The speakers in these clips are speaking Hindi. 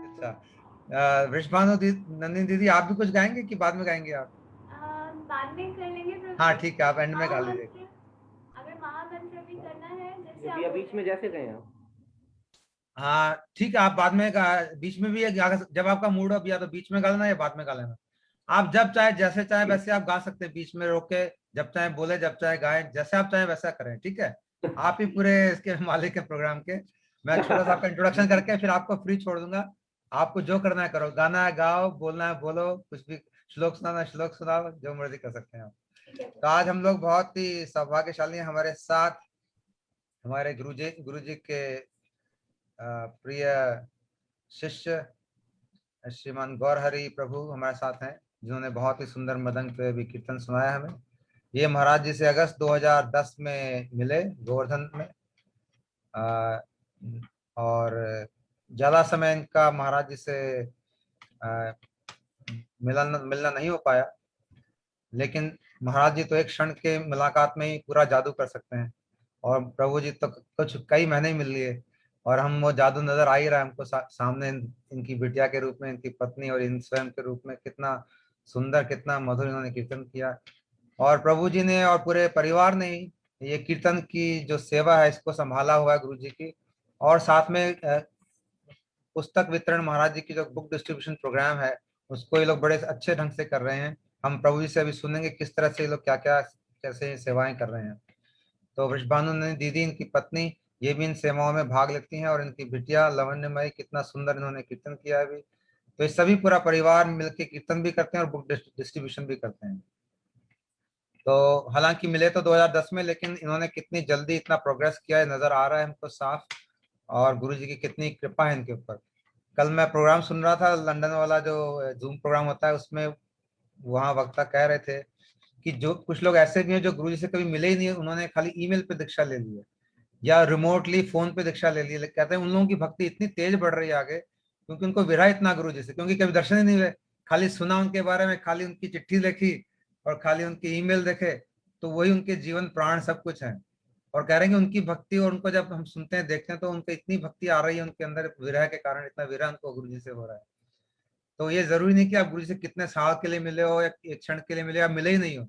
अच्छा, वृषभानु नंदिनी दीदी, आप भी कुछ गाएंगे कि बाद में गाएंगे आप? बाद में कर लेंगे प्रभु हाँ जी। ठीक है, आप एंड में गा लीजिए। महामंत्र, अगर महामंत्र भी करना है जैसे जब आप या बोल बीच रहे में हैं। जैसे गए आप। हाँ ठीक है, आप बाद में बीच में भी जब आपका मूड हो, या तो बीच में गा लेना या बाद में गा लेना। आप जब चाहे, जैसे चाहे वैसे आप गा सकते हैं, बीच में रोक के जब चाहे बोले, जब चाहे गाएं, जैसे आप चाहे वैसा करें, ठीक है। आप ही पूरे इसके मालिक हैं प्रोग्राम के। मैं छोटा सा आपका इंट्रोडक्शन करके फिर आपको फ्री छोड़ दूंगा। आपको जो करना है करो, गाना है गाओ, बोलना है बोलो, कुछ भी श्लोक सुनाना है श्लोक सुनाओ, जो मर्जी कर सकते हैं आप। ठीक है तो आज हम लोग बहुत ही सौभाग्यशाली हैं, हमारे साथ हमारे गुरु जी के प्रिय शिष्य श्रीमान गौरहरि प्रभु हमारे साथ हैं, जिन्होंने बहुत ही सुंदर मदन पे भी कीर्तन सुनाया हमें। ये महाराज जी से अगस्त 2010 में मिले गोवर्धन में। आ, और ज्यादा समय इनका महाराज जी से आ, मिलना नहीं हो पाया, लेकिन महाराज जी तो एक क्षण के मुलाकात में ही पूरा जादू कर सकते हैं, और प्रभु जी तो कुछ कई महीने ही मिल लिए, और हम वो जादू नजर आ ही रहा है हमको सामने इनकी बिटिया के रूप में, इनकी पत्नी और इन स्वयं के रूप में, कितना सुंदर कितना मधुर इन्होंने कीर्तन किया। और प्रभु जी ने और पूरे परिवार ने ही ये कीर्तन की जो सेवा है इसको संभाला हुआ है गुरु जी की। और साथ में पुस्तक वितरण, महाराज जी की जो बुक डिस्ट्रीब्यूशन प्रोग्राम है उसको ये लोग बड़े अच्छे ढंग से कर रहे हैं। हम प्रभु जी से अभी सुनेंगे किस तरह से ये लोग क्या क्या कैसे सेवाएं कर रहे हैं। तो वृषभानु ने दीदी, इनकी पत्नी, ये भी इन सेवाओं में भाग लेती हैं, और इनकी बिटिया लवण्यमयी, कितना सुंदर इन्होंने कीर्तन किया है अभी। तो ये सभी पूरा परिवार मिलकर कीर्तन भी करते हैं और बुक डिस्ट्रीब्यूशन भी करते हैं। तो हालांकि मिले तो 2010 में, लेकिन इन्होंने कितनी जल्दी इतना प्रोग्रेस किया है नजर आ रहा है हमको साफ, और गुरु जी की कितनी कृपा है इनके ऊपर। कल मैं प्रोग्राम सुन रहा था, लंदन वाला जो जूम प्रोग्राम होता है उसमें, वहाँ वक्ता कह रहे थे कि जो कुछ लोग ऐसे भी हैं जो गुरु जी से कभी मिले ही नहीं, उन्होंने खाली ईमेल पे दीक्षा ले ली है या रिमोटली फोन पे दीक्षा ले ली है। कहते हैं उन लोगों की भक्ति इतनी तेज बढ़ रही है आगे, क्योंकि उनको विरह इतना गुरु जी से, क्योंकि कभी दर्शन ही नहीं हुए, खाली सुना उनके बारे में, खाली उनकी चिट्ठी लिखी और खाली उनकी ईमेल देखे, तो वही उनके जीवन प्राण सब कुछ है। और कह रहे हैं कि उनकी भक्ति, और उनको जब हम सुनते हैं देखते हैं तो उनको इतनी भक्ति आ रही है उनके अंदर, विरह के कारण इतना विरह उनको गुरु जी से हो रहा है। तो ये जरूरी नहीं कि आप गुरु जी से कितने साल के लिए मिले हो या एक क्षण के लिए मिले या मिले ही नहीं हो,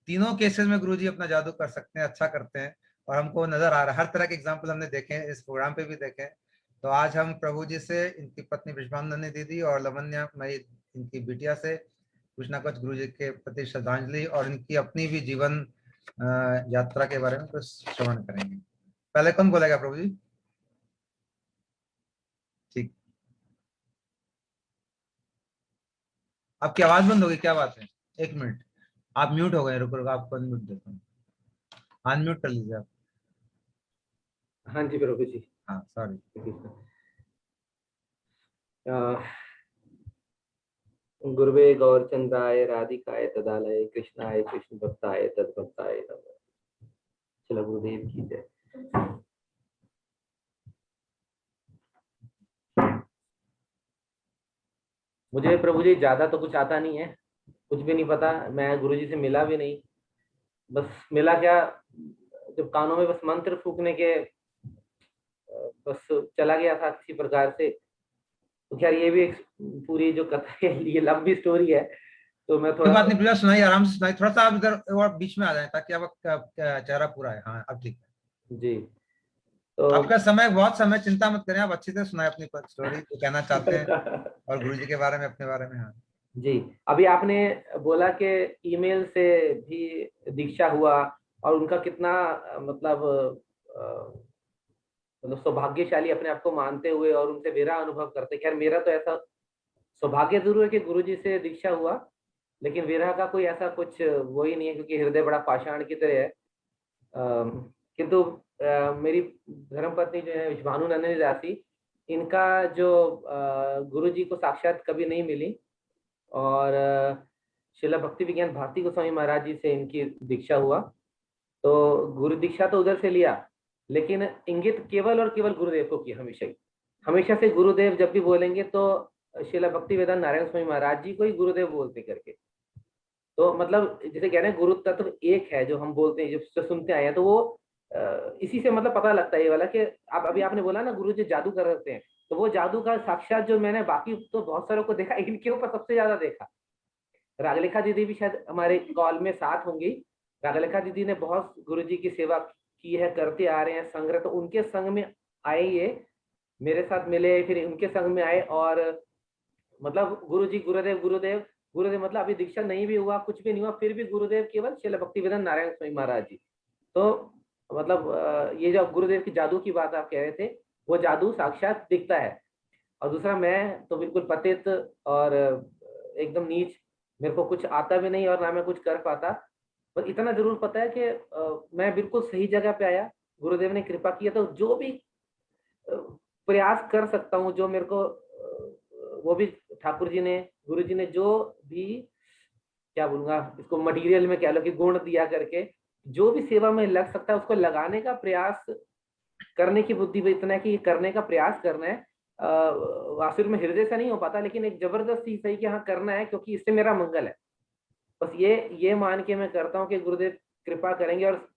तीनों केसेस में गुरुजी अपना जादू कर सकते हैं, अच्छा करते हैं। और हमको नजर आ रहा है, हर तरह के एग्जाम्पल हमने देखे हैं, इस प्रोग्राम पे भी देखे हैं। तो आज हम प्रभु जी से, इनकी पत्नी विश्वानंदनी दीदी और लवन्या मई इनकी बिटिया से कुछ ना कुछ गुरु जी के प्रति श्रद्धांजलि और इनकी अपनी भी जीवन यात्रा के बारे में कुछ श्रवण करेंगे। पहले कौन बोलेगा प्रभु जी? ठीक। आपकी आवाज बंद होगी, क्या बात है? एक मिनट, आप म्यूट हो गए, रुको रुको, आपको अनम्यूट देता हूँ, अनम्यूट कर लीजिए आप। हाँ जी प्रभु जी। हाँ सॉरी। गुरुवे गौरचंद्राय राधिकाय तदालय कृष्णाय कृष्ण भक्ताय तद्भक्ताय नमः। चलो गुरुदेव की जय। मुझे प्रभु जी ज्यादा तो कुछ आता नहीं है, कुछ भी नहीं पता, मैं गुरु जी से मिला भी नहीं। बस मिला क्या, जब कानों में बस मंत्र फूकने के बस चला गया था किसी प्रकार से। तो खैर ये भी एक पूरी जो कथा है ये लंबी स्टोरी है, तो मैं कोई थोड़ा बात नहीं, पूरा सुनाइए, आराम से सुनाइए, थोड़ा सा आप इधर और बीच में आ जाए ताकि आपका चेहरा पूरा है। हाँ अब ठीक है। जी। तो आपका समय, बहुत समय, चिंता मत करें, आप अच्छी से सुनाए अपनी स्टोरी जो कहना चाहते हैं, और गुरु जी के बारे में, अपने बारे में। हाँ जी, अभी आपने बोला कि ईमेल से भी दीक्षा हुआ और उनका कितना मतलब मतलब सौभाग्यशाली अपने आप को मानते हुए और उनसे मेरा अनुभव करते। खैर मेरा तो ऐसा सौभाग्य जरूर है कि गुरुजी से दीक्षा हुआ, लेकिन विरह का कोई ऐसा कुछ वो ही नहीं है, क्योंकि हृदय बड़ा पाषाण की तरह है। किंतु मेरी धर्मपत्नी जो है विश्वानु नंदिनी दासी, इनका जो गुरु जी को साक्षात कभी नहीं मिली, और शिला भक्ति विज्ञान भारती गोस्वामी महाराज जी से इनकी दीक्षा हुआ। तो गुरु दीक्षा तो उधर से लिया, लेकिन इंगित केवल और केवल गुरुदेव को किया हमेशा ही। हमेशा से गुरुदेव जब भी बोलेंगे तो शिला भक्ति वेदांत नारायण स्वामी महाराज जी को ही गुरुदेव बोलते करके। तो मतलब जैसे कह रहे हैं गुरु तत्व एक है जो हम बोलते हैं, जो सुनते आए हैं, तो वो इसी से मतलब पता लगता है ये वाला कि आप अभी आपने बोला ना गुरुजी जादू कर रहे हैं, तो वो जादू का साक्षात जो मैंने बाकी तो बहुत सारों को देखा, इनके ऊपर सबसे ज्यादा देखा। रागलेखा दीदी भी शायद हमारे कॉल में साथ होंगी। रागलेखा दीदी ने बहुत गुरुजी की सेवा की है, करते आ रहे हैं संग्रह, तो उनके संग में आए, ये मेरे साथ मिले, फिर उनके संग में आए, और मतलब गुरुजी गुरुदेव गुरुदेव गुरुदेव, मतलब अभी दीक्षा नहीं भी हुआ, कुछ भी नहीं हुआ, फिर भी गुरुदेव केवल श्रील भक्तिवेदांत नारायण स्वामी महाराज जी। तो मतलब ये जो गुरुदेव की जादू की बात आप कह रहे थे, वो जादू साक्षात दिखता है। और दूसरा, मैं तो बिल्कुल पतित और एकदम नीच, मेरे को कुछ आता भी नहीं और ना मैं कुछ कर पाता, पर इतना जरूर पता है कि मैं बिल्कुल सही जगह पे आया, गुरुदेव ने कृपा किया, तो जो भी प्रयास कर सकता हूँ, जो मेरे को वो भी ठाकुर जी ने, गुरु जी ने जो भी, क्या बोलूंगा इसको, मटेरियल में कह लो कि गुण दिया करके, जो भी सेवा में लग सकता है उसको लगाने का प्रयास करने की बुद्धि भी इतना है कि करने का प्रयास करना है। वासुर में हृदय से नहीं हो पाता, लेकिन एक जबरदस्ती सही कि हाँ करना है, क्योंकि इससे मेरा मंगल है। बस ये मान के मैं करता हूँ कि गुरुदेव कृपा करेंगे। और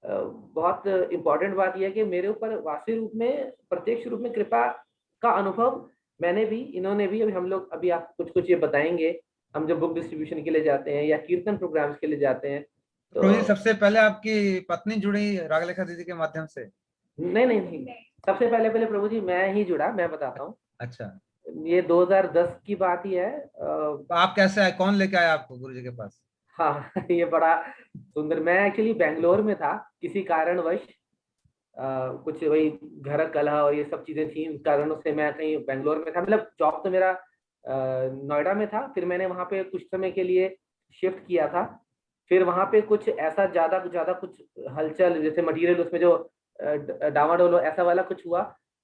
बहुत इंपॉर्टेंट बात यह है कि मेरे ऊपर वास्तविक रूप में, प्रत्यक्ष रूप में कृपा का अनुभव मैंने भी, इन्होंने भी, अभी हम लोग, अभी आप कुछ कुछ ये बताएंगे, हम जब बुक डिस्ट्रीब्यूशन के लिए जाते हैं या कीर्तन प्रोग्राम्स के लिए जाते हैं तो प्रभु जी, सबसे पहले आपकी पत्नी जुड़ी रागलेखा दीदी के माध्यम से? नहीं नहीं नहीं, सबसे पहले पहले प्रभु जी मैं ही जुड़ा, मैं बताता हूँ। अच्छा, ये 2010 की बात ही है। तो आप कैसे आए, कौन लेके आया आपको गुरु जी के पास? हाँ ये बड़ा सुंदर, मैं एक्चुअली बेंगलोर में था किसी कारणवश, कुछ वही घर कलह और ये सब चीजें थी, उस कारणों से मैं कहीं बेंगलोर में था। मतलब जॉब तो मेरा नोएडा में था, फिर मैंने वहां पे कुछ समय के लिए शिफ्ट किया था। फिर वहां पे कुछ ऐसा ज्यादा कुछ हलचल, जैसे मटेरियल उसमें जो डावाडोल ऐसा वाला कुछ हुआ।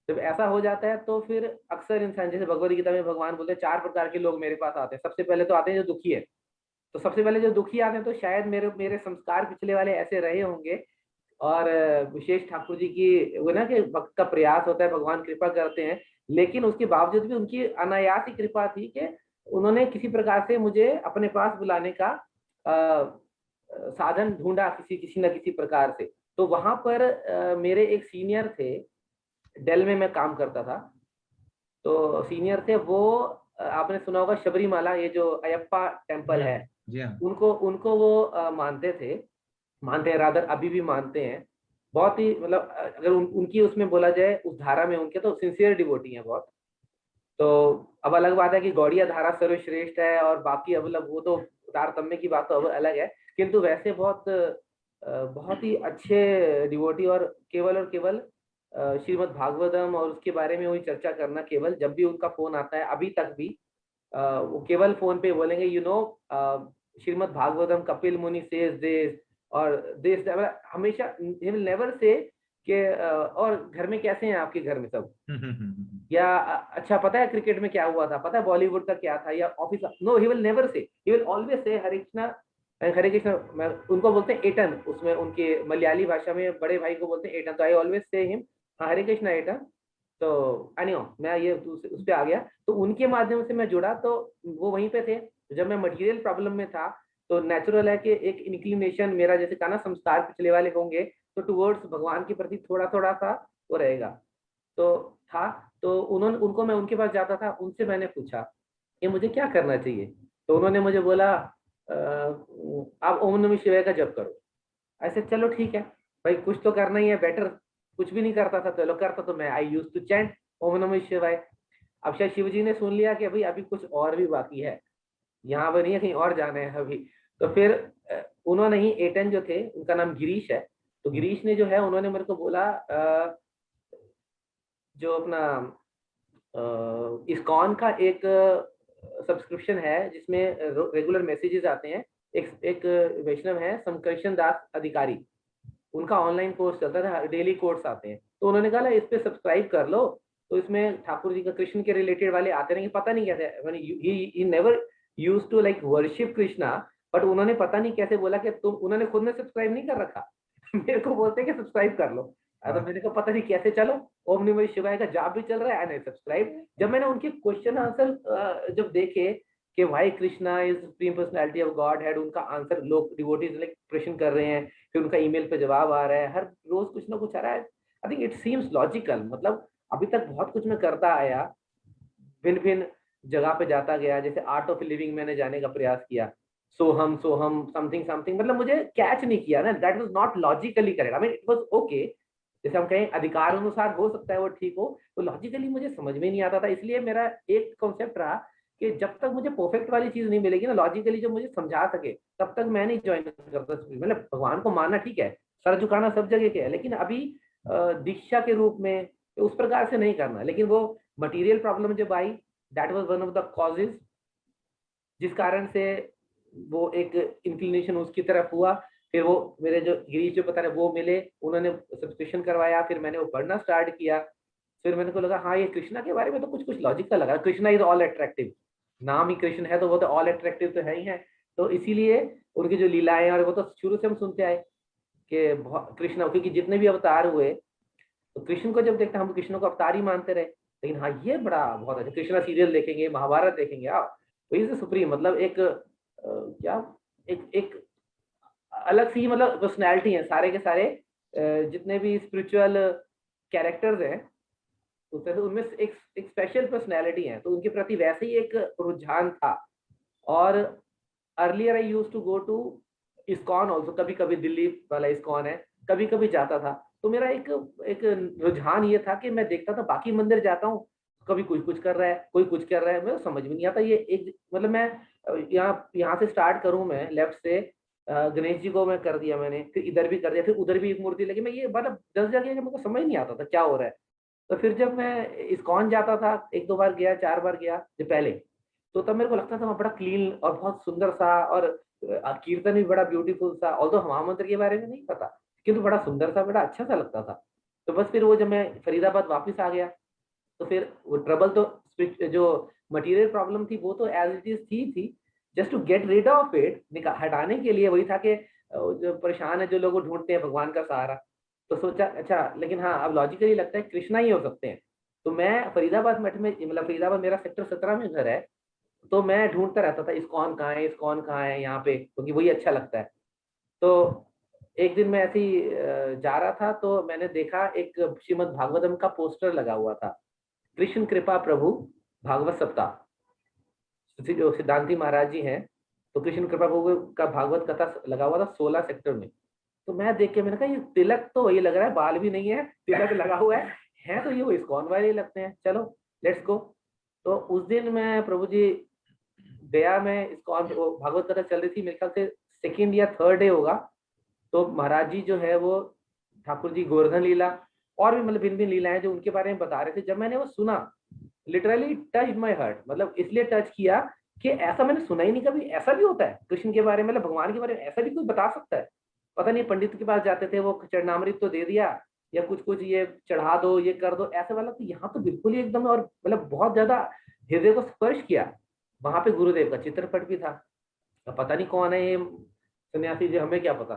जब ऐसा हो जाता है तो फिर अक्सर इंसान, जैसे भगवद गीता में भगवान बोलते हैं 4 प्रकार के लोग मेरे पास आते हैं। सबसे पहले तो आते हैं जो दुखी है, तो सबसे पहले जो दुखी आते हैं, तो शायद मेरे मेरे संस्कार पिछले वाले ऐसे रहे होंगे, और विशेष ठाकुर जी की वो ना कि भक्त का प्रयास होता है, भगवान कृपा करते हैं, लेकिन उसके बावजूद भी उनकी अनायास ही कृपा थी कि उन्होंने किसी प्रकार से मुझे अपने पास बुलाने का साधन ढूंढा, किसी किसी न किसी प्रकार से। तो वहां पर मेरे एक सीनियर थे, डेल में मैं काम करता था, तो सीनियर थे वो, आपने सुना होगा शबरीमाला, ये जो अयप्पा टेम्पल है, जी हाँ। उनको उनको वो मानते थे, मानते हैं, रादर अभी भी मानते हैं। बहुत ही मतलब अगर उनकी उसमें बोला जाए, उस धारा में उनके तो सिंसियर डिवोटी हैं बहुत। तो अब अलग बात है कि गौड़िया धारा सर्वश्रेष्ठ है और बाकी अब वो तो तारतम्य की बात तो अब अलग है, किंतु वैसे बहुत बहुत ही अच्छे डिवोटी, और केवल श्रीमद् भागवतम और उसके बारे में वही चर्चा करना, केवल जब भी उनका फोन आता है अभी तक भी, वो केवल फोन पे बोलेंगे, श्रीमद् भागवतम कपिल मुनि सेज दिस और दिस, हमेशा ही विल नेवर से कि और घर में कैसे हैं आपके घर में सब, या अच्छा पता है क्रिकेट में क्या हुआ था, पता है बॉलीवुड का क्या था, या ऑफिस का, no, he will never say, he will always say हरे कृष्णा हरे कृष्णा। मैं उनको बोलते हैं एटन, उसमें उनके मलयाली भाषा में बड़े भाई को बोलते हैं एटन, तो I always say him Hare Krishna Eton. तो अनियो मैं ये उस पे आ गया, तो उनके माध्यम से मैं जुड़ा, तो वो वहीं पे थे। जब मैं मटेरियल प्रॉब्लम में था, तो नेचुरल है कि एक इंक्लिनेशन मेरा, जैसे कहा ना संस्कार पिछले वाले होंगे, तो टुवर्ड्स भगवान के प्रति थोड़ा थोड़ा सा वो रहेगा, तो था। तो उन्होंने, उनको मैं उनके पास जाता था, उनसे मैंने पूछा कि मुझे क्या करना चाहिए, तो उन्होंने मुझे बोला आप ओम नमः शिवाय का जप करो। ऐसे चलो ठीक है भाई, कुछ तो करना ही है, बेटर कुछ भी नहीं करता था, चलो करता तो मैं, आई यूज टू चैंट ओम नमः शिवाय। अब शायद शिव जी ने सुन लिया कि भाई अभी कुछ और भी बाकी है, यहाँ पर नहीं है, कहीं और जाना है अभी। तो फिर उन्होंने ही, एटन जो थे, उनका नाम गिरीश है, तो गिरीश ने जो है, उन्होंने मेरे को बोला जो अपना इस्कॉन का एक सब्सक्रिप्शन है जिसमें रेगुलर मैसेजेस आते हैं, एक वैष्णव है समकर्षण दास अधिकारी, उनका ऑनलाइन कोर्स चलता था, डेली कोर्स आते हैं, तो उन्होंने कहा इस पे सब्सक्राइब कर लो, तो इसमें ठाकुर जी का, कृष्ण के रिलेटेड वाले आते रहेंगे। पता नहीं कैसे, he never used to like worship Krishna, but उन्होंने पता नहीं कैसे बोला कि तुम, उन्होंने खुद ने सब्सक्राइब नहीं कर रखा मेरे को बोलते हैं कि सब्सक्राइब कर लो, तो मेरे को पता नहीं कैसे, चलो ओम नमः शिवाय का जाप भी चल रहा है एंड सब्सक्राइब। जब मैंने उनके क्वेश्चन आंसर जब देखे कि why Krishna is supreme personality of God head, उनका आंसर लोग डिवोटीज लाइक प्रश्न कर रहे हैं, फिर उनका ईमेल पे जवाब आ रहा है, हर रोज कुछ ना कुछ आ रहा है। I think it seems logical. मतलब अभी तक बहुत कुछ मैं करता आया, भिन्न भिन्न जगह पे जाता गया, जैसे आर्ट ऑफ लिविंग मैंने जाने का प्रयास किया, सोहम सोहम समथिंग समथिंग, मतलब मुझे कैच नहीं किया ना, that was not logically correct. I mean it was okay, जैसे हम कहें अधिकार अनुसार हो सकता है वो ठीक हो, तो लॉजिकली मुझे समझ में नहीं आता था। इसलिए मेरा एक कॉन्सेप्ट रहा कि जब तक मुझे परफेक्ट वाली चीज नहीं मिलेगी ना, लॉजिकली जो मुझे समझा सके, तब तक मैं नहीं ज्वाइन करता। मतलब भगवान को मानना ठीक है, सर झुकाना सब जगह के है, लेकिन अभी दीक्षा के रूप में उस प्रकार से नहीं करना। लेकिन वो मटेरियल प्रॉब्लम जब आई, that was one of the causes, जिस कारण से वो एक इंक्लिनेशन उसकी तरफ हुआ। फिर वो मेरे जो गिरीश जो पता है वो मिले, उन्होंने सब्सक्रिप्शन करवाया, फिर मैंने वो पढ़ना स्टार्ट किया। फिर मैंने को लगा हाँ ये कृष्णा के बारे में तो कुछ कुछ लॉजिक का लगा, कृष्णा इज ऑल अट्रैक्टिव, नाम ही कृष्ण है तो वो तो ऑल अट्रैक्टिव तो है ही है। तो इसीलिए उनकी जो लीलाएं, और वो तो शुरू से हम सुनते आए कि कृष्ण, क्योंकि जितने भी अवतार हुए तो कृष्ण को जब देखते हम कृष्ण को अवतार ही मानते रहे। लेकिन हाँ ये बड़ा बहुत अच्छा, कृष्णा सीरियल देखेंगे, महाभारत देखेंगे, आप वही सुप्रीम, मतलब एक क्या एक अलग सी मतलब पर्सनैलिटी है सारे के सारे, जितने भी स्पिरिचुअल कैरेक्टर्स हैं तो उनमें एक स्पेशल पर्सनैलिटी है, तो उनके प्रति वैसे ही एक रुझान था। और earlier I used to go to ISKCON also, कभी कभी दिल्ली वाला इस्कॉन है, कभी कभी जाता था। तो मेरा एक रुझान ये था कि मैं देखता था बाकी मंदिर जाता हूँ, कभी कोई कुछ कर रहा है, कोई कुछ कर रहा है, मुझे समझ में नहीं आता। ये एक मतलब मैं यहाँ से स्टार्ट करूँ, मैं लेफ्ट से गणेश जी को मैं कर दिया मैंने, फिर इधर भी कर दिया, फिर उधर भी एक मूर्ति लगी, मैं ये मतलब 10 जगह मेरे को समझ नहीं आता था क्या हो रहा है। तो फिर जब मैं इस्कॉन जाता था, 1-2 बार गया, 4 बार गया जो पहले, तो तब मेरे को लगता था वहाँ बड़ा क्लीन और बहुत सुंदर सा, और कीर्तन भी बड़ा ब्यूटीफुल सा, ऑल्दो महामंत्र के बारे में नहीं पता, किंतु बड़ा सुंदर सा, बड़ा अच्छा सा लगता था। तो बस फिर वो जब मैं फरीदाबाद वापस आ गया, तो फिर वो ट्रबल तो जो मटेरियल प्रॉब्लम थी वो तो एज इट इज थी। Just to get rid of it, हटाने के लिए वही था कि जो परेशान है जो लोग ढूंढते हैं भगवान का सहारा। तो सोचा अच्छा, लेकिन हाँ अब लॉजिकली लगता है कृष्णा ही हो सकते हैं। तो मैं फरीदाबाद मठ में, मतलब फरीदाबाद मेरा सेक्टर 17 में घर है, तो मैं ढूंढता रहता था इस्कॉन कहाँ है, इस्कॉन कहाँ है यहाँ पे, क्योंकि वही अच्छा लगता है। तो एक दिन मैं ऐसे ही जा रहा था, तो मैंने देखा एक श्रीमद् भागवतम का पोस्टर लगा हुआ था, कृष्ण कृपा प्रभु भागवत सप्ताह, जो सिद्धांति महाराज जी हैं, तो कृष्ण कृपा प्रभु का भागवत कथा लगा हुआ था 16 सेक्टर में। तो मैं देख के मैंने कहा ये तिलक तो वही लग रहा है, बाल भी नहीं है, तिलक लगा हुआ है तो ये वो इस्कॉन वाले ही लगते हैं, चलो लेट्स गो। तो उस दिन मैं प्रभु जी गया, मैं इस्कॉन भागवत कथा चल रही थी, मेरे ख्याल से 2nd या 3rd डे होगा। तो महाराज जी जो है वो ठाकुर जी गोवर्धन लीला और भी मतलब भिन्न भिन्न लीलाएं जो उनके बारे में बता रहे थे, जब मैंने वो सुना, लिटरली टच माय हार्ट। मतलब इसलिए टच किया कि ऐसा मैंने सुना ही नहीं कभी, ऐसा भी होता है कृष्ण के बारे में, मतलब भगवान के बारे में ऐसा भी कोई बता सकता है। पता नहीं, पंडित के पास जाते थे, वो चरणामृत तो दे दिया या कुछ कुछ ये चढ़ा दो, ये कर दो, ऐसे वाला। तो यहाँ तो बिल्कुल ही एकदम, और मतलब बहुत ज्यादा हृदय को स्पर्श किया। वहां पे गुरुदेव का चित्रपट भी था। अब पता नहीं कौन है ये सन्यासी जी, हमें क्या पता,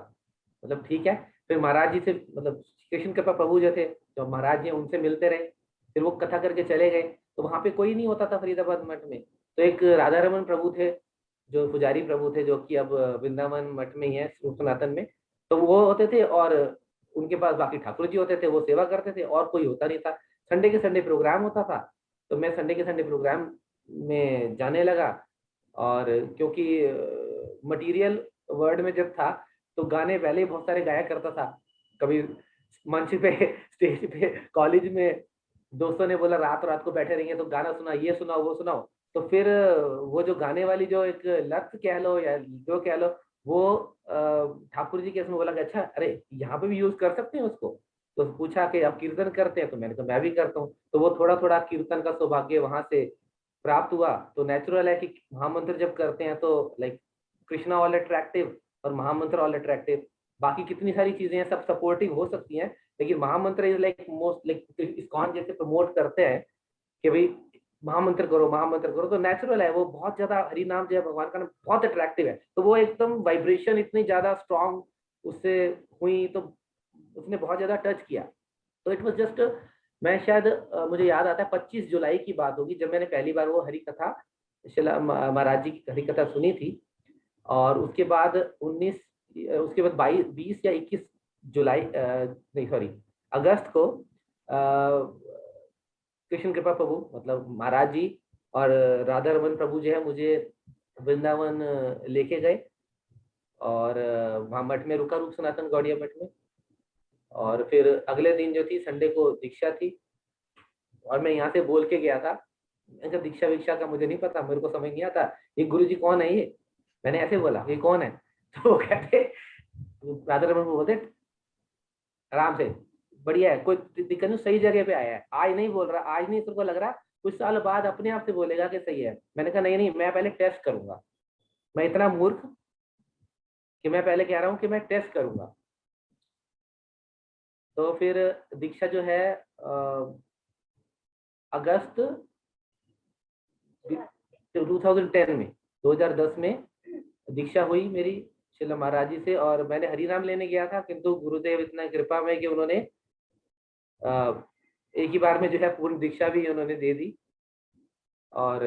मतलब ठीक है। फिर महाराज जी से, मतलब कृष्ण कृपा प्रभु जो थे, जो महाराज जी उनसे मिलते रहे, फिर वो कथा करके चले गए। तो वहां पे कोई नहीं होता था फरीदाबाद मठ में, तो एक राधा रमन प्रभु थे, जो पुजारी प्रभु थे, जो कि अब वृंदावन मठ में ही है सनातन में। तो वो होते थे, और उनके पास बाकी ठाकुर जी होते थे, वो सेवा करते थे, और कोई होता नहीं था। संडे के संडे प्रोग्राम होता था, तो मैं संडे के संडे प्रोग्राम में जाने लगा। और क्योंकि मटेरियल वर्ड में जब था, तो गाने पहले ही बहुत सारे गाया करता था। कभी मंच पे स्टेज पे कॉलेज में दोस्तों ने बोला रात रात को बैठे रहेंगे तो गाना सुना, ये सुनाओ वो सुनाओ। तो फिर वो जो गाने वाली जो एक लत कह लो या जो कह लो, वो ठाकुर जी के इसमें बोला कि अच्छा अरे यहाँ पे भी यूज कर सकते हैं उसको। तो पूछा कि आप कीर्तन करते हैं, तो मैंने कहा मैं भी करता हूँ। तो वो थोड़ा थोड़ा कीर्तन का सौभाग्य वहां से प्राप्त हुआ। तो नेचुरल है कि महामंत्र जब करते हैं तो लाइक कृष्णा ऑल अट्रैक्टिव और महामंत्र ऑल अट्रैक्टिव। बाकी कितनी सारी चीजें हैं सब सपोर्टिव हो सकती हैं, लेकिन महामंत्र is like most, like ISKCON जैसे प्रमोट करते हैं कि भाई महामंत्र करो महामंत्र करो, तो नेचुरल है। वो बहुत ज्यादा हरि नाम जो है भगवान का नाम बहुत अट्रैक्टिव है, तो वो एकदम वाइब्रेशन इतनी ज्यादा स्ट्रांग उससे हुई, तो उसने बहुत ज्यादा टच किया। तो इट वाज जस्ट, मैं शायद मुझे याद आता है 25 जुलाई की बात होगी, जब मैंने पहली बार वो हरि कथा शिला महाराज जी की हरी कथा सुनी थी। और उसके बाद 20 या 21 जुलाई नहीं सॉरी अगस्त को कृष्ण कृपा प्रभु मतलब महाराज जी और राधा रमन प्रभु जो है मुझे वृंदावन लेके गए और वहाँ मठ में रुका, रूप सनातन गौड़िया मठ में। और फिर अगले दिन जो थी संडे को दीक्षा थी और मैं यहाँ से बोल के गया था, दीक्षा वीक्षा का मुझे नहीं पता, मेरे को समझ नहीं आता ये गुरु जी कौन है, ये मैंने ऐसे बोला ये कौन है, तो वो कहते राधा रमन प्रभु बोलते आराम से बढ़िया है, कोई दिक्कत नहीं, सही जगह पे आया है, आज नहीं बोल रहा, आज नहीं तेरे को लग रहा, कुछ साल बाद अपने आप से बोलेगा कि सही है। मैंने कहा नहीं नहीं, मैं पहले टेस्ट करूंगा, मैं इतना मूर्ख कि मैं पहले कह रहा हूँ कि मैं टेस्ट करूंगा। तो फिर दीक्षा जो है अगस्त 2010 में 2010 में दीक्षा हुई मेरी शिला महाराज जी से। और मैंने हरिनाम लेने गया था, किंतु गुरुदेव इतना कृपा में कि उन्होंने एक ही बार में जो है पूर्ण दीक्षा भी उन्होंने दे दी। और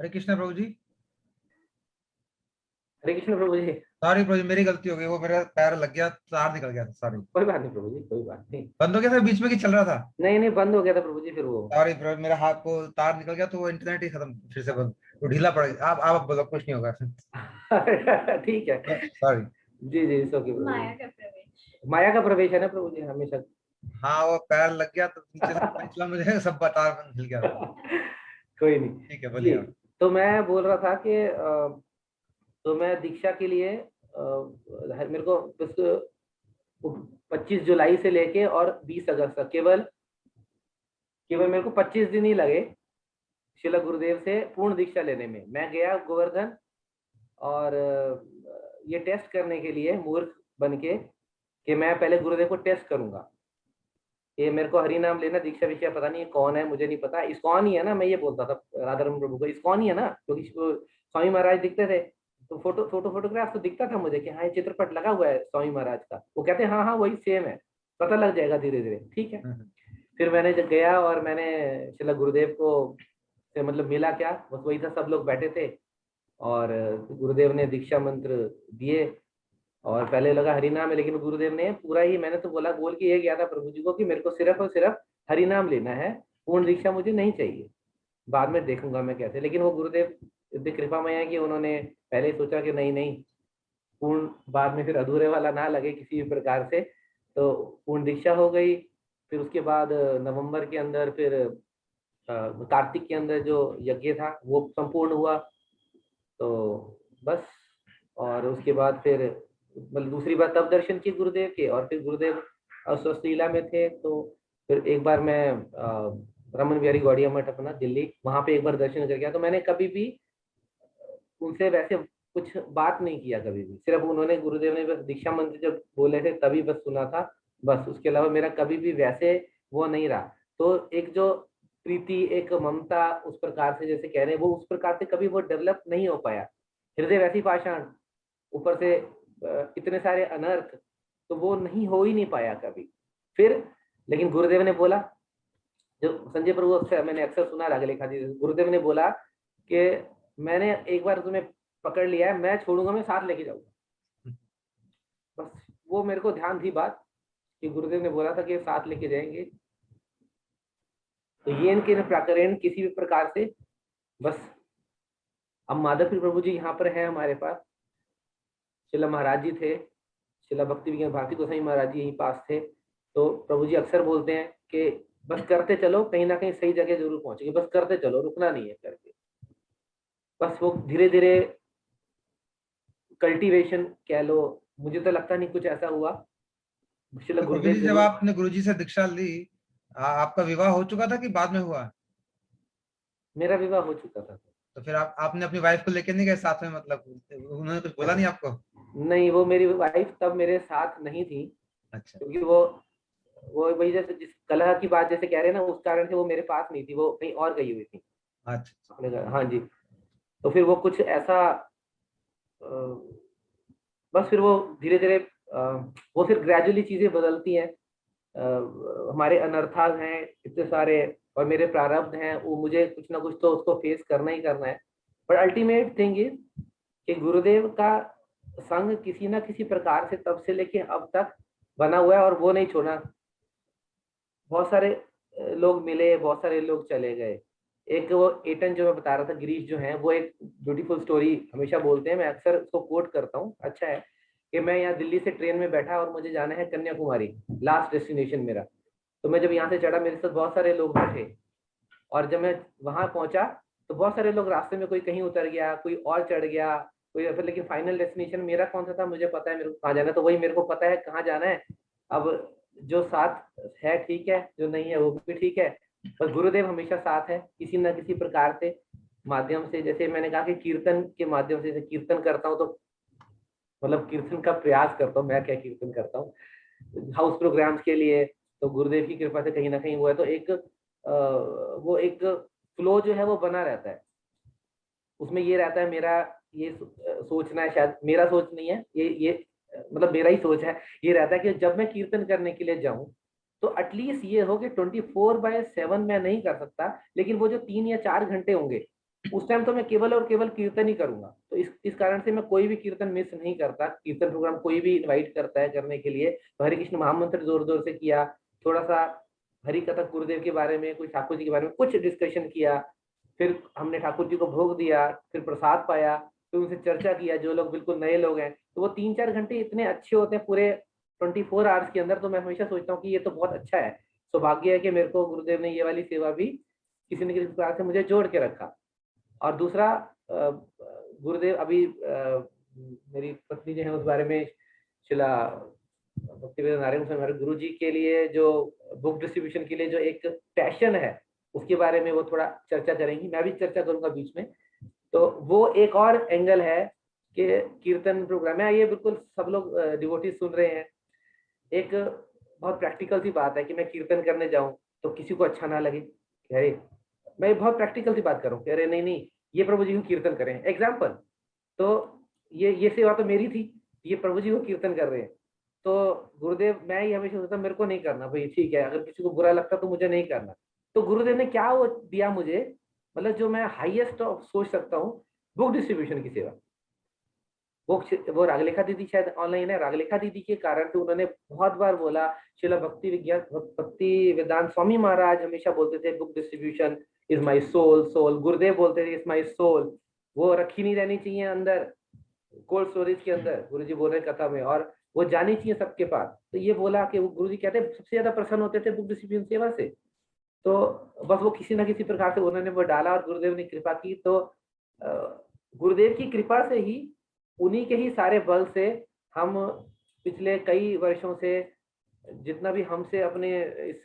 हरे कृष्ण प्रभु जी। हरे कृष्ण प्रभु जी। सॉरी प्रभु जी, मेरी गलती हो गई, वो मेरा पैर लग गया, तार निकल गया था, सॉरी। कोई बात नहीं प्रभु जी, कोई बात नहीं। बंद हो गया था बीच में कि चल रहा था? नहीं नहीं, बंद हो गया था प्रभु जी फिर वो। सॉरी प्रभु, मेरा हाथ को तार निकल गया तो वो इंटरनेट ही खत्म, फिर से बंद, तो ढीला पड़ गया। आप बोलो, कुछ नहीं होगा। ठीक है, सॉरी। जी जी सो की माया का प्रवेश। माया का प्रवेश है ना प्रभु जी हमेशा। हाँ, वो पैर लग गया तो नीचे से निकला, मुझे सब बता हिल गया। कोई नहीं, ठीक है, जी। बोलिए। तो मैं बोल रहा था कि तो मैं दीक्षा के लिए मेरे को बस 25 जुलाई से लेके और 20 अगस्त तक केवल मेरे को 25 दिन ही लगे शिला गुरुदेव से पूर्ण दीक्षा लेने में। मैं गया गोवर्धन और ये टेस्ट करने के लिए मूर्ख बन के कि मैं पहले गुरुदेव को टेस्ट करूंगा, ये मेरे को हरि नाम लेना, दीक्षा विषय पता नहीं कौन है, मुझे नहीं पता, इस्कॉन ही है ना, मैं ये बोलता था राधारमण प्रभु को, इस्कॉन ही है ना, क्योंकि स्वामी महाराज दिखते थे तो फोटोग्राफ तो दिखता था मुझे कि हाँ ये चित्रपट लगा हुआ है स्वामी महाराज का, वो कहते हैं हाँ हाँ वही सेम है, पता लग जाएगा धीरे धीरे, ठीक है। फिर मैंने जब गया और मैंने शिला गुरुदेव को से मतलब मिला, क्या बस वही था, सब लोग बैठे थे और गुरुदेव ने दीक्षा मंत्र दिए और पहले लगा हरिनाम है, लेकिन गुरुदेव ने पूरा ही, मैंने तो बोल के ये गया था प्रभु जी को कि मेरे को सिर्फ और सिर्फ हरिनाम लेना है पूर्ण दीक्षा मुझे नहीं चाहिए, बाद में देखूंगा मैं कैसे। लेकिन वो गुरुदेव इतनी कृपामय है कि उन्होंने पहले ही सोचा कि नहीं नहीं, पूर्ण बाद में फिर अधूरे वाला ना लगे किसी भी प्रकार से, तो पूर्ण दीक्षा हो गई। फिर उसके बाद नवंबर के अंदर फिर कार्तिक के अंदर जो यज्ञ था वो संपूर्ण हुआ। तो बस, और उसके बाद फिर मतलब दूसरी बार तब दर्शन किए गुरुदेव के, और फिर गुरुदेव स्वस्थ लीला में थे। तो फिर एक बार मैं रमन बिहारी गौड़िया मठ अपना दिल्ली, वहां पे एक बार दर्शन कर गया। तो मैंने कभी भी उनसे वैसे कुछ बात नहीं किया कभी भी, सिर्फ उन्होंने गुरुदेव ने बस दीक्षा मंत्र जब बोले थे तभी बस सुना था, बस। उसके अलावा मेरा कभी भी वैसे वो नहीं रहा। तो एक जो प्रीति, एक ममता उस प्रकार से जैसे कह रहे हैं, वो उस प्रकार से कभी वो डेवलप नहीं हो पाया। हृदय वैसी पाषाण, ऊपर से इतने सारे अनर्थ, तो वो नहीं हो ही नहीं पाया कभी। फिर लेकिन गुरुदेव ने बोला, जो संजय प्रभु अक्सर मैंने अक्सर सुना रागलेखा जी, गुरुदेव ने बोला कि मैंने एक बार तुम्हें पकड़ लिया है, मैं छोड़ूंगा, मैं साथ लेके जाऊंगा। बस वो मेरे को ध्यान थी बात कि गुरुदेव ने बोला था कि साथ लेके जाएंगे। तो ये इनके प्राकरण किसी भी प्रकार से बस। अब माधवपुर प्रभु जी यहाँ पर है हमारे पास, शिला महाराज जी थे, शिला भक्ति विज्ञान भारती गोसाई महाराज जी यहीं पास थे। तो प्रभु जी अक्सर बोलते हैं कि बस करते चलो, कहीं ना कहीं सही जगह जरूर पहुंचेंगे, बस करते चलो, रुकना नहीं है करके। बस वो धीरे धीरे कल्टीवेशन कह लो, मुझे तो लगता नहीं कुछ ऐसा हुआ। शिला तो कपिल गुरुदेव जी, जब जरूर। आपने गुरुजी से दीक्षा ली, आपका विवाह हो चुका था कि बाद में हुआ? मेरा विवाह हो चुका था। तो फिर आपने अपनी वाइफ को लेके नहीं गए साथ में, मतलब उन्होंने कुछ बोला नहीं आपको? नहीं, वो मेरी वाइफ तब मेरे साथ नहीं थी, अच्छा। क्योंकि वो वही जैसे जिस कलह की बात जैसे कह रहे हैं ना, उस कारण से वो मेरे पास नहीं थी, वो कहीं और गई हुई थी अच्छा। अपने घर। हाँ जी। तो फिर वो कुछ ऐसा अ, बस फिर वो धीरे धीरे वो फिर ग्रेजुअली चीजें बदलती हैं। हमारे अनर्थाग हैं इतने सारे, और मेरे प्रारब्ध हैं, वो मुझे कुछ ना कुछ तो उसको फेस करना ही करना है। बट अल्टीमेट थिंग इज कि गुरुदेव का संग किसी ना किसी प्रकार से तब से लेके अब तक बना हुआ है, और वो नहीं छोड़ा। बहुत सारे लोग मिले, बहुत सारे लोग चले गए। एक वो एटन जो मैं बता रहा था, गिरीश जो है, वो एक ब्यूटीफुल स्टोरी हमेशा बोलते हैं, मैं अक्सर उसको कोट करता हूँ। अच्छा है कि मैं यहाँ दिल्ली से ट्रेन में बैठा और मुझे जाना है कन्याकुमारी, लास्ट डेस्टिनेशन मेरा। तो मैं जब यहाँ से चढ़ा, मेरे साथ बहुत सारे लोग बैठे, और जब मैं वहां पहुंचा तो बहुत सारे लोग रास्ते में, कोई कहीं उतर गया, कोई और चढ़ गया, कोई फिर, लेकिन फाइनल डेस्टिनेशन मेरा कौन सा था, मुझे पता है मेरे को कहाँ जाना है, तो वही मेरे को पता है कहाँ जाना है। अब जो साथ है ठीक है, जो नहीं है वो भी ठीक है, पर गुरुदेव हमेशा साथ है किसी ना किसी प्रकार से माध्यम से। जैसे मैंने कहा कि कीर्तन के माध्यम से, जैसे कीर्तन करता हूँ, तो मतलब कीर्तन का प्रयास करता हूँ, मैं क्या कीर्तन करता हूँ हाउस प्रोग्राम्स के लिए, तो गुरुदेव की कृपा से कहीं ना कहीं हुआ है। तो एक वो एक फ्लो जो है वो बना रहता है, उसमें ये रहता है मेरा ये सोचना है, शायद मेरा सोच नहीं है ये मतलब मेरा ही सोच है, ये रहता है कि जब मैं कीर्तन करने के लिए जाऊं तो एटलीस्ट ये हो कि 24/7 मैं नहीं कर सकता, लेकिन वो जो 3 या 4 घंटे होंगे उस टाइम तो मैं केवल और केवल कीर्तन ही करूंगा। तो इस कारण से मैं कोई भी कीर्तन मिस नहीं करता। कीर्तन प्रोग्राम कोई भी इनवाइट करता है करने के लिए, तो हरे कृष्ण महामंत्र जोर जोर से किया, थोड़ा सा हरि कथा गुरुदेव के बारे में, कुछ ठाकुर जी के बारे में कुछ डिस्कशन किया, फिर हमने ठाकुर जी को भोग दिया, फिर प्रसाद पाया, फिर उनसे चर्चा किया, जो लोग बिल्कुल नए लोग हैं। तो वो 3-4 घंटे इतने अच्छे होते हैं पूरे 24 आवर्स के अंदर। तो मैं हमेशा सोचता हूँ कि ये तो बहुत अच्छा है, सौभाग्य है कि मेरे को गुरुदेव ने ये वाली सेवा भी किसी न किसी प्रकार से मुझे जोड़ के रखा। और दूसरा गुरुदेव अभी मेरी पत्नी जो है उस बारे में, शिला भक्तिवेदांत नारायण स्वामी हमारे गुरु जी के लिए जो बुक डिस्ट्रीब्यूशन के लिए जो एक पैशन है, उसके बारे में वो थोड़ा चर्चा करेंगी, मैं भी चर्चा करूंगा बीच में। तो वो एक और एंगल है कि कीर्तन प्रोग्राम है, ये बिल्कुल सब लोग डिवोटीज सुन रहे हैं। एक बहुत प्रैक्टिकल सी बात है कि मैं कीर्तन करने जाऊं तो किसी को अच्छा ना लगे, अरे मैं बहुत प्रैक्टिकल सी बात करूं, अरे नहीं नहीं ये प्रभु जी को कीर्तन करें एग्जाम्पल, तो ये सेवा तो मेरी थी, ये प्रभु जी को कीर्तन कर रहे हैं। तो गुरुदेव, मैं ही हमेशा सोचता मेरे को नहीं करना भाई, ठीक है, अगर किसी को बुरा लगता तो मुझे नहीं करना। तो गुरुदेव ने क्या वो दिया मुझे, मतलब जो मैं हाईएस्ट सोच सकता हूँ, बुक डिस्ट्रीब्यूशन की सेवा। वो रागलेखा दीदी शायद ऑनलाइन है। रागलेखा दीदी के कारण से उन्होंने बहुत बार बोला, श्रील भक्ति वेदांत स्वामी महाराज हमेशा बोलते थे book distribution is my soul. Gurudev बोलते थे इज माय सोल। वो रखी नहीं रहनी चाहिए अंदर कोल्ड स्टोरेज के अंदर, गुरु जी बोल रहे कथा में, और वो जानी चाहिए सबके पास। तो ये बोला कि वो गुरु जी कहते सबसे ज्यादा प्रसन्न होते थे बुक डिस्ट्रीब्यूशन सेवा से। तो बस वो किसी ना किसी प्रकार से उन्होंने वो डाला और गुरुदेव ने कृपा की। तो गुरुदेव की कृपा से ही, उन्हीं के ही सारे बल से हम पिछले कई वर्षों से जितना भी हमसे अपने इस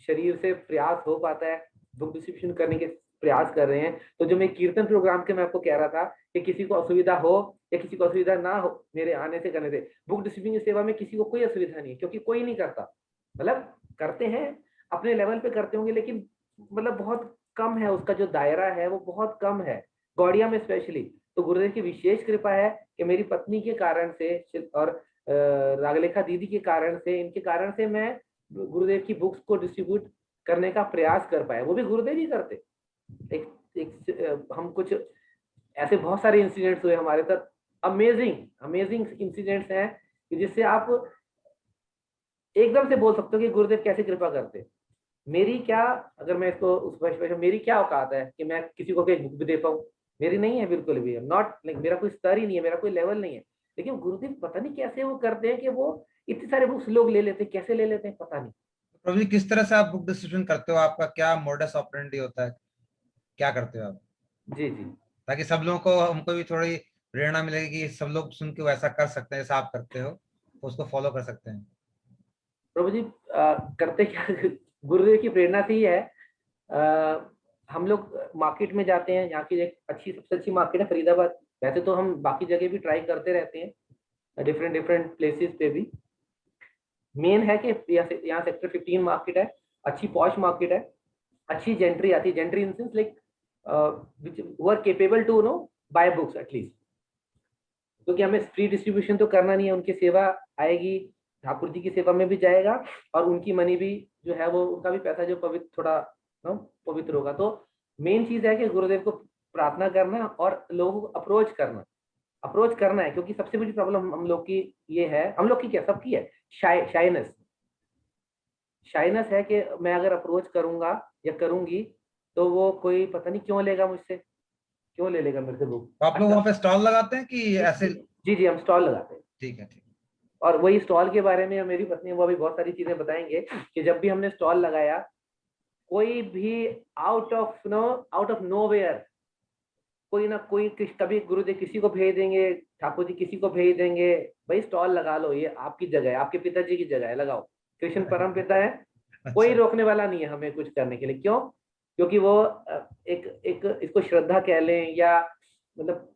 शरीर से प्रयास हो पाता है बुक डिस्ट्रीब्यूशन करने के प्रयास कर रहे हैं। तो जो मैं कीर्तन प्रोग्राम के मैं आपको कह रहा था कि किसी को असुविधा हो या किसी को असुविधा ना हो मेरे आने से करने से, बुक डिस्ट्रीब्यूशन सेवा में किसी को कोई असुविधा नहीं है, क्योंकि कोई नहीं करता। मतलब करते हैं अपने लेवल पे करते होंगे, लेकिन मतलब बहुत कम है, उसका जो दायरा है वो बहुत कम है, गौड़िया में स्पेशली। तो गुरुदेव की विशेष कृपा है कि मेरी पत्नी के कारण से और रागलेखा दीदी के कारण से, इनके कारण से मैं गुरुदेव की बुक्स को डिस्ट्रीब्यूट करने का प्रयास कर पाया। वो भी गुरुदेव ही करते। हम कुछ ऐसे बहुत सारे इंसिडेंट्स हुए हमारे साथ, अमेजिंग इंसिडेंट्स हैं कि जिससे आप एकदम से बोल सकते हो कि गुरुदेव कैसे कृपा करते। मेरी क्या, अगर मैं इसको उस मेरी क्या औकात है कि मैं किसी को एक बुक भी दे पाऊँ? मेरी नहीं है बिल्कुल भी। नॉट लाइक मेरा कोई स्तर ही नहीं है, मेरा कोई लेवल नहीं है। लेकिन गुरुदेव पता नहीं कैसे वो करते हैं कि वो इतने सारे बुक्स लोग ले लेते हैं, कैसे ले लेते हैं पता नहीं। प्रभु जी, किस तरह से आप बुक डिस्ट्रीब्यूशन करते हो? आपका क्या मोडस ऑपरेंडी होता है? क्या करते हो आप, जी जी, ताकि सब लोगों को, हमको भी थोड़ी प्रेरणा मिलेगी कि सब लोग सुन के वैसा कर सकते हैं जैसा आप करते हो, तो उसको फॉलो कर सकते हैं। प्रभु जी करते क्या गुरुदेव की प्रेरणा से ही है। हम लोग मार्केट में जाते हैं, यहाँ की एक सबसे अच्छी मार्केट है फरीदाबाद। वैसे तो हम बाकी जगह भी ट्राई करते रहते हैं, डिफरेंट प्लेसेस पे भी। मेन है कि यहाँ सेक्टर 15 मार्केट है, अच्छी पॉश मार्केट है, अच्छी जेंट्री आती है। Gentry in sense like which who are capable to buy books at least। क्योंकि हमें फ्री डिस्ट्रीब्यूशन तो करना नहीं है, उनकी सेवा आएगी, ठाकुर जी की सेवा में भी जाएगा, और उनकी मनी भी जो है वो, उनका भी पैसा जो पवित्र, थोड़ा पवित्र होगा। तो मेन चीज है कि गुरुदेव को प्रार्थना करना और लोगों को अप्रोच करना है। क्योंकि सबसे बड़ी प्रॉब्लम हम लोग की ये है, हम लोग की क्या, सबकी है, शाइनेस है कि मैं अगर अप्रोच करूंगा या करूंगी तो वो कोई पता नहीं क्यों लेगा मुझसे, क्यों ले लेगा मेरे से बुक। तो आप लोग वहाँ पे स्टॉल लगाते हैं कि ऐसे? जी, हम स्टॉल लगाते हैं। ठीक है। और वही स्टॉल के बारे में मेरी पत्नी वो अभी बहुत सारी चीजें बताएंगे कि जब भी हमने स्टॉल लगाया, कोई भी आउट ऑफ नोवेयर कोई ना कोई कभी गुरुदेव किसी को भेज देंगे, ठाकुर जी किसी को भेज देंगे, भाई स्टॉल लगा लो, ये आपकी जगह है, आपके पिताजी की जगह है, लगाओ, कृष्ण परम पिता है, कोई अच्छा। रोकने वाला नहीं है हमें कुछ करने के लिए। क्यों? क्योंकि वो एक इसको श्रद्धा कह लें, या मतलब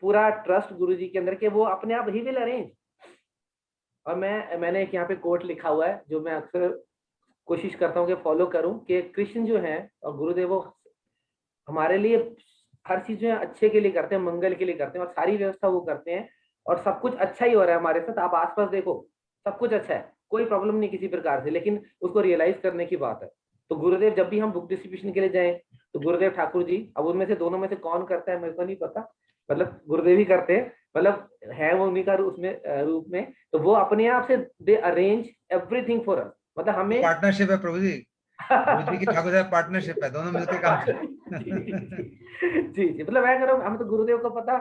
पूरा ट्रस्ट गुरु जी के अंदर के वो अपने आप ही विल अरेंज। और मैंने एक यहाँ पे कोट लिखा हुआ है जो मैं अक्सर कोशिश करता हूँ कि फॉलो करूँ, कि कृष्ण जो है और गुरुदेव वो हमारे लिए हर चीज जो है अच्छे के लिए करते हैं, मंगल के लिए करते हैं, और सारी व्यवस्था वो करते हैं, और सब कुछ अच्छा ही हो रहा है हमारे साथ। आप आसपास देखो, सब कुछ अच्छा है, कोई प्रॉब्लम नहीं किसी प्रकार से, लेकिन उसको रियलाइज करने की बात है। तो गुरुदेव जब भी हम बुक डिस्ट्रीब्यूशन के लिए जाएं, तो गुरुदेव ठाकुर जी, अब उनमें से दोनों में से कौन करता है मेरे को नहीं पता, मतलब गुरुदेव ही करते हैं, मतलब है वो उन्हीं का रूप में। तो वो अपने आप से दे अरेंज एवरीथिंग फॉर अस, मतलब हमें पार्टनरशिप है प्रभु जी, गुरु जी की ठाकुर साहब पार्टनरशिप है, दोनों मिलकर काम करते जी, मतलब मैं कह रहा हूँ, हमें तो गुरुदेव को पता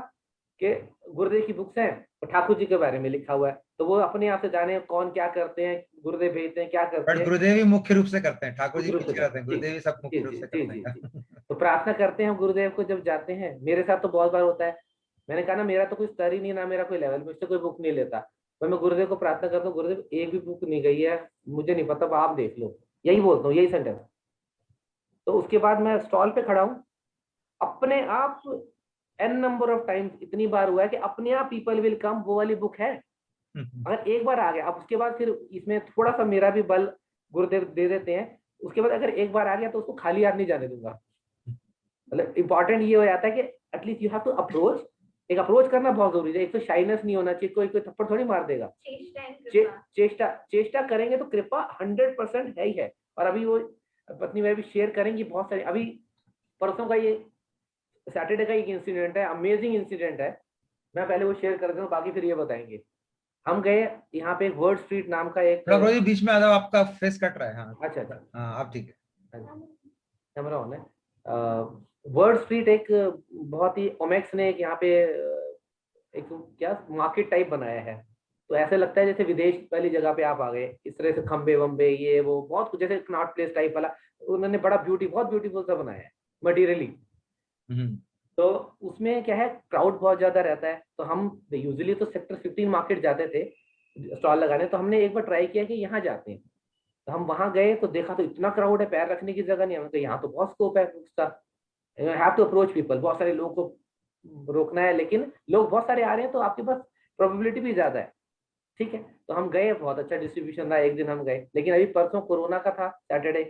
कि गुरुदेव की बुक्स हैं और ठाकुर जी के बारे में लिखा हुआ है, तो वो अपने आप से जाने कौन क्या करते हैं, गुरुदेव भेजते हैं क्या करते बट हैं। गुरुदेव ही मुख्य रूप से करते हैं, ठाकुर जी गुरु पीछे रहते हैं, जी गुरुदेव ही सब जी मुख्य रूप जी से जी करते जी जी, हैं। तो प्रार्थना करते हैं हम गुरुदेव को जब जाते हैं। मेरे साथ तो बहुत बार होता है, मैंने कहा ना मेरा तो कोई स्तर ही नहीं, ना मेरा कोई लेवल, मुझसे कोई बुक नहीं लेता, तो मैं गुरुदेव को प्रार्थना करता हूँ, गुरुदेव एक भी बुक नहीं गई है, मुझे नहीं पता, आप देख लो, यही बोलता हूँ, यही सेंटेंस। तो उसके बाद मैं स्टॉल पे खड़ा हूँ, अपने आप n नंबर ऑफ टाइम्स इतनी बार हुआ है कि अपने आप पीपल विल कम, वो वाली बुक है। अगर एक बार आ गया, अब उसके बाद फिर इसमें थोड़ा सा मेरा भी बल गुरुदेव दे देते हैं, उसके बाद अगर एक बार आ गया तो उसको खाली हाथ नहीं जाने दूंगा। मतलब इंपॉर्टेंट ये हो जाता है कि at least you have to approach, एक अप्रोच करना बहुत जरूरी है। एक तो शाइनेस नहीं होना चाहिए, कोई थप्पड़ थोड़ी मार देगा। चेष्टा करेंगे तो कृपा 100% है ही है। और अभी वो पत्नी में भी शेयर करेंगी बहुत सारी, अभी परसों का ये सैटरडे का एक इंसिडेंट है, अमेजिंग इंसिडेंट है। मैं पहले वो शेयर कर देता हूँ, बाकी फिर ये बताएंगे। हम गए यहाँ पे एक वर्ड स्ट्रीट नाम का एक, प्रभु जी बीच में आ जाओ, आपका फेस कट रहा है। हाँ अच्छा अच्छा, हाँ, आप ठीक है। कैमरा ऑन है। वर्ड स्ट्रीट एक बहुत ही, ओमेक्स ने एक यहाँ पे एक क्या मार्केट टाइप बनाया है, तो ऐसे लगता है जैसे विदेश वाली जगह पे आप आ गए। इस तरह से खंबे वंबे ये वो बहुत कुछ, जैसे कनॉट प्लेस टाइप वाला उन्होंने बड़ा बहुत ब्यूटीफुल सा बनाया है मटेरियली। तो उसमें क्या है, क्राउड बहुत ज्यादा रहता है, तो हम यूजुअली तो सेक्टर 15 मार्केट जाते थे स्टॉल लगाने, तो हमने एक बार ट्राई किया कि यहाँ जाते हैं। तो हम वहां गए तो देखा तो इतना क्राउड है, पैर रखने की जगह नहीं है। हमने यहाँ तो बहुत स्कोप है उसका, you have to approach people, बहुत सारे लोगों को रोकना है, लेकिन लोग बहुत सारे आ रहे हैं तो आपके पास प्रोबेबिलिटी भी ज्यादा है। ठीक है, तो हम गए, बहुत अच्छा डिस्ट्रीब्यूशन रहा, एक दिन हम गए, लेकिन अभी परसों कोरोना का था, सैटरडे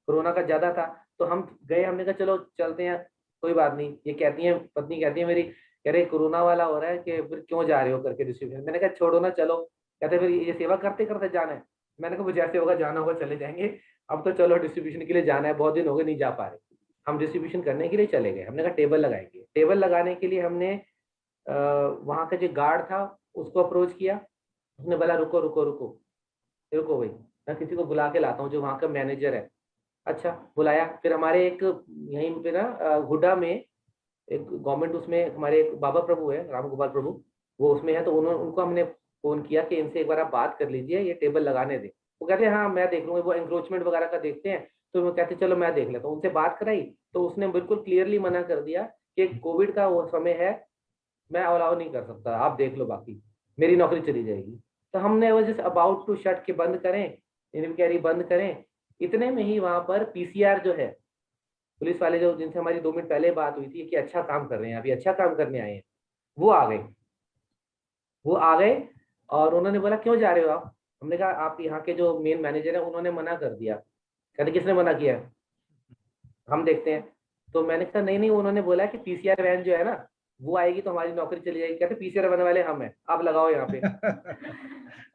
कोरोना का ज्यादा था, तो हम गए, हमने कहा चलो चलते हैं, कोई बात नहीं। ये कहती है, पत्नी कहती है मेरी, कह रहे कोरोना वाला हो रहा है कि फिर क्यों जा रहे हो करके डिस्ट्रीब्यूशन। मैंने कहा छोड़ो ना, चलो। कहते फिर ये सेवा करते करते जाना है। मैंने कहा जैसे होगा, जाना होगा चले जाएंगे, अब तो चलो डिस्ट्रीब्यूशन के लिए जाना है, बहुत दिन हो गए नहीं जा पा रहे। हम डिस्ट्रीब्यूशन करने के लिए चले गए। हमने कहा टेबल लगाएंगे। टेबल लगाने के लिए हमने वहाँ का जो गार्ड था उसको अप्रोच किया। उसने बोला रुको रुको रुको रुको भाई, मैं किसी को बुला के लाता हूँ, जो वहाँ का मैनेजर है। अच्छा, बुलाया। फिर हमारे एक यहीं पे ना हुडा में एक गवर्नमेंट, उसमें हमारे एक बाबा प्रभु है, राम गोपाल प्रभु, वो उसमें है, तो उन्होंने उनको हमने फोन किया कि इनसे एक बार आप बात कर लीजिए, ये टेबल लगाने दें। वो कहते हैं हाँ मैं देख लूंगा, वो एंक्रोचमेंट वगैरह का देखते हैं, तो वो कहते चलो मैं देख लेता हूँ। उनसे बात कराई तो उसने बिल्कुल क्लियरली मना कर दिया कि कोविड का वो समय है, मैं अलाउ नहीं कर सकता, आप देख लो, बाकी मेरी नौकरी चली जाएगी। तो हमने वो जस्ट अबाउट टू शट के बंद करें, इनक्वायरी बंद करें, इतने में ही वहां पर पीसीआर जो है, पुलिस वाले जो जिनसे हमारी 2 मिनट पहले बात हुई थी कि अच्छा काम कर रहे हैं, अभी अच्छा काम करने आए हैं, वो आ गए। वो आ गए और उन्होंने बोला क्यों जा रहे हो आप। हमने कहा आप यहाँ के जो मेन मैनेजर है उन्होंने मना कर दिया। कहते किसने मना किया है, हम देखते हैं। तो मैंने कहा नहीं नहीं, उन्होंने बोला कि पीसीआर वैन जो है ना वो आएगी तो हमारी नौकरी चली जाएगी। कहते पीसीआर वैन वाले हम हैं, आप लगाओ यहाँ पे।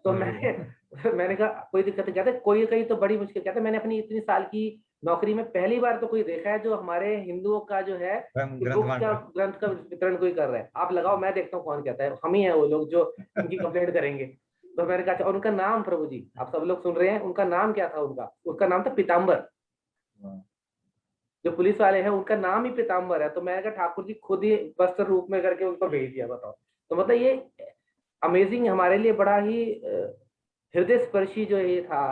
तो मैंने कहा कोई दिक्कत नहीं। कहते कोई कहीं तो बड़ी मुश्किल। कहते मैंने अपनी इतनी साल की नौकरी में पहली बार तो कोई देखा है जो हमारे हिंदुओं का जो है ग्रंथ का वितरण कोई कर रहा है, आप लगाओ, मैं देखता हूँ कौन कहता है। हम ही है वो लोग जो उनकी कंप्लेंट करेंगे। तो मैंने कहा और उनका नाम, प्रभु जी आप सब लोग सुन रहे हैं, उनका नाम क्या था, उसका नाम था पीताम्बर। जो पुलिस वाले हैं उनका नाम ही पीताम्बर है। तो मैंने कहा ठाकुर जी खुद ही वस्त्र रूप में करके उनको भेज दिया, बताओ। तो मतलब ये अमेजिंग, हमारे लिए बड़ा ही हृदय स्पर्शी जो ये था,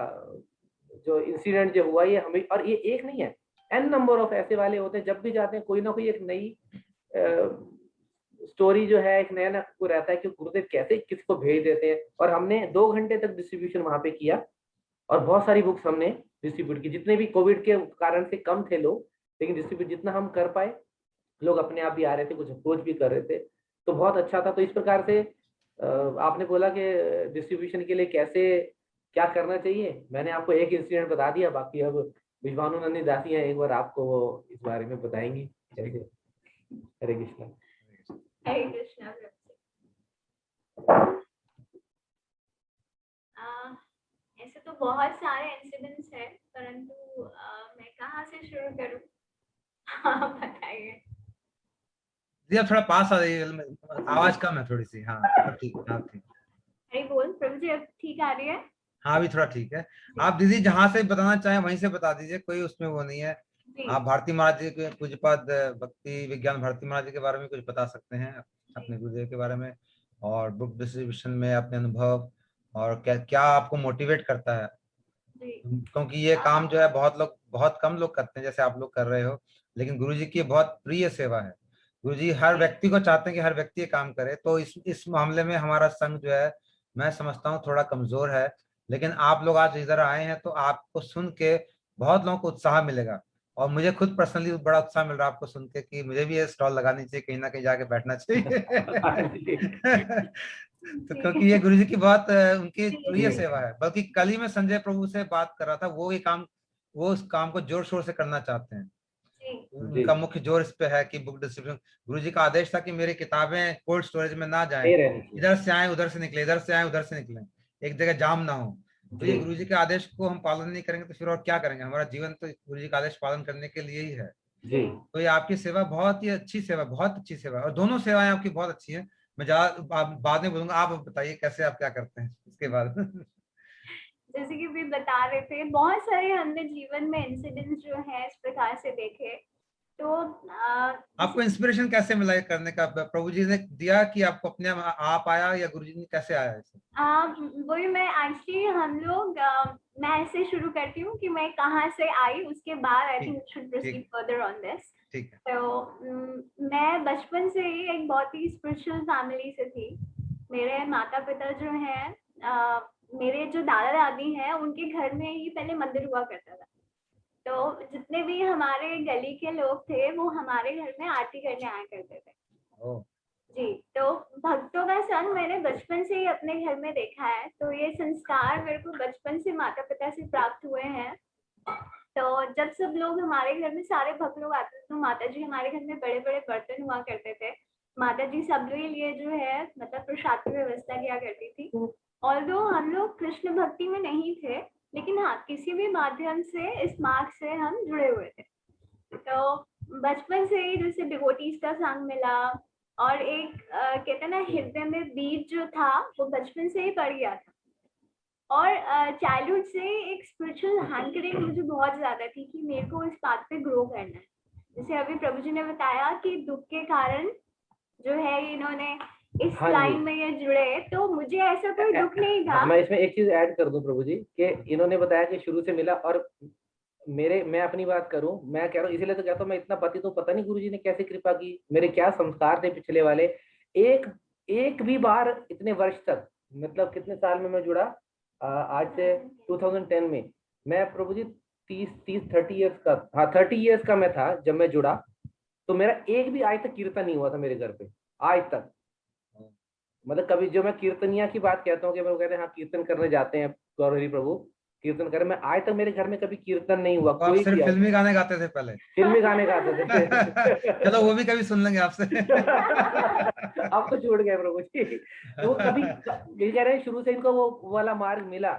जो इंसिडेंट जो हुआ ये हमें, और ये एक नहीं है, एन नंबर ऑफ ऐसे वाले होते हैं, जब भी जाते हैं कोई ना कोई एक नई स्टोरी जो है, एक नया को रहता है कि गुरुदेव कैसे किसको भेज देते हैं। और हमने 2 घंटे तक डिस्ट्रीब्यूशन वहां पे किया और बहुत सारी बुक्स हमने डिस्ट्रीब्यूट की, जितने भी कोविड के कारण से कम थे लोग, लेकिन डिस्ट्रीब्यूट जितना हम कर पाए, लोग अपने आप भी आ रहे थे, कुछ अप्रोच भी कर रहे थे, तो बहुत अच्छा था। तो इस प्रकार से आपने बोला कि डिस्ट्रीब्यूशन के लिए कैसे क्या करना चाहिए, मैंने आपको एक इंसिडेंट बता दिया, बाकी अब विश्वानु नंदी दासी हैं, एक बार आपको वो इस बारे में बताएंगी। हरे कृष्णा। हरे कृष्णा। ऐसे तो बहुत सारे इंसिडेंट्स हैं, परंतु मैं कहाँ से शुरू करूँ, आप बताइए। जी आप थोड़ा पास आ जाइए, आवाज कम है थोड़ी सी। हाँ ठीक, हाँ ठीक। अरे बोल प्रभु जी, अब ठीक आ रही है? हाँ अभी थोड़ा ठीक है। आप दीदी जहाँ से बताना चाहें वहीं से बता दीजिए, कोई उसमें वो नहीं है। आप भारती महाराज जी के पूज्यपाद भक्ति विज्ञान भारती महाराज जी के बारे में कुछ बता सकते हैं, अपने गुरुदेव के बारे में, और बुक डिस्ट्रीब्यूशन में अपने अनुभव, और क्या क्या आपको मोटिवेट करता है, क्योंकि ये काम जो है बहुत कम लोग करते हैं जैसे आप लोग कर रहे हो, लेकिन गुरुजी की बहुत प्रिय सेवा है। गुरुजी हर व्यक्ति को चाहते हैं कि हर व्यक्ति ये काम करे। तो इस मामले में हमारा संघ जो है, मैं समझता हूँ थोड़ा कमजोर है, लेकिन आप लोग आज इधर आए हैं तो आपको सुन के बहुत लोगों को उत्साह मिलेगा, और मुझे खुद पर्सनली बड़ा उत्साह मिल रहा है आपको सुन के कि मुझे भी ये स्टॉल लगानी चाहिए, कहीं ना कहीं जाके बैठना चाहिए। तो क्योंकि ये गुरुजी की बहुत उनकी प्रिय सेवा है। बल्कि कल ही मैं संजय प्रभु से बात कर रहा था, वो इस काम को जोर शोर से करना चाहते हैं। उनका मुख्य जोर इस पे है कि बुक डिस्ट्रीब्यूशन, गुरुजी का आदेश था कि मेरी किताबें कोल्ड स्टोरेज में ना जाएं, इधर से आए उधर से निकले, इधर से आए उधर से निकले, एक जगह जाम ना हो। तो ये गुरुजी के आदेश को हम पालन नहीं करेंगे तो फिर और क्या करेंगे। हमारा जीवन तो गुरुजी का आदेश पालन करने के लिए ही है। तो ये आपकी सेवा बहुत ही अच्छी सेवा, बहुत अच्छी सेवा, और दोनों सेवाएं आपकी बहुत अच्छी है। मैं बाद में बोलूंगा, आप बताइए कैसे आप क्या करते हैं इसके बाद। जैसे कि भी बता रहे थे, बहुत सारे हमने जीवन में इंसिडेंट्स जो है इस प्रकार से देखे। तो आपको इंस्पिरेशन कैसे मिला ये करने का? प्रभु जी ने दिया कि आपको अपने आप आया, या गुरु जी ने कैसे आया इसे? वही मैं एक्चुअली हम लोग मैं ऐसे शुरू करती हूँ कि मैं कहाँ से आई, उसके बाद I think should proceed further on this. ठीक है। तो मैं बचपन से ही एक बहुत ही स्पिरिचुअल फैमिली से थी। मेरे माता पिता जो हैं, मेरे जो दादा दादी हैं, उनके घर में ही पहले मंदिर हुआ करता था। तो जितने भी हमारे गली के लोग थे वो हमारे घर में आरती करने आया करते थे। जी, तो भक्तों का संग मैंने बचपन से ही अपने घर में देखा है। तो ये संस्कार मेरे को बचपन से माता पिता से प्राप्त हुए हैं। तो जब सब लोग हमारे घर में सारे भक्त लोग आते थे, तो माता जी हमारे घर में बड़े बड़े बर्तन हुआ करते थे। माता जी सबके लिए जो है मतलब प्रसाद की व्यवस्था किया करती थी। और जो हम लोग कृष्ण भक्ति में नहीं थे, लेकिन हाँ किसी भी माध्यम से इस मार्ग से हम जुड़े हुए थे। तो बचपन से ही जैसे डिवोटीज का संग मिला, और एक कहते ना हृदय में बीज जो था वो बचपन से ही पड़ गया था। और चाइल्डहुड से एक स्पिरिचुअल हैंकरिंग मुझे बहुत ज्यादा थी कि मेरे को इस बात पे ग्रो करना है। जैसे अभी प्रभु जी ने बताया कि दुख के कारण जो है इन्होंने इस लाइन में ये जुड़े, तो मुझे ऐसा कोई दुख नहीं था। मैं इसमें एक चीज ऐड कर दूं प्रभु जी, कि इन्होंने बताया कि शुरू से मिला, और मैं अपनी बात करूं, मैं कह रहा हूँ इसीलिए तो कहता हूँ मैं इतना पति तो पता नहीं गुरु जी ने कैसे कृपा की, मेरे क्या संस्कार थे पिछले वाले। एक भी बार इतने वर्ष तक, मतलब कितने साल में मैं जुड़ा, आज से 2010 में मैं प्रभु जी 30 इयर्स का, हाँ 30 इयर्स का मैं था जब मैं जुड़ा। तो मेरा एक भी आज तक कीर्तन नहीं हुआ था मेरे घर पे आज तक। मतलब कभी जो मैं कीर्तनिया की बात कहता हूँ कि मैं कहते हैं हाँ कीर्तन करने जाते हैं गौरहरि प्रभु कीर्तन करें, मैं आज तक मेरे घर में कभी कीर्तन नहीं हुआ। आप सिर्फ फिल्मी गाने गाते थे पहले? फिल्मी गाने गाते थे। चलो वो भी कभी सुन लेंगे आपसे। अब तो छूट गए प्रभु जी। तो कभी ये कह रहे हैं शुरू से इनको वो वाला मार्ग मिला,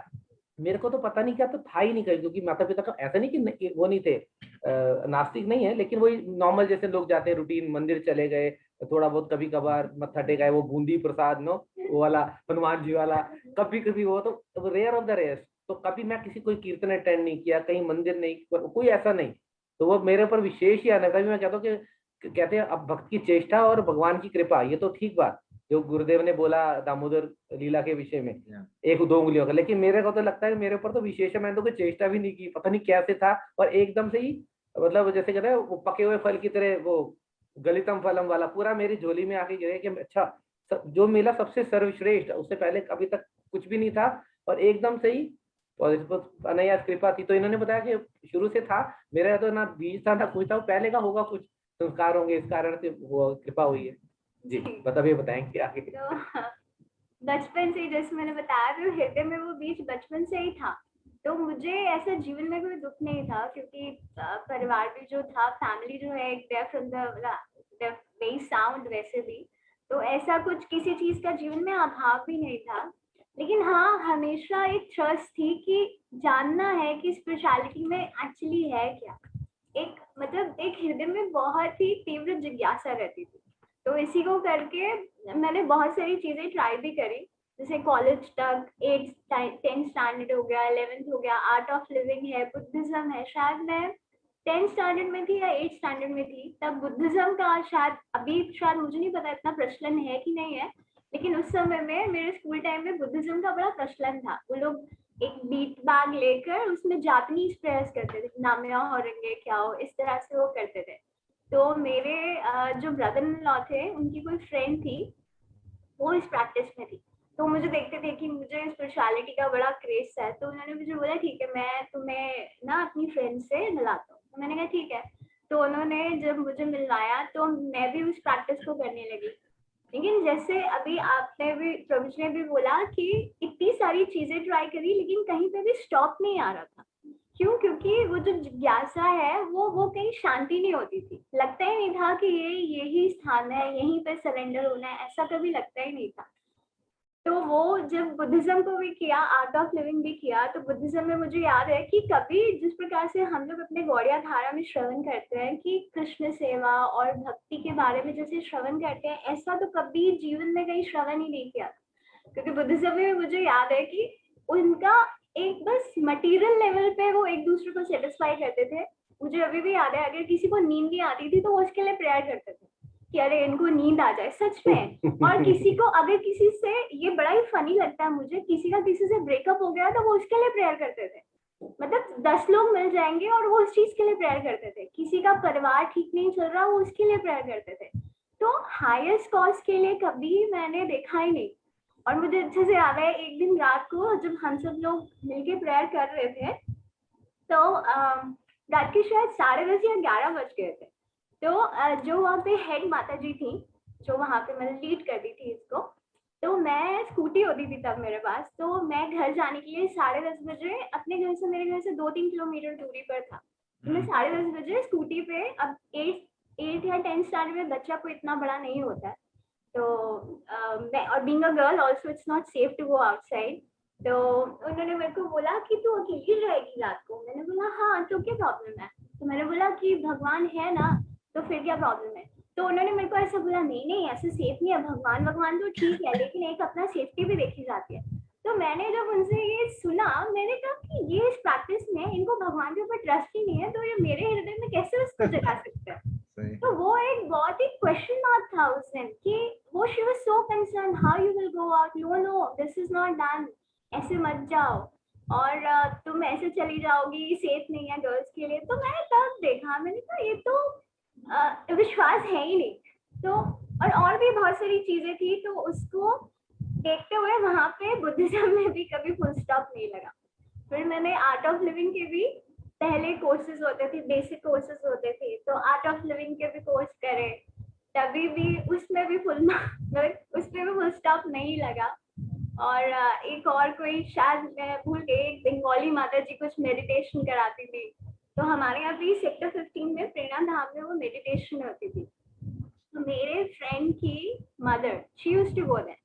मेरे को तो पता नहीं क्या तो था ही नहीं कहीं, क्योंकि माता पिता का ऐसा नहीं कि वो नहीं थे, नास्तिक नहीं है, लेकिन वही नॉर्मल जैसे लोग जाते हैं रूटीन, मंदिर चले गए थोड़ा बहुत, कभी कभार मत्था टेका है, वो बूंदी प्रसाद नो वो वाला हनुमान जी वाला, कभी कभी वो तो रेयर ऑफ द रेयर। तो कभी मैं किसी कोई कीर्तन अटेंड नहीं किया, कहीं मंदिर नहीं, कोई ऐसा नहीं। तो वो मेरे ऊपर विशेष ही आना, कभी मैं कहता हूँ कि कहते हैं अब भक्त की चेष्टा और भगवान की कृपा, ये तो ठीक बात जो गुरुदेव ने बोला दामोदर लीला के विषय में, एक दो उंगलियों का, लेकिन मेरे को तो लगता है मेरे ऊपर तो विशेष है, मैंने तो कोई चेष्टा भी नहीं की, पता नहीं कैसे था, और एकदम से ही मतलब जैसे कहते हैं वो पके हुए फल की तरह, वो गलितम फलम वाला पूरा मेरी झोली में आके गिरे कि अच्छा जो मिला सबसे सर्वश्रेष्ठ, उससे पहले अभी तक कुछ भी नहीं था, और एकदम से ही अनया कृपा थी। तो इन्होंने बताया कि शुरू से था, मेरा तो ना बीज था ना कुछ था, पहले का होगा कुछ संस्कार होंगे, इस कारण से वो कृपा हुई है। जी बताइए, बताएंगे आगे। तो बचपन से जैसे मैंने बताया तो हृदय में वो बीज बचपन से ही था। तो मुझे ऐसा जीवन में कोई दुख नहीं था, क्योंकि परिवार भी जो था, फैमिली जो है एक deaf from the very sound वैसे भी, तो ऐसा कुछ किसी चीज का जीवन में अभाव भी नहीं था। लेकिन हाँ हमेशा एक ट्रस्ट थी कि जानना है कि स्पिरिचुअलिटी में एक्चुअली है क्या। एक मतलब एक हृदय में बहुत ही तीव्र जिज्ञासा रहती थी। तो इसी को करके मैंने बहुत सारी चीजें ट्राई भी करी, जैसे कॉलेज तक 10th स्टैंडर्ड हो गया, 11th हो गया, आर्ट ऑफ लिविंग है, बुद्धिज्म है। शायद मैं 10th स्टैंडर्ड में थी या 8th स्टैंडर्ड में थी, तब बुद्धिज्म का शायद, अभी शायद मुझे नहीं पता इतना प्रचलन है कि नहीं है, लेकिन उस समय में मेरे स्कूल टाइम में बुद्धिज्म का बड़ा प्रचलन था। वो लोग एक बीट बैग लेकर उसमें जापानीज प्रेयर्स करते थे, नाम्या हो रंगे क्या हो, इस तरह से वो करते थे। तो मेरे जो ब्रदर इन लॉ थे, उनकी कोई फ्रेंड थी, वो इस प्रैक्टिस में थी। तो मुझे देखते थे कि मुझे स्पिरिचुअलिटी का बड़ा क्रेज है, तो उन्होंने मुझे बोला ठीक है मैं तुम्हें ना अपनी फ्रेंड से मिलाता हूँ। तो मैंने कहा ठीक है। तो उन्होंने जब मुझे मिलवाया तो मैं भी उस प्रैक्टिस को करने लगी। लेकिन जैसे अभी आपने भी, प्रभु जी ने भी बोला कि इतनी सारी चीजें ट्राई करी लेकिन कहीं पे भी स्टॉप नहीं आ रहा था। क्यों? क्योंकि वो जो जिज्ञासा है वो कहीं शांति नहीं होती थी। लगता ही नहीं था कि ये यही स्थान है, यहीं पे सरेंडर होना है, ऐसा कभी लगता ही नहीं था। तो वो जब बुद्धिज्म को भी किया, आर्ट ऑफ लिविंग भी किया, तो बुद्धिज्म में मुझे याद है कि कभी जिस प्रकार से हम लोग अपने गौड़िया धारा में श्रवण करते हैं कि कृष्ण सेवा और भक्ति के बारे में जैसे श्रवण करते हैं, ऐसा तो कभी जीवन में कहीं श्रवण ही नहीं किया। क्योंकि बुद्धिज्म में मुझे याद है कि उनका एक बस मटेरियल लेवल पे वो एक दूसरे को सेटिस्फाई करते थे। मुझे अभी भी याद है, अगर किसी को नींद नहीं आती थी तो वो उसके लिए प्रेयर करते थे कि अरे इनको नींद आ जाए, सच में। और किसी को अगर किसी से, ये बड़ा ही फनी लगता है मुझे, किसी का किसी से ब्रेकअप हो गया तो वो उसके लिए प्रेयर करते थे। मतलब 10 लोग मिल जाएंगे और वो उस चीज के लिए प्रेयर करते थे। किसी का परिवार ठीक नहीं चल रहा, वो उसके लिए प्रेयर करते थे। तो हाईएस्ट कॉज के लिए कभी मैंने देखा ही नहीं। और मुझे अच्छे से याद है, एक दिन रात को जब हम सब लोग मिलके प्रेयर कर रहे थे, तो रात के शायद 10:30 या 11 बज गए थे। तो जो वहाँ पे हेड माता जी थी, जो वहाँ पे मतलब लीड करती थी इसको, तो मैं स्कूटी होती थी तब मेरे पास, तो मैं घर जाने के लिए 10:30 बजे, अपने घर से, मेरे घर से 2-3 किलोमीटर दूरी पर था, तो मैं 10:30 बजे स्कूटी पे, अब 8 या 10 स्टैंडर्ड में बच्चा कोई इतना बड़ा नहीं होता है, तो मैं, और being a girl also it's not safe to go outside. तो उन्होंने मेरे को बोला कि तू अकेली रहेगी रात को। मैंने बोला हाँ, तो क्या प्रॉब्लम है? तो मैंने बोला कि भगवान है ना, तो फिर क्या प्रॉब्लम है? तो उन्होंने मेरे को ऐसा बोला, नहीं नहीं ऐसे सेफ नहीं है, भगवान तो ठीक है, लेकिन एक अपना सेफ्टी भी देखी जाती है। तो मैंने जब उनसे ये सुना, मैंने कहा कि ये इस प्रैक्टिस में इनको भगवान के ऊपर ट्रस्ट ही नहीं है, तो ये मेरे हृदय में कैसे उसको जगा सकते हैं? तो वो एक बहुत ही क्वेश्चन मार्क था उस दिन कि वो, she was so concern, how you will go out, no this is not done, ऐसे मत जाओ, और तुम ऐसे चली जाओगी, सेफ नहीं है गर्ल्स के लिए। तो मैंने तब देखा, मैंने कहा ये तो विश्वास है ही नहीं। तो और भी बहुत सारी चीजें थी, तो उसको देखते हुए वहां पे बुद्धिज्म में भी कभी फुल स्टॉप नहीं लगा। फिर मैंने आर्ट ऑफ लिविंग के भी पहले कोर्सेज होते थे, बेसिक कोर्सेज होते थे, तो आर्ट ऑफ लिविंग के भी कोर्स करे, तभी भी उसमें भी उसमें भी फुल स्टॉप नहीं लगा। और एक और कोई, शायद मैं भूल गई, एक बंगाली माता जी कुछ मेडिटेशन कराती थी, तो हमारे यहाँ भी सेक्टर 15 में प्रेरणा धाम में वो मेडिटेशन होती थी। तो मेरे फ्रेंड की mother, she used to go there,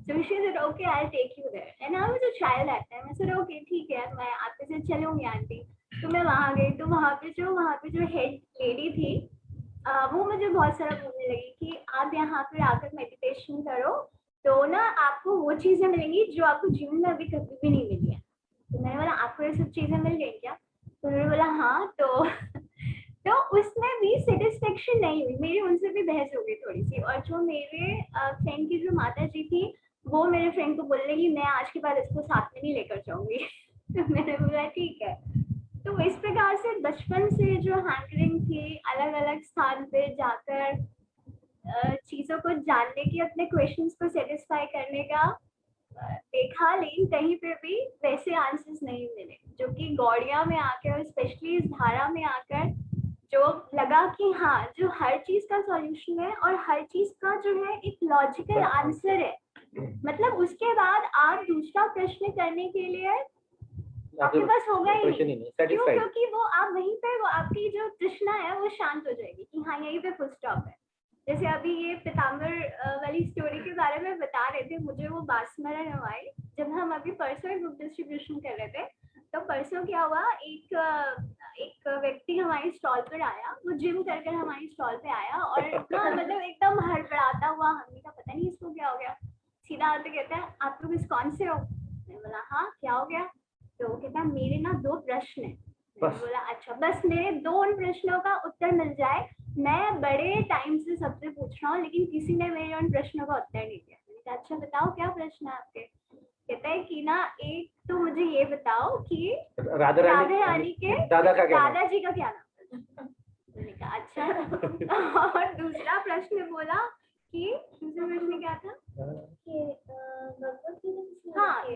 so she said okay I'll take you there, and I was a child at time, I said okay ठीक है, मैं आपके साथ चलूंगी आंटी। तो मैं वहां गई, तो वहां पे जो हेड लेडी थी, वो मुझे बहुत सारा बोलने लगी कि आप यहाँ पे आकर मेडिटेशन करो, तो ना आपको वो चीजें मिलेंगी जो आपको जीवन में अभी कभी भी नहीं मिली है। तो मैंने बोला आपको ये सब चीजें मिल गई क्या? तो उन्होंने बोला हाँ। तो उसमें भी सेटिस्फेक्शन नहीं हुई मेरी, उनसे भी बहस हो गई थोड़ी सी। और जो मेरे फ्रेंड की जो माता जी थी, वो मेरे फ्रेंड को बोलने लगी मैं आज के बाद इसको साथ में नहीं लेकर जाऊंगी। तो मैंने बोला ठीक है। तो इस प्रकार से बचपन से जो हैंकरिंग थी, अलग अलग स्थान पे जाकर चीजों को जानने की, अपने क्वेश्चंस को सेटिस्फाई करने का देखा, लेकिन कहीं पे भी वैसे आंसर्स नहीं मिले जो कि गौड़िया में आकर, स्पेशली इस धारा में आकर जो लगा कि हाँ, जो हर चीज का सॉल्यूशन है और हर चीज का जो है एक लॉजिकल आंसर है। मतलब उसके बाद आप दूसरा प्रश्न करने के लिए आपके पास होगा ही नहीं। क्यों? क्योंकि वो आप वहीं पे, वो आपकी जो तृष्णा है वो शांत हो जाएगी कि हाँ यहीं पे फुल स्टॉप है। जैसे अभी ये पीताम्बर वाली स्टोरी के बारे में बता रहे थे, मुझे वो बात स्मरण आई जब हम अभी परसों बुक डिस्ट्रीब्यूशन कर रहे थे। तो परसों क्या हुआ, एक व्यक्ति हमारी स्टॉल पर आया, वो जिम कर हमारी स्टॉल पे आया, और हाँ मतलब एकदम हड़बड़ाता हुआ, हमने कहा पता नहीं इसको क्या हो गया। सीधा आते कहता है आप लोग कौन से हो? मैंने बोला हाँ क्या हो गया? तो कहता है मेरे ना 2 प्रश्न है। मैंने बोला अच्छा, बस मेरे 2 प्रश्नों का उत्तर मिल जाए, मैं बड़े टाइम से सबसे पूछ रहा हूँ लेकिन किसी ने मेरे उन प्रश्नों का उत्तर नहीं दिया। मैंने कहा अच्छा बताओ क्या प्रश्न है आपके? कहता है कि ना, एक तो मुझे ये बताओ कि राधा रानी के दादाजी का क्या नाम? मैंने कहा अच्छा। और दूसरा प्रश्न बोला कि दूसरा प्रश्न क्या था कि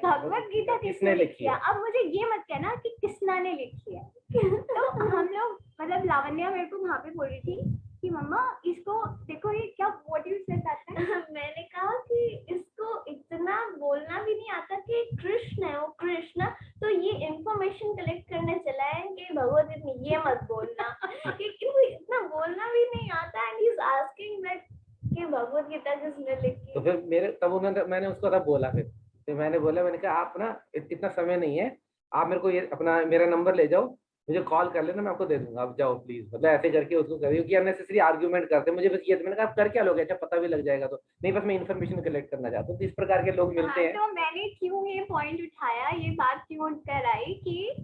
भगवत गीता किसने लिखी है? अब मुझे ये मत कहना कि किसना ने लिखी है। तो हम लोग, मतलब लावण्या मेरे को वहाँ पे बोल रही थी कि मम्मा इसको देखो, ये क्या what you said that time. मैंने कहा कि इसको इतना बोलना भी नहीं आता कि कृष्ण है, वो कृष्ण, तो ये इंफॉर्मेशन कलेक्ट करने चला है कि भगवत गीता ये मत बोलना, क्योंकि इतना बोलना भी नहीं आता, and he is asking that कि भगवत गीता किसने लिखी। तो फिर मेरे वो मैंने उसको तब बोला, फिर मैंने कहा आप ना इतना समय नहीं है, आप मेरे को ये अपना मेरा नंबर ले जाओ, मुझे कॉल कर लेना, मैं आपको दे दूंगा, आप जाओ प्लीज। मतलब ऐसे करके उसको करिए, क्योंकि अननेसेसरी आर्ग्यूमेंट करते मुझे बस ये, मैंने कहा आप कर क्या लोगे, अच्छा पता भी लग जाएगा तो नहीं, बस मैं इन्फॉर्मेशन कलेक्ट करना चाहता हूँ। तो इस प्रकार के लोग मिलते हैं। तो मैंने क्यों ये पॉइंट उठाया, ये बात क्यों कर आई कि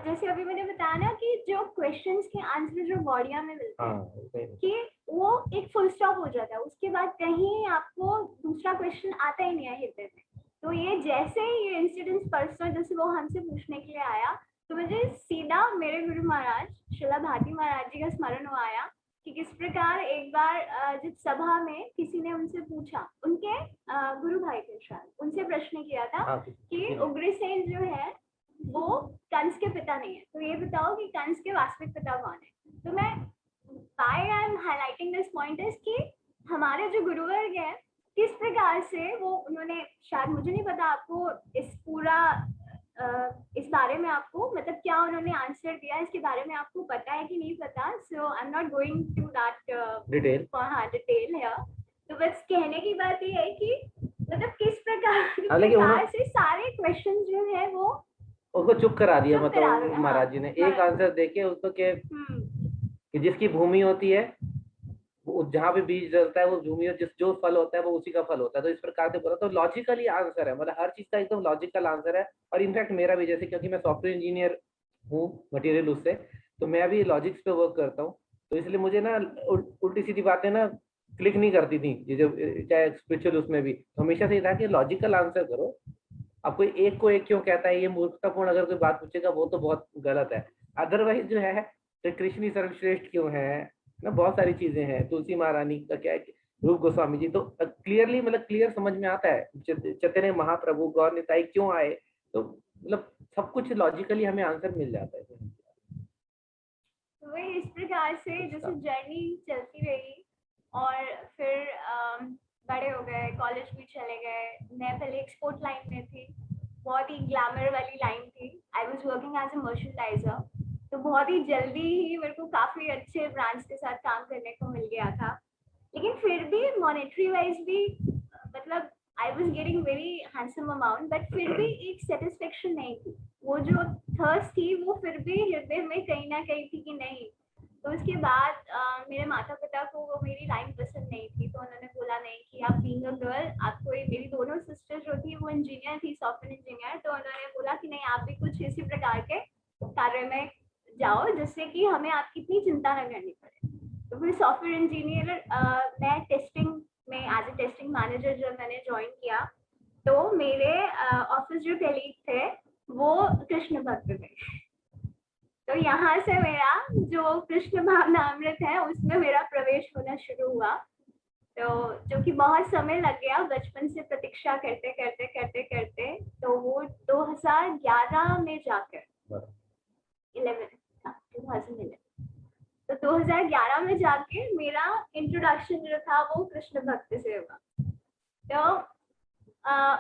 जैसे अभी मैंने बताया ना कि जो क्वेश्चंस के आंसर जो बॉडिया में मिलते हैं कि वो एक फुल स्टॉप हो जाता है, उसके बाद कहीं आपको दूसरा क्वेश्चन आता ही नहीं है हृदय में। तो ये जैसे ही ये इंसिडेंट परसों जैसे वो हमसे पूछने के लिए आया, तो मुझे सीधा मेरे गुरु महाराज शिला भारती महाराज जी का स्मरण हुआ आया कि किस प्रकार एक बार जब सभा में किसी ने उनसे पूछा, उनके गुरु भाई थे शायद, उनसे प्रश्न किया था कि उग्रसेन जो है वो कंस के पिता नहीं है, तो ये बताओ कि कंस के वास्तविक पिता कौन है। तो मैं why I am highlighting this point is कि हमारे जो गुरुवर्ग है किस प्रकार से वो उन्होंने, शायद मुझे नहीं पता आपको इस पूरा इस बारे में आपको मतलब क्या उन्होंने आंसर दिया इसके बारे में आपको पता है कि नहीं पता, so I am not going to that detail है। तो बस कहने की बात ये है कि मतलब किस प्रकार से सारे क्वेश्चन जो है वो उसको चुप करा दिया, मतलब महाराज जी ने एक आंसर देके उसको कि जिसकी भूमि होती है जहाँ पे बीज डलता है वो भूमि, और जो फल होता है वो उसी का फल होता है। तो इस प्रकार से बोला, तो लॉजिकली आंसर है, मतलब हर चीज का एकदम लॉजिकल आंसर है। और इनफैक्ट मेरा भी, जैसे क्योंकि मैं सॉफ्टवेयर इंजीनियर हूँ मटेरियल उससे, तो मैं भी लॉजिक्स पे वर्क करता हूँ, तो इसलिए मुझे ना उल्टी सीधी बातें ना क्लिक नहीं करती थी, ये जो चाहे स्पिरिचुअल उसमें भी हमेशा से था कि लॉजिकल आंसर करो। अब कोई एक को एक क्यों कहता है, ये मूर्खतापूर्ण अगर कोई बात पूछेगा वो तो बहुत गलत है। अदरवाइज जो है तो कृष्ण ही सर्वश्रेष्ठ क्यों है ना, बहुत सारी चीजें हैं, तुलसी महारानी का क्या है, रूप गोस्वामी जी, तो क्लियरली मतलब क्लियर समझ में आता है चैतन्य महाप्रभु गौर निताई क्यों आए, तो मतलब सब कुछ लॉजिकली हमें आंसर मिल जाता है। तो वही इस प्रकार से जैसे जर्नी चलती रही और फिर बड़े हो गए, कॉलेज भी चले गए। मैं पहले एक्सपोर्ट लाइन में थी, बहुत ही ग्लैमर वाली लाइन थी। I was working as a merchandiser, तो बहुत ही जल्दी ही मेरे को काफी अच्छे ब्रांड्स के साथ काम करने को मिल गया था। लेकिन फिर भी मॉनेटरी वाइज भी मतलब I was getting very handsome amount, but फिर भी एक सेटिस्फेक्शन नहीं थी। वो जो थर्स्ट थी वो फिर भी हृदय में कहीं ना कहीं थी कि नहीं। तो उसके बाद मेरे माता पिता को वो मेरी लाइन पसंद नहीं थी, तो उन्होंने बोला नहीं कि आप बीइंग अ गर्ल, आपको, मेरी दोनों सिस्टर जो थी वो इंजीनियर थी, सॉफ्टवेयर इंजीनियर, तो उन्होंने बोला कि नहीं आप भी कुछ इसी प्रकार के कार्य में जाओ जिससे कि हमें आपकी इतनी चिंता न करनी पड़े। तो फिर सॉफ्टवेयर इंजीनियर मैं टेस्टिंग में एज ए टेस्टिंग मैनेजर जब मैंने ज्वाइन किया, तो मेरे ऑफिस जो कलीग थे वो कृष्ण भक्त थे। तो यहाँ से मेरा जो कृष्ण भावनामृत है उसमें मेरा प्रवेश होना शुरू हुआ, तो जो कि बहुत समय लग गया, बचपन से प्रतीक्षा करते करते करते करते, तो वो 2011 में जाकर 2011 तो 2011 में जाके मेरा इंट्रोडक्शन जो था वो कृष्ण भक्त से हुआ। तो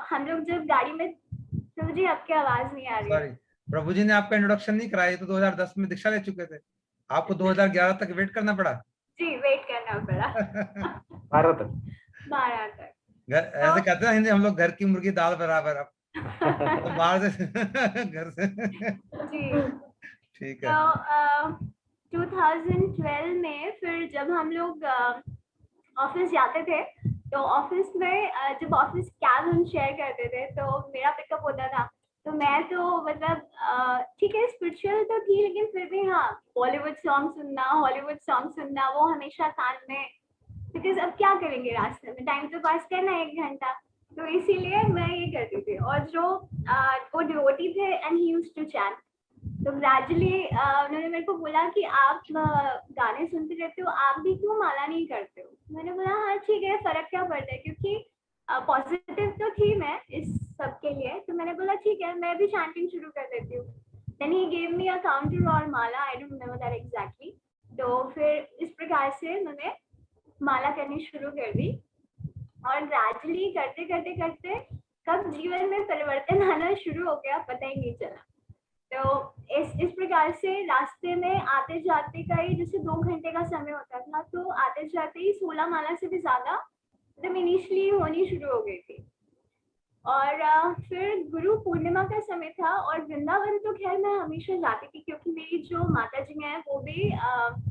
हम लोग जब गाड़ी में, तो मुझे आपकी आवाज नहीं आ रही है। प्रभु जी ने आपका इंट्रोडक्शन नहीं कराया, तो 2010 में दीक्षा ले चुके थे, आपको 2011 तक वेट करना पड़ा। जी वेट करना पड़ा 12 तक घर ऐसे कहते हैं हिंदी हम लोग, घर की मुर्गी दाल बराबर। अब तो बाहर से घर से जी ठीक है। तो 2012 में फिर जब हम लोग ऑफिस जाते थे, तो ऑफिस में जब ऑफिस कैब हम शेयर करते थे तो मेरा पिकअप होता था, तो मैं तो मतलब ठीक है स्पिरिचुअल तो थी, लेकिन फिर भी हाँ बॉलीवुड सॉन्ग सुनना, हॉलीवुड सॉन्ग सुनना वो हमेशा कान में, बिकॉज अब क्या करेंगे रास्ते में, टाइम तो पास करना 1 घंटा, तो इसीलिए मैं ये करती थी। और जो वो डिवोटी थे and he used to chant, तो ग्रेजुअली उन्होंने मेरे को बोला कि आप गाने सुनते रहते हो, आप भी क्यों माला नहीं करते हो। मैंने बोला हाँ ठीक है, फर्क क्या पड़ता है, क्योंकि पॉजिटिव तो थी मैं इस सब के लिए, तो मैंने बोला ठीक है मैं भी चैंटिंग शुरू कर देती हूँ। Then he gave me a counter और माला, I don't remember that exactly. तो फिर इस प्रकार से मैंने माला करनी शुरू कर दी, और ग्रेजुअली करते करते करते कब जीवन में परिवर्तन आना शुरू हो गया पता ही नहीं चला। तो इस प्रकार से रास्ते में आते जाते का ही जैसे 2 घंटे का समय होता था, तो आते जाते ही 16 माला से भी ज्यादा मतलब इनिशियली होनी शुरू हो गई थी। और फिर गुरु पूर्णिमा का समय था और वृंदावन तो खैर मैं हमेशा जाती थी क्योंकि मेरी जो माता जी हैं वो भी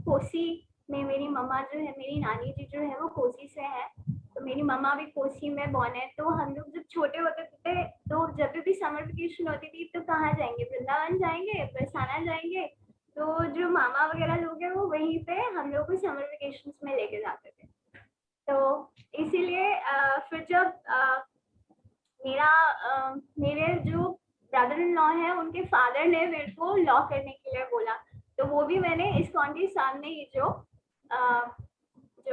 कोसी में, मेरी मम्मा जो है, मेरी नानी जी जो है वो कोसी से है, तो मेरी मम्मा भी कोसी में बॉर्न है। तो हम लोग जब छोटे होते थे तो जब भी समर वेकेशन होती थी तो कहाँ जाएंगे, वृंदावन जाएंगे, बरसाना जाएंगे। तो जो मामा वगैरह लोग हैं वो वहीं पे हम लोग को समर वेकेशन में लेके जाते थे। तो इसीलिए फिर जब मेरे जो ब्रदर इन लॉ है उनके फादर ने मेरे को लॉ करने के लिए बोला, तो वो भी मैंने इस्कॉन के सामने ही जो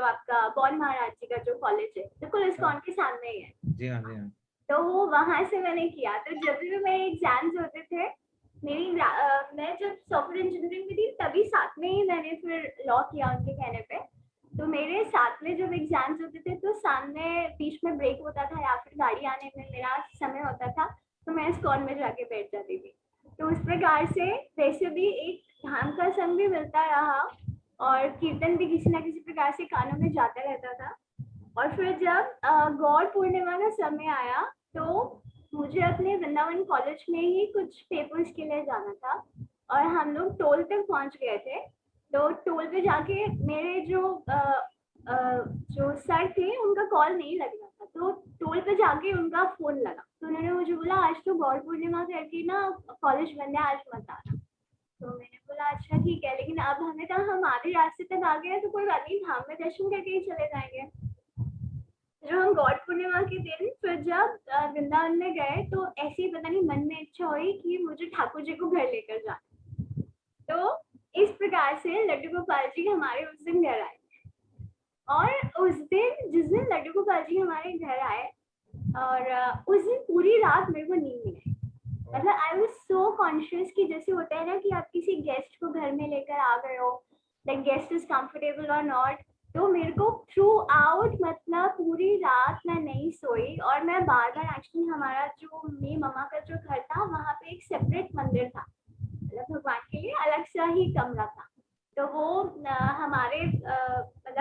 आपका बॉन महाराज जी का जो कॉलेज है बिल्कुल इस्कॉन के सामने ही है। जी हाँ, जी हाँ। तो वो वहां से मैंने किया। तो जब भी मेरे एग्जाम्स होते थे, मैं जब सॉफ्टवेयर इंजीनियरिंग में थी तभी साथ में ही मैंने फिर लॉ किया उनके कहने पे। तो मेरे साथ में जब एग्जाम्स होते थे तो सामने बीच में ब्रेक होता था या फिर गाड़ी आने में मेरा समय होता था, तो मैं इस्कॉन में जाके बैठ जाती थी। तो उस प्रकार से वैसे भी एक धाम का संग भी मिलता रहा और कीर्तन भी किसी ना किसी प्रकार से कानों में जाता रहता था। और फिर जब गौर पूर्णिमा का समय आया तो मुझे अपने वृंदावन कॉलेज में ही कुछ पेपर्स के लिए जाना था और हम लोग टोल तक पहुंच गए थे। तो टोल पे जाके मेरे जो सर थे उनका कॉल नहीं लग रहा था, तो टोल पे जाके उनका फोन लगा। तो उन्होंने मुझे बोला आज तो गौर पूर्णिमा करके ना कॉलेज बंद है, आज मत आना। तो मैंने बोला अच्छा ठीक है, लेकिन अब हमें तो हम आधे रास्ते तक आ गए तो कोई बात नहीं, धाम में दर्शन करके ही चले जाएंगे। जो हम गौर पूर्णिमा के दिन फिर जब वृंदावन में गए तो ऐसे ही पता नहीं मन में इच्छा हुई कि मुझे ठाकुर जी को घर लेकर जाना। तो इस प्रकार से लड्डू गोपाल जी हमारे उस दिन घर आए। और उस दिन जिस दिन लड्डू गोपाल जी हमारे घर आए और उस दिन पूरी रात मेरे को नींद नहीं आई। मतलब आई वाज सो कॉन्शियस कि जैसे होता है ना कि आप किसी गेस्ट को घर में लेकर आ गए हो, लाइक गेस्ट इज कंफर्टेबल और नॉट। तो मेरे को थ्रू आउट मतलब पूरी रात मैं नहीं सोई और मैं बार बार, एक्चुअली हमारा जो मेरी मम्मा का जो घर था वहाँ पे एक सेपरेट मंदिर था, मतलब भगवान के लिए अलग सा ही कमरा था। तो वो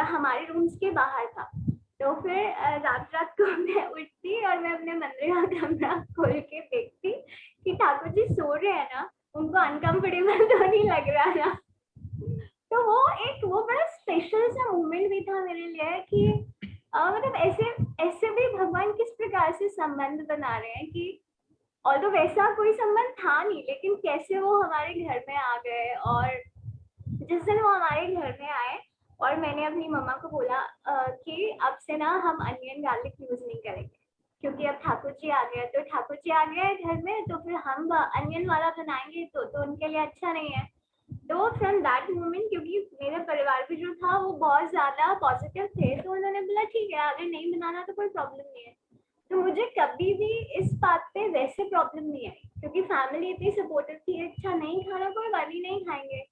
हमारे रूम्स के बाहर था। तो फिर रात रात को मैं उठती और मैं अपने मंदिर का कमरा खोल के देखती कि ठाकुर जी सो रहे हैं ना, उनको अनकंफर्टेबल तो नहीं लग रहा ना। तो वो बड़ा स्पेशल सा मोमेंट भी था मेरे लिए कि मतलब ऐसे भी भगवान किस प्रकार से संबंध बना रहे हैं कि और तो वैसा कोई संबंध था नहीं, लेकिन कैसे वो हमारे घर में आ गए। और जिस दिन वो हमारे घर में आए और मैंने अपनी मम्मा को बोला कि अब से ना हम अनियन गार्लिक यूज नहीं करेंगे क्योंकि अब ठाकुर जी आ गए, तो ठाकुर जी आ गए घर में तो फिर हम अनियन वाला बनाएंगे तो उनके लिए अच्छा नहीं है। तो फ्रॉम दैट मोमेंट, क्योंकि मेरे परिवार भी जो था वो बहुत ज्यादा पॉजिटिव थे, तो उन्होंने बोला ठीक है अगर नहीं बनाना तो कोई प्रॉब्लम नहीं है। तो मुझे कभी भी इस बात पे वैसे प्रॉब्लम नहीं आई क्योंकि फैमिली इतनी सपोर्टिव थी, अच्छा नहीं खाना कोई बात नहीं खाएंगे।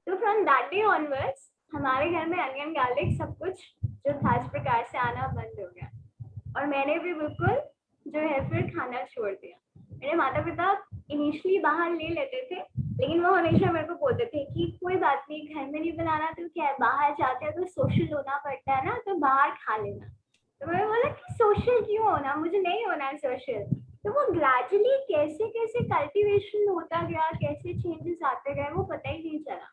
तो फ्रॉम दैट डे ऑनवर्ड्स हमारे घर में अनियन गार्लिक सब कुछ जो था इस प्रकार से आना बंद हो गया और मैंने भी बिल्कुल जो है फिर खाना छोड़ दिया। मेरे माता पिता इनिशियली बाहर ले लेते थे, लेकिन वो हमेशा मेरे को बोलते थे कि कोई बात नहीं, घर में नहीं बनाना तो क्या है, बाहर जाते हैं तो सोशल होना पड़ता है ना, तो बाहर खा लेना। तो मैंने बोला कि सोशल क्यों होना, मुझे नहीं होना है सोशल। तो वो ग्रेजुअली कैसे कैसे कल्टीवेशन होता गया, कैसे चेंजेस आते गए वो पता ही नहीं चला।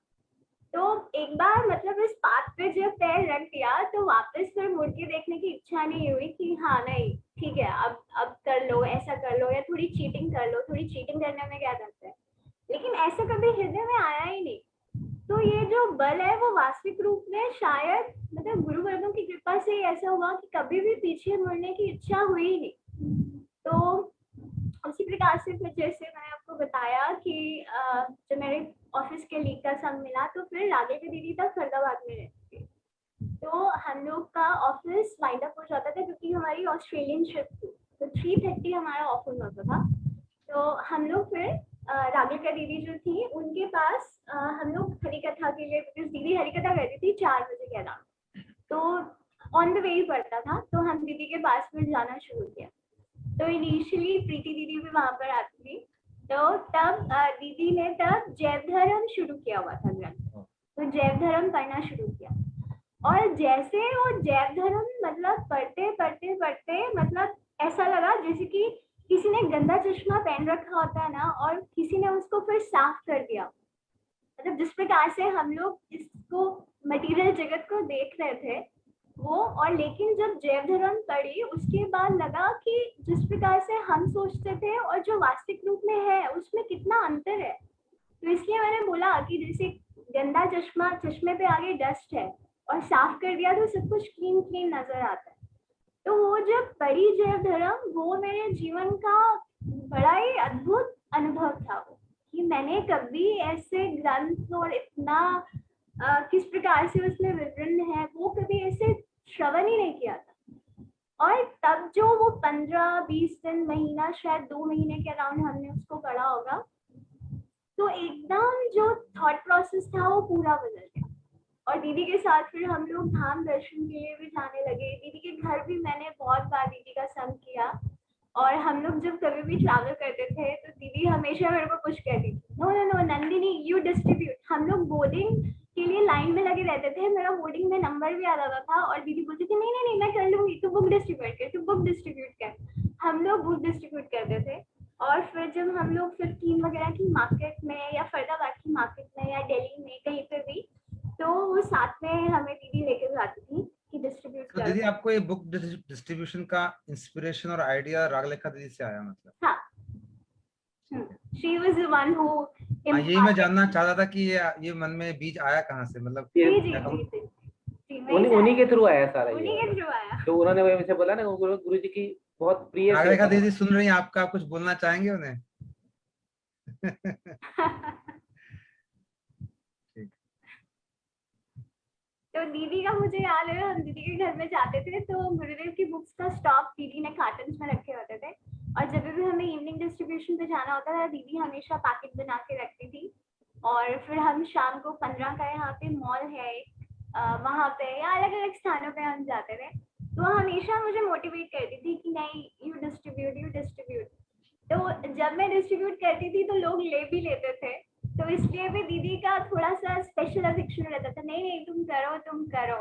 तो एक बार मतलब इस पाथ पे जब पैर रख दिया तो वापस फिर मुड़ के देखने की इच्छा नहीं हुई कि हाँ नहीं ठीक है अब कर लो, ऐसा कर लो या थोड़ी चीटिंग कर लो, थोड़ी चीटिंग करने में क्या जाता है, लेकिन ऐसा कभी हृदय में आया ही नहीं। तो ये जो बल है वो वास्तविक रूप में शायद मतलब गुरु वर्गों की कृपा से ऐसा हुआ कि कभी भी पीछे मुड़ने की इच्छा हुई ही नहीं। तो उसी प्रकार से फिर जैसे मैंने आपको बताया कि जब मेरे ऑफिस के लीग का संग मिला तो फिर राधे की दीदी तक फरीदाबाद में रहती थी, तो हम लोग का ऑफिस वाइंड अप हो जाता था क्योंकि हमारी ऑस्ट्रेलियन शिफ्ट थी, तो 3:30 हमारा ऑफिस होता था। तो हम लोग फिर राधिका दीदी जो थी उनके पास हम लोग हरी कथा के लिए, बिकॉज दीदी हरी कथा करती थी 4 बजे के अराउंड, तो ऑन द वे ही पड़ता था, तो हम दीदी के पास फिर जाना शुरू किया। तो इनिशियली प्रीति दीदी भी वहां पर आती थी, तो तब दीदी ने तब जैव धर्म शुरू किया हुआ था ग्रंथ, तो जैव धर्म पढ़ना शुरू किया। और जैसे वो जैव धर्म मतलब पढ़ते पढ़ते पढ़ते मतलब ऐसा लगा जैसे कि किसी ने गंदा चश्मा पहन रखा होता है ना, और किसी ने उसको फिर साफ कर दिया। मतलब जिस प्रकार से हम लोग इसको मटेरियल जगत को देख रहे थे वो, और लेकिन जब जैव धर्म पढ़ी उसके बाद लगा कि जिस प्रकार से हम सोचते थे और जो वास्तविक रूप में है उसमें कितना अंतर है। तो इसलिए मैंने बोला कि जैसे गंदा चश्मा, चश्मे पे आगे डस्ट है और साफ कर दिया तो सब कुछ क्लीन क्लीन नजर आता है। तो वो जब पढ़ी जैव धर्म, वो मेरे जीवन का बड़ा ही अद्भुत अनुभव था वो, कि मैंने कभी ऐसे ग्रंथ और इतना किस प्रकार से उसमें विवरण है वो कभी ऐसे श्रवण ही नहीं किया था। और तब जो वो 15-20 दिन, महीना, शायद 2 महीने के अराउंड हमने उसको पढ़ा होगा, तो एकदम जो थॉट प्रोसेस था वो पूरा बदल गया। और दीदी के साथ फिर हम लोग धाम दर्शन के लिए भी जाने लगे। दीदी के घर भी मैंने बहुत बार दीदी का संग किया, और हम लोग जब कभी भी ट्रैवल करते थे तो दीदी हमेशा मेरे को कुछ कहती थी, no no no Nandini you distribute. हम लोग बोर्डिंग के लिए लाइन में लगे रहते थे, मेरा बोर्डिंग में नंबर भी आ जाता था, और दीदी बोलती थी नहीं नहीं नहीं मैं कर लूंगी, तू बुक डिस्ट्रीब्यूट कर, तू बुक डिस्ट्रीब्यूट कर। हम लोग बुक डिस्ट्रीब्यूट करते थे। और फिर जब हम लोग 15 वगैरह की मार्केट में या फरीदाबाद की मार्केट में या दिल्ली में कहीं पे भी, तो वो साथ में हमें दीदी लेके जाती थी कि डिस्ट्रीब्यूट तो कर। दीदी आपको ये बुक डिस्ट्रीब्यूशन का इंस्पिरेशन और आइडिया रागलेखा दीदी से आया मतलब? हाँ, she was the one who यही मैं जानना चाहता था कि ये मन में बीज आया कहाँ से, मतलब जी जी क्या जी कहूँ? जी उन्हीं के थ्रू आया सारा उन्हीं ये। के थ्रू आया। तो उन्होंने वही मुझे बोला ना, गुरु जी की बहुत प्रिय रागलेखा सेवा है। दीदी सुन रही हैं आपका, आप कुछ बोलना चाहेंगे उन्हें? तो दीदी का मुझे याद है, हम दीदी के घर में जाते थे तो गुरुदेव की बुक्स का स्टॉक दीदी ने कार्टन्स में रखे होते थे, और जब भी हमें इवनिंग डिस्ट्रीब्यूशन पे जाना होता था दीदी हमेशा पैकेट बना के रखती थी। और फिर हम शाम को 15 का यहाँ पे मॉल है वहाँ पे या अलग अलग स्थानों पे हम जाते थे, तो हमेशा मुझे मोटिवेट करती थी कि नहीं यू डिस्ट्रीब्यूट यू डिस्ट्रीब्यूट। तो जब मैं डिस्ट्रीब्यूट करती थी तो लोग ले भी लेते थे, तो इसलिए भी दीदी का थोड़ा सा स्पेशल अफेक्शन रहता था, नहीं नहीं तुम करो तुम करो।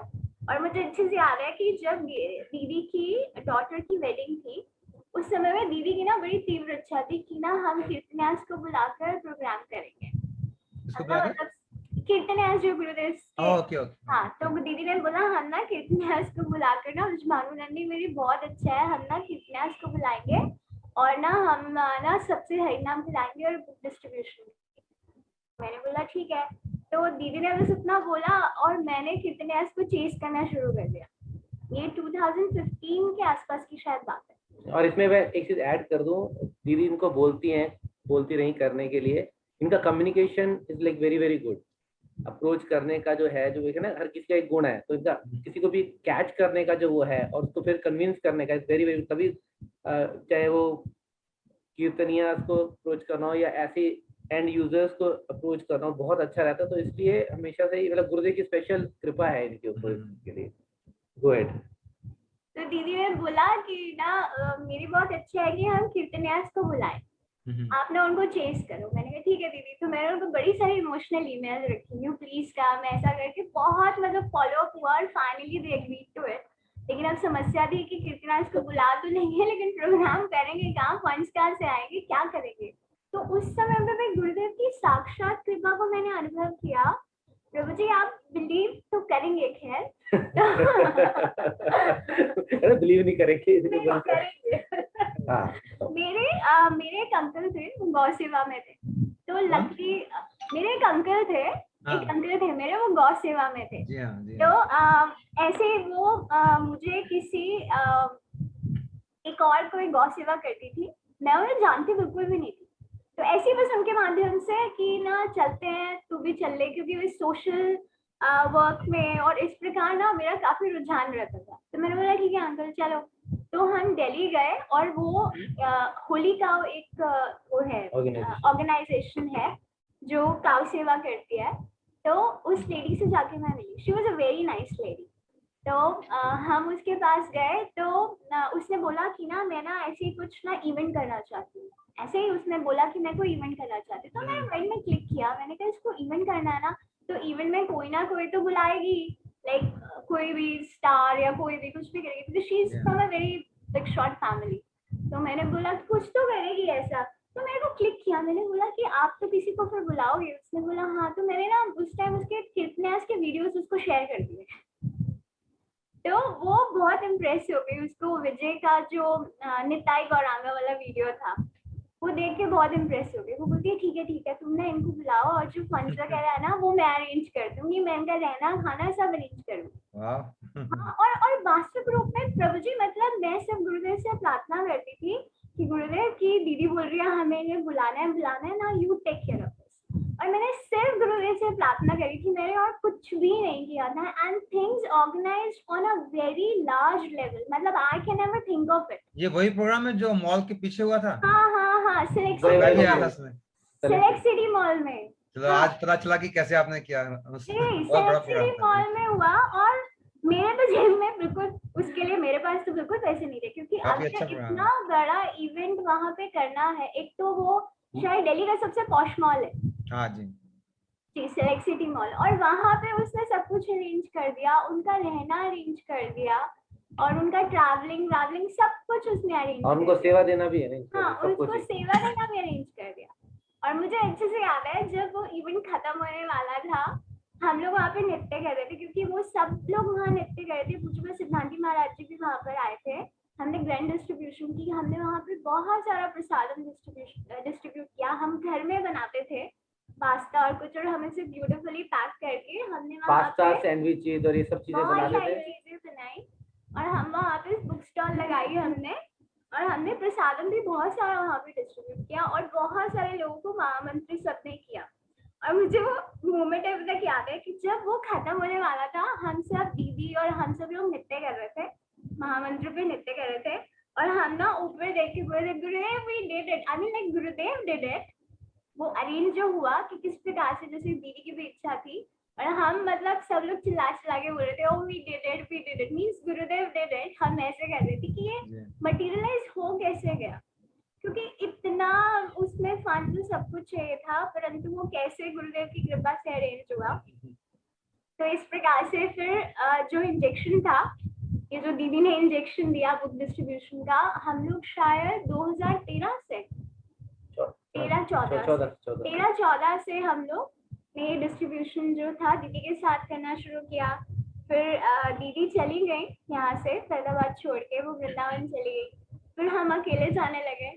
और मुझे अच्छे से याद है कि जब दीदी की डॉटर की वेडिंग थी उस समय में दीदी की ना बड़ी तीव्र इच्छा थी कि ना हम कीर्तन्यास को बुलाकर प्रोग्राम करेंगे। इसको बुलाकर? मतलब कीर्तन्यास जो गुरुदेव के, ओके ओके। हाँ, तो दीदी ने बोला हम ना कीर्तन्यास को बुलाकर ना, भानु नंदी मेरी बहुत अच्छा है, हम ना कीर्तन्यास को बुलाएंगे और ना हम ना सबसे हरिनाम खिलाएंगे और बुक डिस्ट्रीब्यूशन। मैंने बोला ठीक है। तो दीदी ने बस इतना बोला और मैंने कीर्तन्यास को चेस करना शुरू कर दिया। ये 2015 के आसपास की शायद बात है। और इसमें मैं एक चीज ऐड कर दूं, दीदी इनको बोलती रही करने के लिए, इनका communication is like very very good. Approach करने का जो है ना, हर किसी का एक गुण है, तो इनका किसी को भी कैच करने का जो वो है और उसको फिर कन्विंस करने का वेरी वेरी, तभी चाहे वो कीर्तनिया को अप्रोच करना हो या ऐसे एंड यूजर्स को अप्रोच करना हो, बहुत अच्छा रहता है। तो इसलिए हमेशा से मतलब गुरुदेव की स्पेशल कृपा है इनके ऊपर के लिए। Go ahead. तो दीदी ने बोला कि ना मेरी बहुत अच्छा है कि हम कीर्तन्यास को बुलाएं, आप ना उनको चेस करो। मैंने कहा ठीक है दीदी। तो मैंने उनको बड़ी सारी इमोशनल ईमेल रखी, यू प्लीज कम, ऐसा करके बहुत मतलब फॉलो अप हुआ और finally they agreed to it. लेकिन अब समस्या थी कि कीर्तन्यास को बुला तो नहीं है, लेकिन प्रोग्राम करेंगे कहाँ, फंड्स कहाँ से आएंगे, क्या करेंगे। तो उस समय में मैं गुरुदेव की साक्षात कृपा को मैंने अनुभव किया। प्रभु जी आप बिलीव तो करेंगे खैर बिलीव नहीं करेंगे। मेरे एक अंकल थे, गौ सेवा में थे। तो लकी मेरे एक अंकल थे, एक अंकल थे मेरे, वो गौ सेवा में थे। जी हाँ, जी तो हाँ। ऐसे वो मुझे किसी एक और कोई गौ सेवा करती थी, मैं उन्हें जानती बिल्कुल भी नहीं थी। तो ऐसे बस उनके माध्यम से कि ना चलते हैं तू भी चल ले, क्योंकि वो सोशल वर्क में और इस प्रकार ना मेरा काफी रुझान रहता था। तो मैंने बोला ठीक है अंकल चलो। तो हम दिल्ली गए और वो होली का एक वो है ऑर्गेनाइजेशन है जो काउ सेवा करती है। तो उस लेडी से जाके मैं मिली, she was a very nice lady. तो हम उसके पास गए तो उसने बोला कि ना मैं ना ऐसे ही कुछ ना इवेंट करना चाहती हूँ। ऐसे ही उसने बोला कि मैं कोई इवेंट करना चाहती हूँ। तो मैंने माइंड में क्लिक किया, मैंने कहा इसको इवेंट करना है ना, तो इवेंट में कोई ना कोई तो बुलाएगी, लाइक कोई भी स्टार या कोई भी कुछ भी करेगी, because she is Yeah. from a very like short family. तो मैंने बोला कुछ तो करेगी ऐसा, तो मेरे को क्लिक किया। मैंने बोला कि आप तो किसी को फिर बुलाओगे? उसने बोला हाँ। तो मैंने ना उस टाइम उसके कीर्तन्यास के वीडियोस उसको शेयर कर दिए। तो वो बहुत इम्प्रेस हो गई। उसको विजय का जो निताई गौरांगा वाला वीडियो था वो देख के बहुत इम्प्रेस हो गई। वो बोलती है ठीक है तुम ना इनको बुलाओ, और जो फंड्स वगैरह है ना वो मैं अरेंज कर दूंगी, मैं इनका रहना खाना सब अरेंज करूंगी। हाँ, और वास्तविक रूप में प्रभु जी, मतलब मैं सब गुरुदेव से प्रार्थना करती थी कि गुरुदेव की दीदी बोल रही है हमें इन्हें बुलाना है ना, you take care of this. और मैंने सिर्फ गुरुदेव से प्रार्थना करी थी, मैंने और कुछ भी नहीं किया था। And things organized on a very large level, मतलब I can never think of it. ये वही प्रोग्राम है जो मॉल के पीछे हुआ था? हाँ, सिलेक्ट वही- मैं भी वही- आया था सिटी उसमें। सिटी मॉल में। चलो आज पता चला कि कैसे आपने किया। बहुत बड़ा सिटी प्रोग्राम था। मॉल में हुआ, और मेरे तो जेब में बिल्कुल, उसके लिए मेरे पास तो बिल्कुल पैसे नहीं थे, क्योंकि काफी अगर अच्छा प्रोग्राम इतना बड़ा इवेंट वहां पे करना है, एक तो वो शायद दिल्ली का सबसे पॉश मॉल है हाँ जी। जी, सिलेक्ट सिटी मॉल, और वहां पे उसने सब कुछ अरेंज कर दिया, उनका रहना अरेंज कर दिया, और उनका ट्रैवलिंग सब कुछ उसने अरेंज और उनको कर दिया। सेवा देना भी है, हाँ, सब कुछ उसको सेवा देना भी अरेंज कर दिया। और मुझे अच्छे से याद है जब वो इवेंट खत्म होने वाला था, हम लोग वहाँ पे नृत्य कर रहे थे, क्योंकि वो सब लोग वहाँ नृत्य कर रहे थे। पूज्य सिद्धांति महाराज जी भी वहाँ पर आए थे। हमने ग्रैंड डिस्ट्रीब्यूशन की, हमने वहाँ पे बहुत सारा प्रसादम डिस्ट्रीब्यूट किया। हम घर में बनाते थे पास्ता और कुछ, और हमें से ब्यूटीफुली पैक करके हमने वहाँ पास्ता, पे सैंडविचेस और ये सब चीजें बहुत बनाते सारी थे। चीजें बनाई, और हम वहाँ पे बुक स्टॉल लगाई हमने, और हमने प्रसादम भी बहुत सारा वहाँ पे डिस्ट्रीब्यूट किया, और बहुत सारे लोगों को महामंत्री सबने किया। और मुझे वो मोमेंट अभी तक याद है कि जब वो खत्म होने वाला था, हम सब दीदी और हम सब लोग नृत्य कर रहे थे, महामंत्र पे नृत्य कर रहे थे, और हम ना ऊपर देख के बोल रहे Gurudev we did it, I mean like Gurudev did it. वो अरेंज जो हुआ कि किस प्रकार से, जैसे दीदी की भी इच्छा थी, और हम मतलब सब लोग चिल्ला के बोल रहे थे oh we did it means Gurudev did it. हम ऐसे कर रहे थे कि ये मटेरियलाइज हो कैसे गया, क्योंकि इतना उसमें फंड सब कुछ चाहिए था, परंतु वो कैसे गुरुदेव की कृपा से अरेंज हुआ। तो इस प्रकार से फिर जो इंजेक्शन था, ये जो दीदी ने इंजेक्शन दिया बुक डिस्ट्रीब्यूशन का, हम लोग शायद 2013 से 13-14 से हम लोग ने डिस्ट्रीब्यूशन जो था दीदी के साथ करना शुरू किया। फिर दीदी चली गई यहाँ से फैजाबाद छोड़ के, वो वृंदावन चली गई, फिर हम अकेले जाने लगे।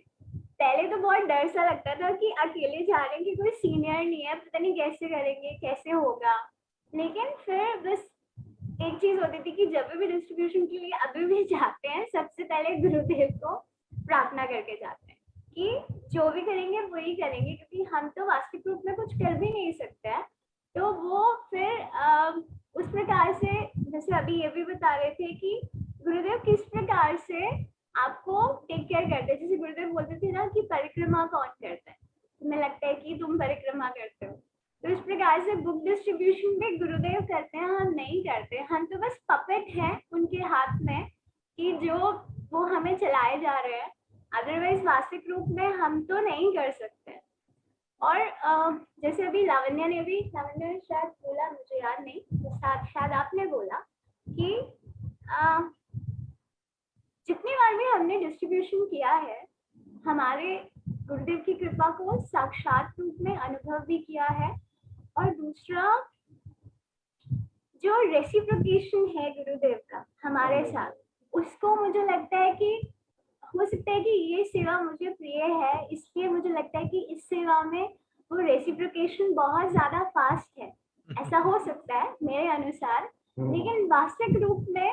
पहले तो बहुत डर सा लगता था कि अकेले जा रहे हैं, कि कोई सीनियर नहीं है, पता नहीं कैसे करेंगे, कैसे होगा। लेकिन फिर बस एक चीज होती थी कि जब भी डिस्ट्रीब्यूशन के लिए अभी भी जाते हैं, सबसे पहले गुरुदेव को प्रार्थना करके जाते हैं कि जो भी करेंगे वही करेंगे, क्योंकि हम तो वास्तविक रूप में कुछ कर भी नहीं सकते हैं। तो वो फिर उस प्रकार से, जैसे अभी ये भी बता रहे थे कि गुरुदेव किस प्रकार से आपको टेक केयर करते हैं। जैसे गुरुदेव बोलते थे ना कि परिक्रमा कौन करता है, तुम्हें लगता है कि तुम परिक्रमा करते हो, तो इस प्रकार से बुक डिस्ट्रीब्यूशन भी गुरुदेव करते हैं, हम नहीं करते। हम तो बस पपेट हैं उनके हाथ में कि जो वो हमें चलाए जा रहे हैं, अदरवाइज वास्तविक रूप में हम तो नहीं कर सकते। और जैसे अभी लावण्या ने शायद बोला, मुझे याद नहीं, शायद आपने बोला कि जितनी बार भी हमने डिस्ट्रीब्यूशन किया है, हमारे गुरुदेव की कृपा को साक्षात रूप में अनुभव भी किया है। और दूसरा जो रेसिप्रोकेशन है गुरुदेव का हमारे साथ, उसको मुझे लगता है कि हो सकता है कि ये सेवा मुझे प्रिय है, इसलिए मुझे लगता है कि इस सेवा में वो रेसिप्रोकेशन बहुत ज्यादा फास्ट है, ऐसा हो सकता है मेरे अनुसार। लेकिन वास्तविक रूप में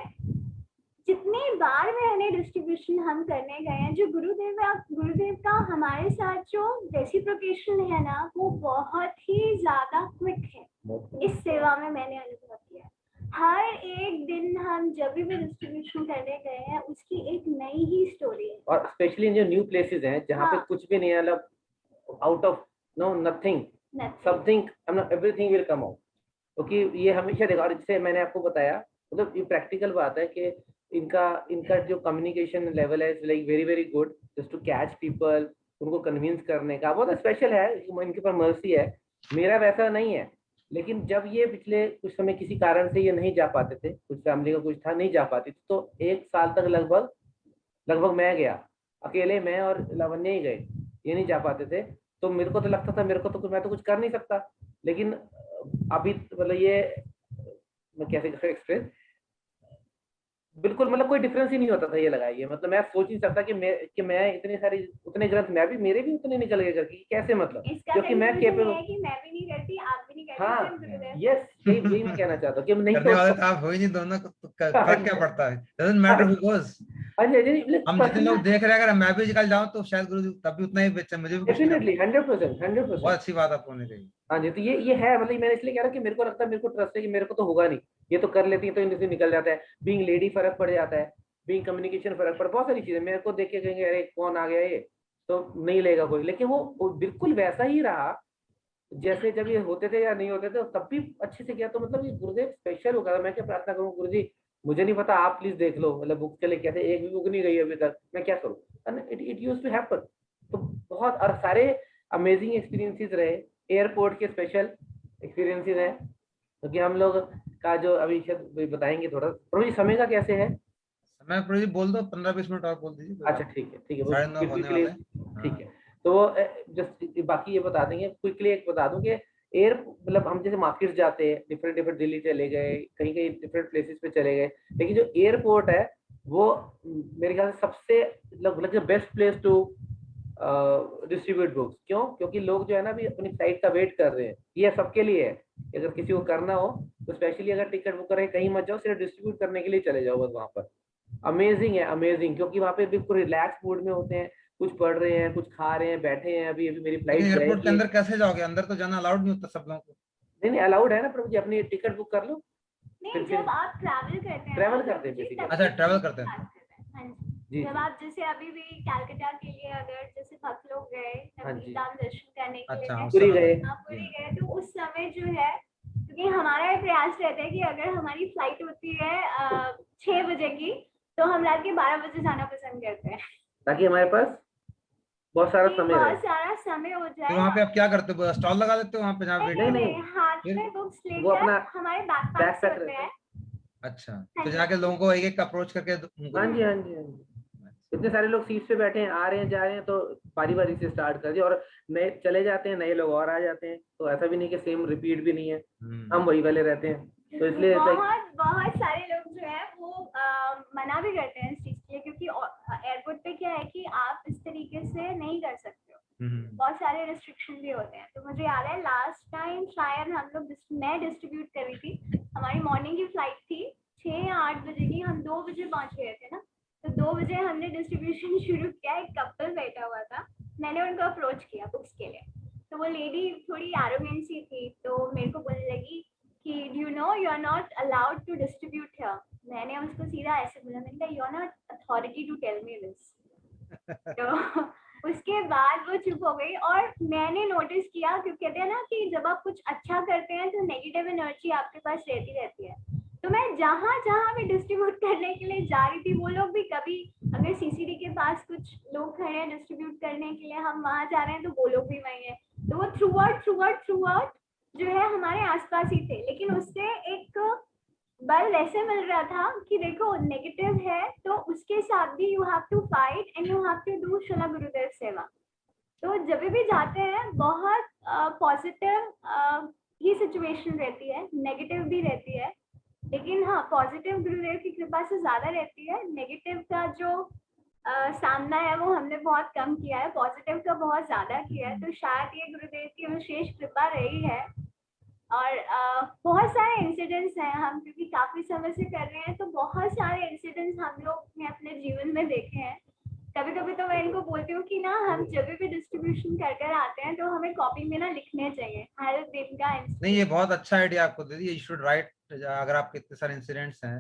जितनी बार मैंने डिस्ट्रीब्यूशन हम करने गए हैं, जो गुरुदेव का हमारे साथ जो रेसिप्रोकेशन है ना, वो बहुत ही ज्यादा क्विक है। इस सेवा में मैंने अनुभव किया, हर एक दिन हम जब भी डिस्ट्रीब्यूशन करने गए हैं, उसकी एक नई ही स्टोरी है। और स्पेशली इन जो न्यू प्लेसेस हैं जहाँ पे कुछ भी नहीं है, मतलब out of nothing something, everything will come out. क्योंकि ये हमेशा देखा, और जैसे मैंने आपको बताया, मतलब ये प्रैक्टिकल बात है कि इनका जो कम्युनिकेशन लेवल है like very very good, just to catch people, उनको कन्विंस करने का बहुत स्पेशल है, इनके ऊपर मर्सी है। मेरा वैसा नहीं है, लेकिन जब ये पिछले कुछ समय किसी कारण से ये नहीं जा पाते थे, कुछ फैमिली का कुछ था, नहीं जा पाती थी, तो 1 साल तक लगभग मैं गया, अकेले मैं और लावण्य ही गए, ये नहीं जा पाते थे। तो मेरे को तो लगता था, मैं तो कुछ कर नहीं सकता, लेकिन अभी मतलब ये मैं कैसे एक्सप्रेस, बिल्कुल मतलब कोई डिफरेंस ही नहीं होता था ये लगाइए, मतलब मैं सोच नहीं सकता कि मैं इतने सारे उतने ग्रंथ मेरे भी उतने निकल गए करके, कैसे मतलब, इसका क्योंकि मैं conclusion केपेबल। ये है कि मैं भी नहीं करती, आप भी नहीं करते, हाँ, सिर्फ गुरुदेव यस, यही मैं कहना चाहता हूँ कि नहीं करने वाले तो तो आप हो ही नहीं दोनों को, तो फर्क क्या पड़ता है, डजंट मैटर हु गोस। हम जितने लोग देख रहे हैं, अगर मैं भी निकल जाऊं तो शायद गुरु जी तब भी उतना ही बेचैन, मुझे भी कुछ नहीं डेफिनेटली करना। 100%। बहुत अच्छी बात आपको होनी चाहिए। हाँ जी, तो ये है, मतलब मैंने इसलिए कह रहा कि मेरे को लगता है, मेरे को ट्रस्ट है कि मेरे को तो होगा नहीं, ये तो कर लेती है तो इनसे निकल जाता है, बीइंग लेडी फर्क पड़ जाता है, बीइंग कम्युनिकेशन फर्क पड़, बहुत सारी चीजें मेरे को देख के कहेंगे अरे कौन आ गया ये, तो नहीं लेगा कोई, लेकिन वो बिल्कुल वैसा ही रहा जैसे जब ये होते थे या नहीं होते थे, तब भी अच्छे से किया। तो मतलब ये गुरुदेव स्पेशल होगा, मैं क्या प्रार्थना करूँ, गुरु जी मुझे नहीं पता, आप प्लीज देख लो, मतलब बुक के लिए कहते, एक भी बुक नहीं गई अभी तक, मैं क्या करूँ, इट यूज्ड टू हैपन। तो बहुत, और सारे अमेजिंग एक्सपीरियंसेस रहे, एयरपोर्ट के स्पेशल एक्सपीरियंसेस हैं, क्योंकि हम लोग का जो अभी शायद बताएंगे थोड़ा, प्रभु जी समय का कैसे है? समय प्रभु जी बोल दो, 15-20 मिनट और बोल दीजिए। अच्छा ठीक है, वो 9:30 होने क्विकली, वाले हैं। ठीक है। तो जस्ट बाकी ये बता देंगे, क्विकली एक बता दूं कि एयर, मतलब हम जैसे मार्केट जाते हैं, डिफरेंट डिफरेंट, दिल्ली चले गए, कहीं कहीं डिफरेंट प्लेसेस पे चले गए, लेकिन जो एयरपोर्ट है वो मेरे ख्याल से सबसे मतलब best place to distribute books. क्यों? क्योंकि लोग जो है ना अभी अपनी फ्लाइट का वेट कर रहे हैं, ये सबके लिए है, अगर किसी को करना हो तो स्पेशली अगर टिकट बुक करें, कहीं मत जाओ, सिर्फ डिस्ट्रीब्यूट करने के लिए चले जाओ बस वहां पर। अमेजिंग है, अमेजिंग, क्योंकि वहाँ पे बिल्कुल रिलैक्स मूड में होते हैं, कुछ पढ़ रहे हैं, कुछ खा रहे हैं, बैठे हैं, अभी अभी मेरी लेकिन फ्लाइट एयरपोर्ट के जाएगी। अंदर कैसे जाओगे? अंदर तो जाना अलाउड नहीं होता सब लोगों को। नहीं अलाउड है ना प्रभु जी, अपनी टिकट बुक कर लो। नहीं, जब आप ट्रैवल करते हैं, ट्रैवल ना, करते हैं जी, बेसिकली। तब अच्छा, भी ट्रैवल बात करते हैं। हाँ जी जब आप जैसे अभी भी कैलकाटा के लिए अगर जैसे भक्त लोग गए, हाँ जी। धाम दर्शन करने के लिए अच्छा, गए, उस पूरी समय गए। आप पूरी गए, तो उस समय जो है, क्योंकि हमारा ये प्रयास रहता है कि अगर हमारी फ्लाइट होती है 6 बजे की, तो हम रात के 12 बजे जाना पसंद करते हैं, ताकि हमारे पास बहुत सारा कि समय बहुत रहे। सारा समय हो तो जाए। वहां पे आप क्या करते हो? स्टॉल लगा देते हो वहां पे जहाँ वेट नहीं करते नहीं हो? नहीं, हाथ फिर? में बुक्स वो लेकर अपना हमारे बैकपैक्स बैकपैक होते रहता हैं। है। अच्छा, हाँ तो जी, जाके लोगों को एक एक अप्रोच करके उनको हाँ जी हाँ जी हाँ जी, इतने सारे लोग सीट पे बैठे हैं, आ रहे हैं जा रहे हैं, तो बारी बारी से स्टार्ट कर दिया, और नए चले जाते हैं, नए लोग और आ जाते हैं, तो ऐसा भी नहीं कि सेम रिपीट भी नहीं है, हम वही वाले रहते हैं, तो इसलिए बहुत सारे लोग जो है वो मना भी करते हैं इस चीज के लिए, क्योंकि एयरपोर्ट पे क्या है कि आप इस तरीके से नहीं कर सकते हो, बहुत सारे रिस्ट्रिक्शन भी होते हैं। तो मुझे याद है लास्ट टाइम शायद मैं डिस्ट्रीब्यूट कर रही थी, हमारी मॉर्निंग की फ्लाइट थी 6 या 8 बजे की, हम 2 बजे पहुंच गए थे ना, तो 2 बजे हमने डिस्ट्रीब्यूशन शुरू किया। एक कपल बैठा हुआ था, मैंने उनको अप्रोच किया बुक्स के लिए, तो वो लेडी थोड़ी एरोगेंट सी थी, तो मेरे को बोलने लगी कि you know you are not allowed to distribute here. मैंने उसको सीधा ऐसे बोला, मैंने कहा you are not authority to tell me this. तो उसके बाद वो चुप हो गई, और मैंने नोटिस किया, क्योंकि कहते हैं ना कि जब आप कुछ अच्छा करते हैं तो नेगेटिव एनर्जी आपके पास रहती है। तो मैं जहाँ जहाँ भी डिस्ट्रीब्यूट करने के लिए जा रही थी, वो लोग भी कभी अगर सीसीडी के पास कुछ लोग खड़े हैं डिस्ट्रीब्यूट करने के लिए, हम वहां जा रहे हैं, तो वो लोग भी वही है, तो वो थ्रू आउट जो है हमारे आसपास ही थे। लेकिन उससे एक बल वैसे मिल रहा था कि देखो नेगेटिव है तो उसके साथ भी you have to fight and you have to do Srila Gurudev seva. तो जब भी जाते हैं बहुत पॉजिटिव ही सिचुएशन रहती है, नेगेटिव भी रहती है, लेकिन हाँ पॉजिटिव गुरुदेव की कृपा से ज्यादा रहती है। नेगेटिव का जो सामना है वो हमने बहुत कम किया है, पॉजिटिव का बहुत ज्यादा किया है, तो शायद ये गुरुदेव की विशेष कृपा रही है। और बहुत सारे इंसिडेंट्स हैं, हम क्योंकि काफी समय से कर रहे हैं, तो बहुत सारे इंसिडेंट्स हम लोग ने अपने जीवन में देखे हैं। कभी कभी तो मैं इनको बोलती हूँ कि ना हम जब भी डिस्ट्रीब्यूशन कर आते हैं तो हमें कॉपी में ना लिखने चाहिए हर दिन का इंसिडेंट। नहीं, ये बहुत अच्छा आइडिया आपको दे दिया, यू शुड राइट। अगर आपके इतने सारे इंसिडेंट्स हैं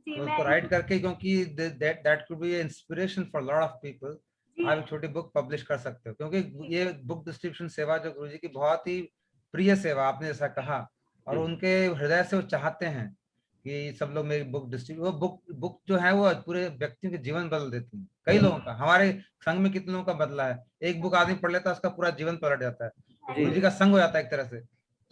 जी, तो मैं उसको राइट करके, क्योंकि that could be inspiration for lot of people. आप एक छोटी बुक पब्लिश कर सकते हो, क्योंकि ये बुक डिस्ट्रीब्यूशन सेवा जो गुरुजी की बहुत ही प्रिय सेवा, आपने जैसा कहा, और उनके हृदय से वो चाहते हैं कि सब लोग मेरी बुक डिस्ट्रीब्यूट, वो बुक जो है वो पूरे व्यक्तियों के जीवन बदल देती है। कई लोगों का, हमारे संघ में कितने लोगों का बदला है, एक बुक आदमी पढ़ लेता है उसका पूरा जीवन पलट जाता है, जी गुरुजी का संग हो जाता है एक तरह से।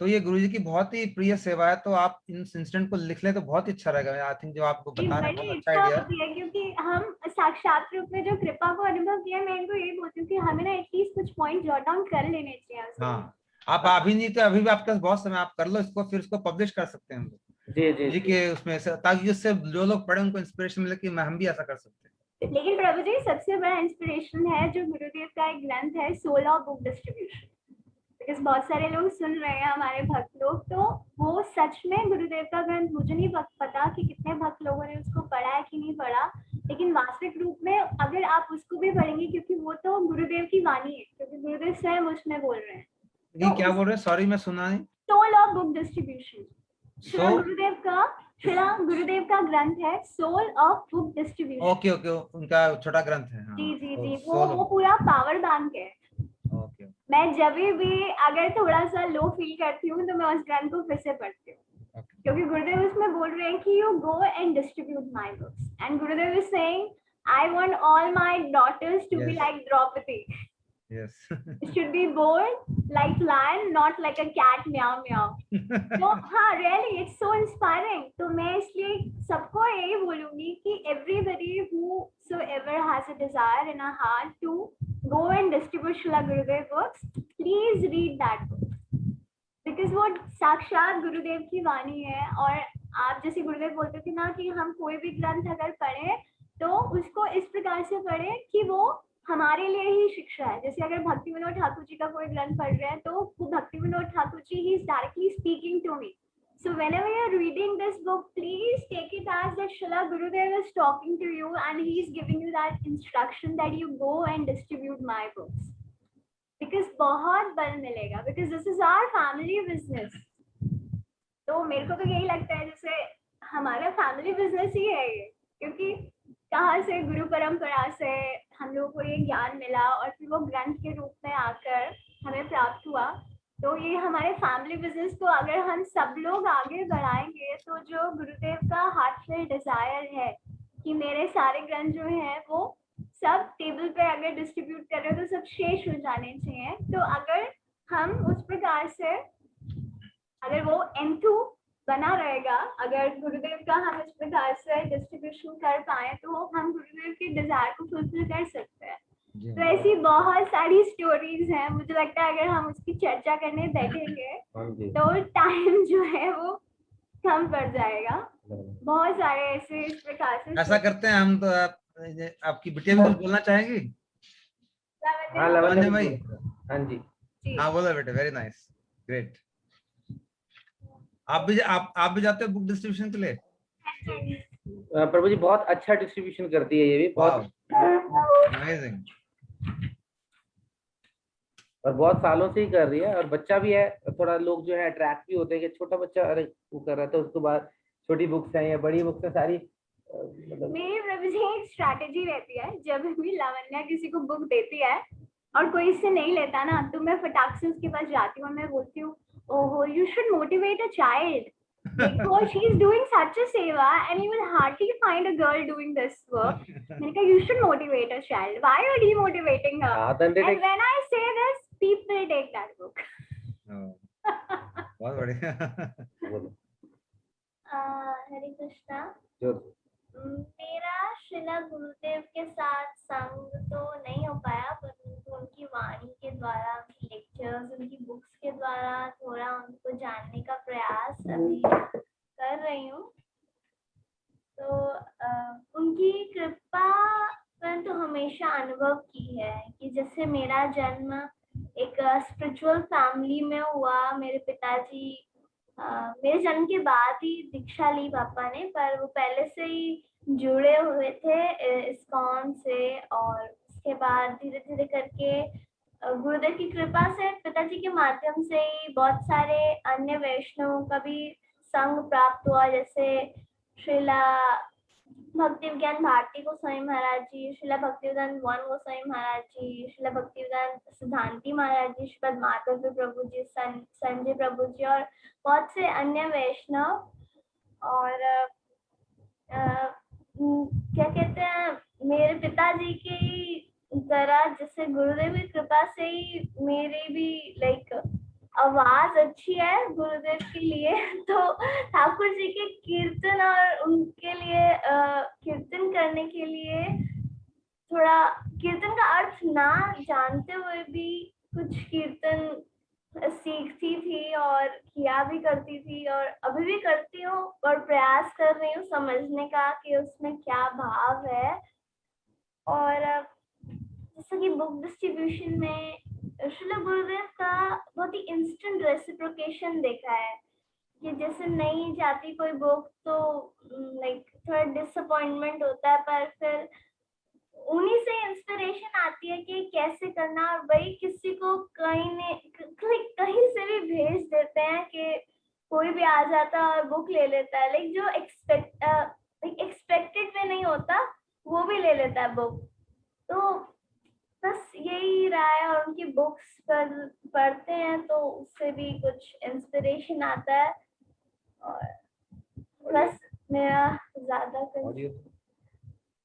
तो ये गुरुजी की बहुत ही प्रिय सेवा है, तो आप इन इंसिडेंट को लिख लें तो बहुत ही अच्छा रहेगा। आई थिंक जो आपको ये बता रहे हैं बड़ी बहुत अच्छा इच्छा आइडिया है। होती है, क्योंकि हम साक्षात रूप में जो कृपा को अनुभव किया, मैं इनको यही बोलती हूँ कि हमें ना एटलीस्ट कुछ पॉइंट जॉट डाउन कर लेने चाहिए उसमें। हाँ, आप अभी नहीं तो अभी भी आपके पास बहुत समय, आप कर लो इसको, फिर इसको पब्लिश कर सकते हैं हम लोग जी जी जी जी। के उसमें से, ताकि उससे जो लोग पढ़े उनको इंस्पिरेशन मिले कि हम भी ऐसा कर सकते हैं। लेकिन प्रभु जी सबसे बड़ा इंस्पिरेशन है जो गुरुदेव का एक ग्रंथ है, soul of book distribution. Because बहुत सारे लोग सुन रहे हैं हमारे भक्त लोग, तो वो सच में गुरुदेव का ग्रंथ, मुझे नहीं पता कि कितने भक्त लोगों ने उसको पढ़ा है कि नहीं पढ़ा, लेकिन वास्तविक रूप में अगर आप उसको भी पढ़ेंगे, क्योंकि वो तो गुरुदेव की वाणी है, क्योंकि गुरुदेव स्वयं उसमें बोल रहे हैं। ये क्या बोल रहे हैं, सॉरी मैं सुना नहीं। Soul of book distribution, Srila Gurudev का ग्रंथ है, soul of book distribution. Okay okay, उनका छोटा ग्रंथ है। हाँ, जी जी जी, सोल वो पूरा पावर बैंक है। ओके। मैं जब भी अगर थोड़ा सा लो फील करती हूँ तो मैं उस ग्रंथ को फिर से पढ़ती हूँ, क्योंकि गुरुदेव उसमें बोल रहे हैं कि you go and distribute my books, and Gurudev is saying I want all my daughters to be like Draupadi. Yes. should be born like lion, not like a cat meow meow. तो हाँ, really it's so inspiring. तो मैं इसलिए सबको यही बोलूंगी कि everybody whosoever has a desire in a heart to go and distribute Srila Gurudev books, please read that book, because वो साक्षात गुरुदेव की वाणी है। और आप जैसे गुरुदेव बोलते थे ना कि हम कोई भी ग्रंथ अगर पढ़े तो उसको इस प्रकार से पढ़े कि वो हमारे लिए ही शिक्षा है। जैसे अगर भक्ति विनोद ठाकुर जी का कोई ग्रंथ पढ़ रहे हैं तो वो Bhakti Vinod Thakur ji he is directly speaking to me. So whenever you're reading this book, please take it as that Srila Gurudev is talking to you and he is giving you that instruction that you go and distribute my books. Because बहुत बल मिलेगा, because this is our family business. तो मेरे को तो यही लगता है जैसे हमारा फैमिली बिजनेस ही है ये, क्योंकि कहाँ से गुरु परंपरा से हम लोगों को ये ज्ञान मिला और फिर वो ग्रंथ के रूप में आकर हमें प्राप्त हुआ। तो ये हमारे फैमिली बिजनेस को अगर हम सब लोग आगे बढ़ाएंगे तो जो गुरुदेव का हार्टफुल डिजायर है कि मेरे सारे ग्रंथ जो हैं वो सब टेबल पे अगर डिस्ट्रीब्यूट कर रहे हो तो सब शेष हो जाने चाहिए। तो अगर हम उस प्रकार से, अगर वो M2 बना रहेगा, अगर गुरुदेव का हम इस प्रकार से डिस्ट्रीब्यूशन कर पाए तो हम गुरुदेव के डिजायर को फुलफिल कर सकते हैं। तो ऐसी बहुत सारी स्टोरीज हैं, मुझे लगता है अगर हम उसकी चर्चा करने बैठेंगे तो टाइम जो है वो कम पड़ जाएगा। बहुत सारे ऐसे इस प्रकार से ऐसा करते हैं हम, तो आपकी बिटिया भी कुछ बोलना चाहेंगी? हाँ लावण्य भाई। हाँ जी हाँ बोलो बेटे, वेरी नाइस, ग्रेट। आप भी जाते हो बुक डिस्ट्रीब्यूशन के लिए? प्रभु जी बहुत अच्छा डिस्ट्रीब्यूशन करती है ये भी, बहुत अमेजिंग, और बहुत सालों से ही कर रही है। और बच्चा भी है, थोड़ा लोग जो है अट्रैक्ट भी होते हैं कि छोटा बच्चा अरे वो कर रहा था, उसके बाद छोटी बुक्स हैं या बड़ी बुक्स हैं सारी। मेरी प्रभु जी एक स्ट्रैटेजी रहती है, जब भी लावण्या किसी को बुक देती है और कोई इससे नहीं लेता ना तो मैं फटाक से उसके पास जाती हूँ और मैं बोलती हूँ, ओहो you should motivate a child because she is doing such a seva and you will hardly find a girl doing this work. Manika, you should motivate a child. Why are you demotivating her? And when I say this, people take that book. बहुत बढ़िया। हरे कृष्णा। मेरा श्रीला गुरुदेव के साथ संग तो नहीं हो पाया, परंतु उनकी वाणी के द्वारा, उनकी लेक्चर्स, उनकी बुक्स के द्वारा थोड़ा उनको जानने का प्रयास अभी कर रही हूँ। तो उनकी कृपा परंतु हमेशा अनुभव की है कि जैसे मेरा जन्म एक स्पिरिचुअल फैमिली में हुआ। मेरे पिताजी मेरे जन्म के बाद ही दीक्षा ली पापा ने, पर वो पहले से ही जुड़े हुए थे इस्कॉन से, और उसके बाद धीरे धीरे करके गुरुदेव की कृपा से पिताजी के माध्यम से ही बहुत सारे अन्य वैष्णवों का भी संग प्राप्त हुआ, जैसे श्रीला भक्ति विज्ञान भारती गोस्वामी महाराज जी, श्रीला भक्ति विज्ञान वन गोस्वामी महाराज जी, श्रीला भक्ति विज्ञान सिद्धांति महाराज जी, श्रीपद माधव प्रभु जी, संजय प्रभु जी और बहुत से अन्य वैष्णव। और क्या कहते हैं, मेरे पिताजी की तरह जैसे गुरुदेव की कृपा से ही मेरे भी लाइक आवाज अच्छी है गुरुदेव के लिए, तो ठाकुर जी के कीर्तन और उनके लिए कीर्तन करने के लिए थोड़ा कीर्तन का अर्थ ना जानते हुए भी कुछ कीर्तन सीखती थी और किया भी करती थी, और अभी भी करती हूँ और प्रयास कर रही हूँ समझने का कि उसमें क्या भाव है। और जैसे कि बुक डिस्ट्रीब्यूशन में श्रील गुरुदेव का बहुत ही इंस्टेंट रेसिप्रोकेशन देखा है कि जैसे नहीं जाती कोई बुक तो लाइक थोड़ा डिसअपॉइंटमेंट होता है, पर फिर उन्हीं से इंस्पिरेशन आती है कि कैसे करना, और वही किसी को कहीं से भी भेज देते हैं कि कोई भी आ जाता है और बुक ले लेता है, लाइक जो एक्सपेक्टेड में नहीं होता वो भी ले लेता है बुक। तो बस यही रहा है, और उनकी बुक्स पढ़ते हैं तो उससे भी कुछ इंस्पिरेशन आता है। और बस मेरा ज्यादा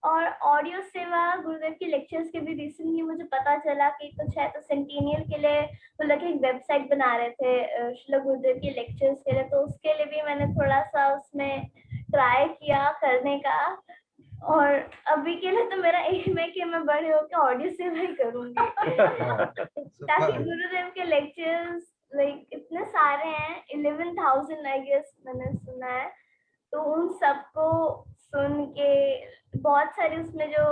और ऑडियो सेवा गुरुदेव के लेक्चर्स के भी रिसेंटली मुझे पता चला कि कुछ है, तो सेंटिनियल के लिए वो लोग एक वेबसाइट बना रहे थे श्रील गुरुदेव के लेक्चर्स के लिए, तो उसके लिए भी मैंने थोड़ा सा उसमें ट्राई किया करने का। और अभी के लिए तो मेरा एम है कि मैं बड़े होकर ऑडियो सेवा ही करूंगी ताकि गुरुदेव के लेक्चर्स लाइक इतने सारे हैं, 11,000 आई गेस मैंने सुना है, तो उन सबको सुन के बहुत सारे उसमें जो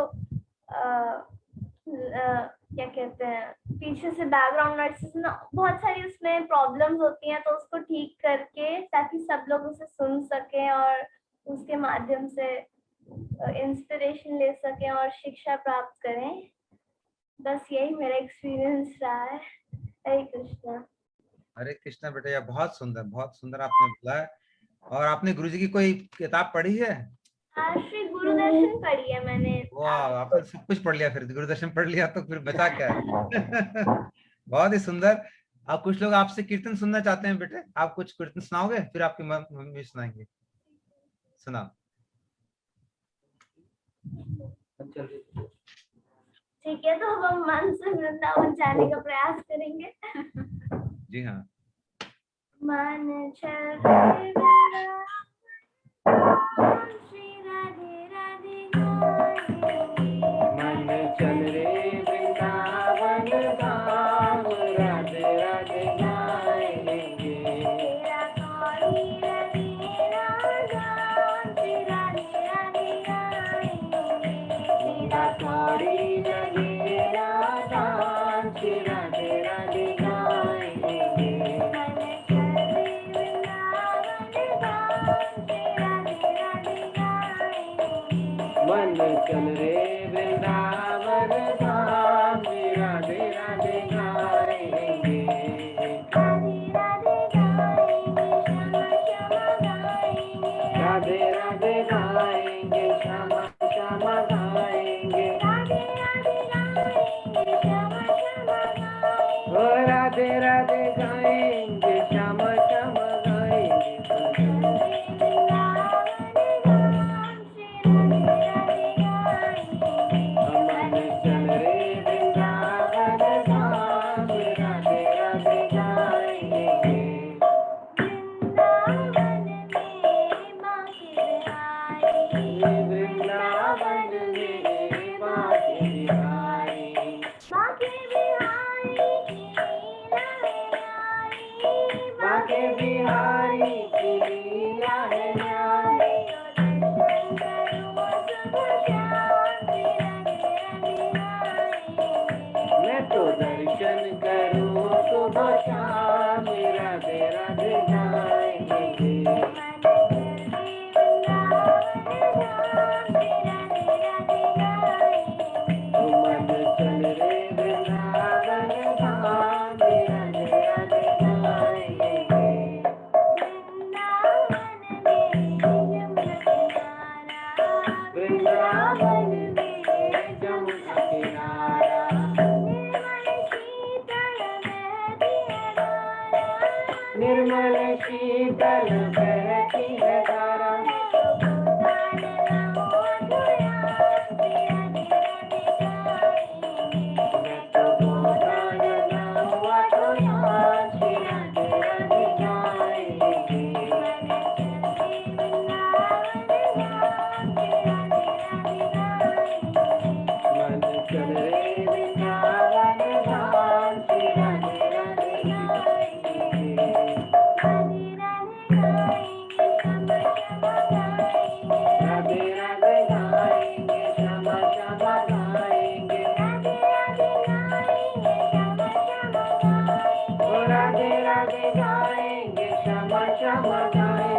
क्या कहते हैं पीछे से बैकग्राउंड नॉइसेस ना, बहुत सारी उसमें प्रॉब्लम्स होती हैं, तो उसको ठीक करके ताकि सब लोग उसे सुन सकें और उसके माध्यम से इंस्पिरेशन ले सकें और शिक्षा प्राप्त करें। बस यही मेरा एक्सपीरियंस रहा है। हरे कृष्णा। हरे कृष्णा बेटा, यह बहुत सुंदर आपने बोला है। और आपने गुरुजी की कोई किताब पढ़ी है? श्री गुरुदर्शन पढ़ी है मैंने। वाह, आपने सब कुछ पढ़ लिया, फिर गुरुदर्शन पढ़ लिया तो फिर बचा क्या है बहुत ही सुंदर। अब कुछ लोग आपसे कीर्तन सुनना चाहते हैं बेटे, आप कुछ कीर्तन सुनाओगे, फिर आपकी मम्मी सुनाएंगे। सुनाओ। ठीक है, तो हम मन से वृंदावन जाने का प्रयास करेंगे। जी हाँ। मन चल श्री राधे राधे मन चल रे वृंदावन धाम, राधे राधे गाएंगे। तेरा कौड़ी रवि राधा श्री राधे राधे गाएंगे। तेरा कौड़ी लगे राधा, श्री राधे राधे गाएंगे। मन चल वृंदावन धाम श्री राधे राधे गाएंगे। राधे राधे गाएंगे, श्यामा श्यामा गाएंगे। राधे राधे गाएंगे, श्यामा श्यामा गाएंगे। ओ राधे राधे गाएंगे, श्यामा श्यामा गाएंगे। मन चल रे वृंदावन धाम, राधे राधे गाएंगे। वृंदावन मेरे बाके बिहारी, बाके बिहारी की लीला है न्यारी। मैं तो दर्शन करूं सुबह शाम, राधे राधे गाएंगे। मन चल रे वृंदावन धाम, राधे राधे गाएंगे। वृंदावन में जमुना किनारा, निर्मल शीतल बहती है धारा। मैं तो गोदान हुआ तो यहाँ श्री राधे श्यामा गाए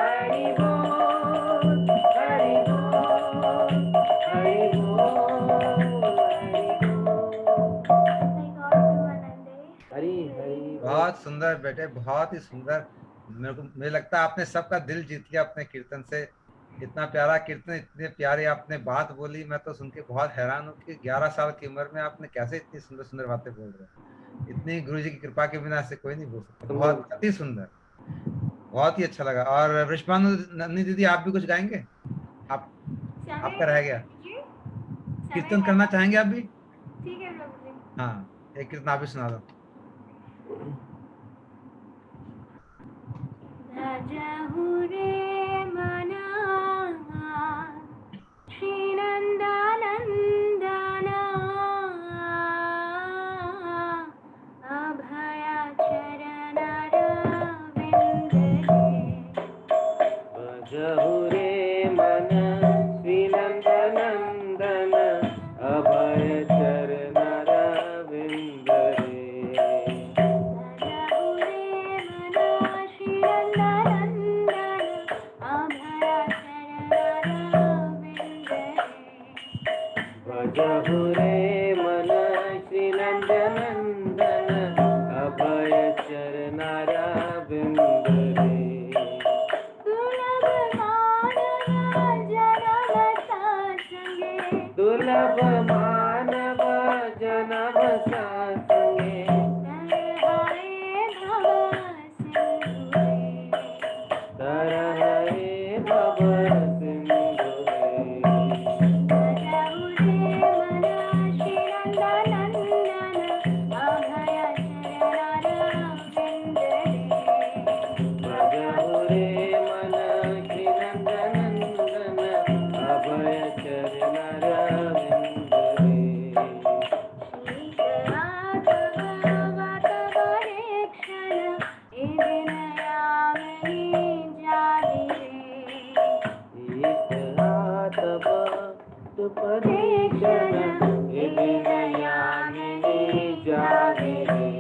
हरि बोल निताई गौर हरि बोल हरि बोल हरि हरि हरि बहुत सुंदर बेटे, बहुत ही सुंदर। मुझे लगता है आपने सबका दिल जीत लिया अपने कीर्तन से। इतना प्यारा कीर्तन, इतने प्यारे आपने बात बोली, मैं तो सुन के बहुत हैरान हूँ कि 11 साल की उम्र में आपने कैसे इतनी सुंदर सुंदर बातें बोल रहे हैं। इतनी गुरु जी की कृपा के बिना ऐसे कोई नहीं बोल सकता। बहुत अति सुंदर, बहुत ही अच्छा लगा। और वृषभानु नंदिनी दीदी, आप भी कुछ गाएंगे? आप, आपका रह गया, कीर्तन करना चाहेंगे आप भी? ठीक है प्रभु जी। हाँ, एक कीर्तन आप भी सुना दो। भजहु रे मना श्री नंदनंदना अभय चरण रविंद भजहु रे मन श्री नंदनंदन अभय चरण रविंद रे भजहु रे मना श्री नंदनंदन अभय चरण रविंद भजहु रे मन श्री नंदनंदन अभय चरण रविंद रे दुर्लभ मानव जन्म सासंगे तरहरे भव सिंधु भजहु रे मन श्री नंदनंदन अभय चरण रविंद रे ईश हाथ भक्त परीक्षण विनयामिनी जागे रे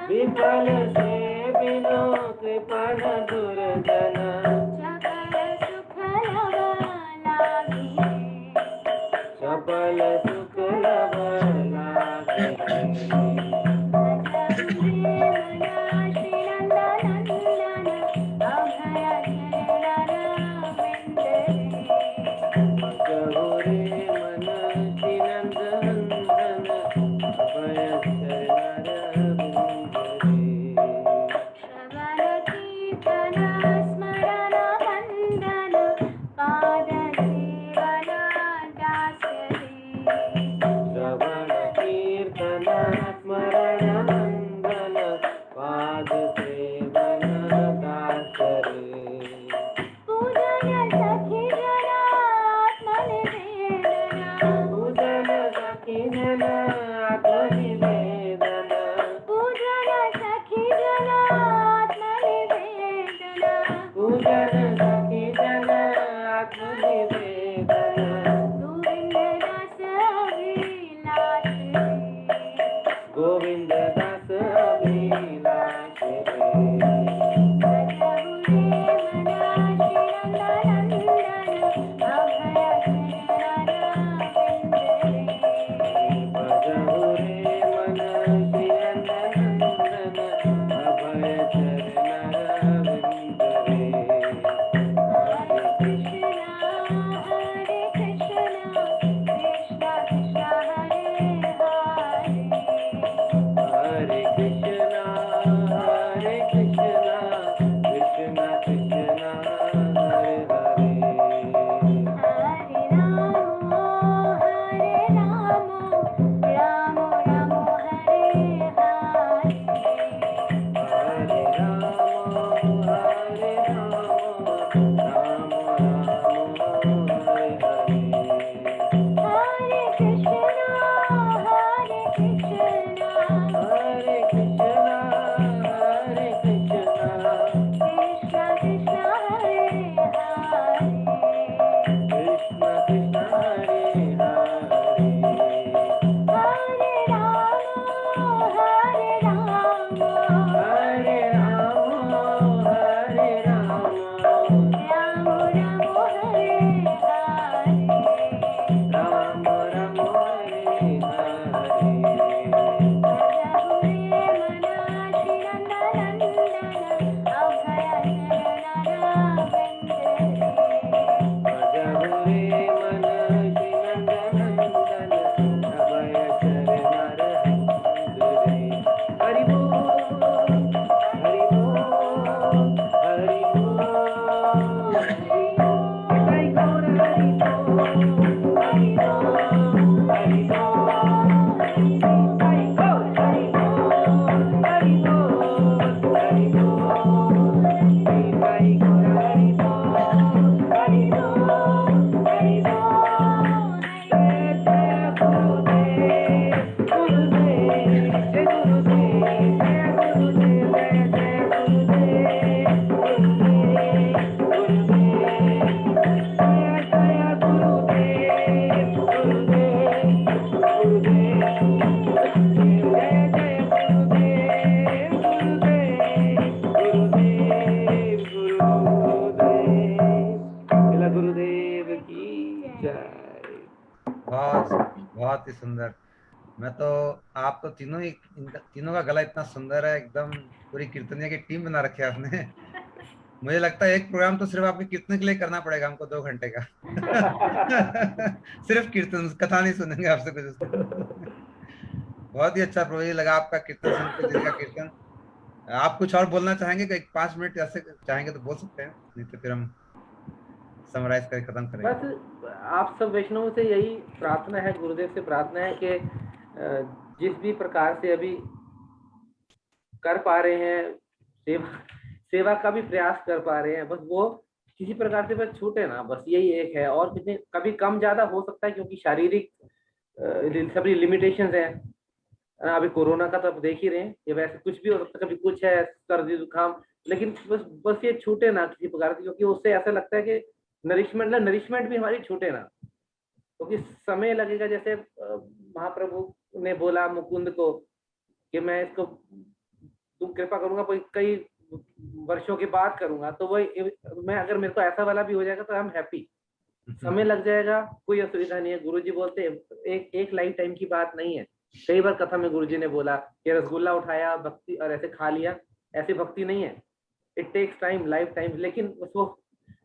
विफल से बिनु कृपण दुर्जन चपल सुख लभ लागे भजहु रे मन श्री नंदनंदन अभय चरण रविंद श्रवण कीर्तन स्मरण मंगल पाद सेवन दास रे पूजन सखी जन आत्मनिवेदन पूजन सखी जन आत्मनिवेदन गोविंद दास अभिलाष भजहु रे मन श्री नंदनंदन अभय चरण रविंद रे हरे कृष्ण जय। बहुत ही सुंदर। मैं तो, आप तो तीनों का गला इतना सुंदर है, एकदम पूरी कीर्तनिया की टीम बना रखी है आपने। मुझे लगता है एक प्रोग्राम तो सिर्फ आपके कीर्तन के लिए करना पड़ेगा हमको, 2 घंटे का। सिर्फ कीर्तन, कथा नहीं सुनेंगे आपसे कुछ उसमें। बहुत ही अच्छा प्रभु जी लगा आपका कीर्तन सुन के, दिल का कीर्तन। आप कुछ और बोलना चाहेंगे? कि 5 मिनट ऐसे चाहेंगे तो बोल सकते हैं, नहीं तो फिर हम समराइज करके खत्म करेंगे। बस आप सब वैष्णवों से यही प्रार्थना है, गुरुदेव से प्रार्थना है कि जिस भी प्रकार से अभी कर पा रहे हैं, सेवा का भी प्रयास कर पा रहे हैं, बस वो किसी प्रकार से बस छूटे ना, बस यही एक है। और कितने कभी कम ज्यादा हो सकता है, क्योंकि शारीरिक सभी लिमिटेशंस हैं। अभी कोरोना का तो आप देख ही रहे हैं, ये वैसे कुछ भी हो सकता है, कभी कुछ है, सर्दी जुकाम, लेकिन बस ये छूटे ना किसी प्रकार से, क्योंकि उससे ऐसा लगता है कि नरिशमेंट भी हमारी छूटे ना, क्योंकि समय लगेगा। जैसे महाप्रभु ने बोला मुकुंद को कि मैं इसको तुम कृपा करूंगा कई वर्षों के बाद करूंगा, तो वही मैं, अगर मेरे को ऐसा वाला भी हो जाएगा तो आई एम हैप्पी। समय लग जाएगा, कोई असुविधा नहीं है। गुरुजी बोलते हैं एक लाइफ टाइम की बात नहीं है। कई बार कथा में गुरुजी ने बोला कि रसगुल्ला उठाया भक्ति और ऐसे खा लिया, ऐसी भक्ति नहीं है। It takes time, life time. लेकिन वो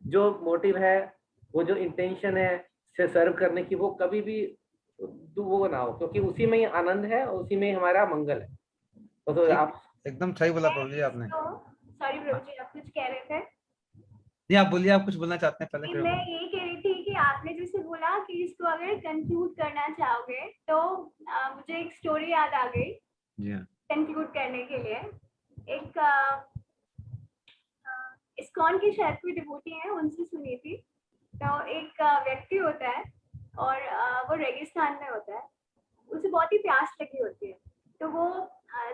जो मोटिव है, वो जो इंटेंशन है से सर्व करने की, वो कभी भी वो ना हो, क्योंकि उसी में ही आनंद है और उसी में ही हमारा मंगल है। तो आप एकदम सही बोला प्रभु जी आपने। सॉरी प्रभु जी, आप कुछ कह रहे थे? जी आप बोलिए, आप कुछ बोलना चाहते हैं पहले? कि मैं ये कह रही थी कि आपने जैसे बोला कि इसको अगर कंक्लूड करना चाहोगे तो मुझे एक स्टोरी याद आ गई। जी हाँ। कंक्लूड करने के लिए एक इस्कॉन की शायद कोई डिवोटी है, उनसे सुनी थी। तो एक व्यक्ति होता है और वो रेगिस्तान में होता है, उसे बहुत ही प्यास लगी होती है। तो वो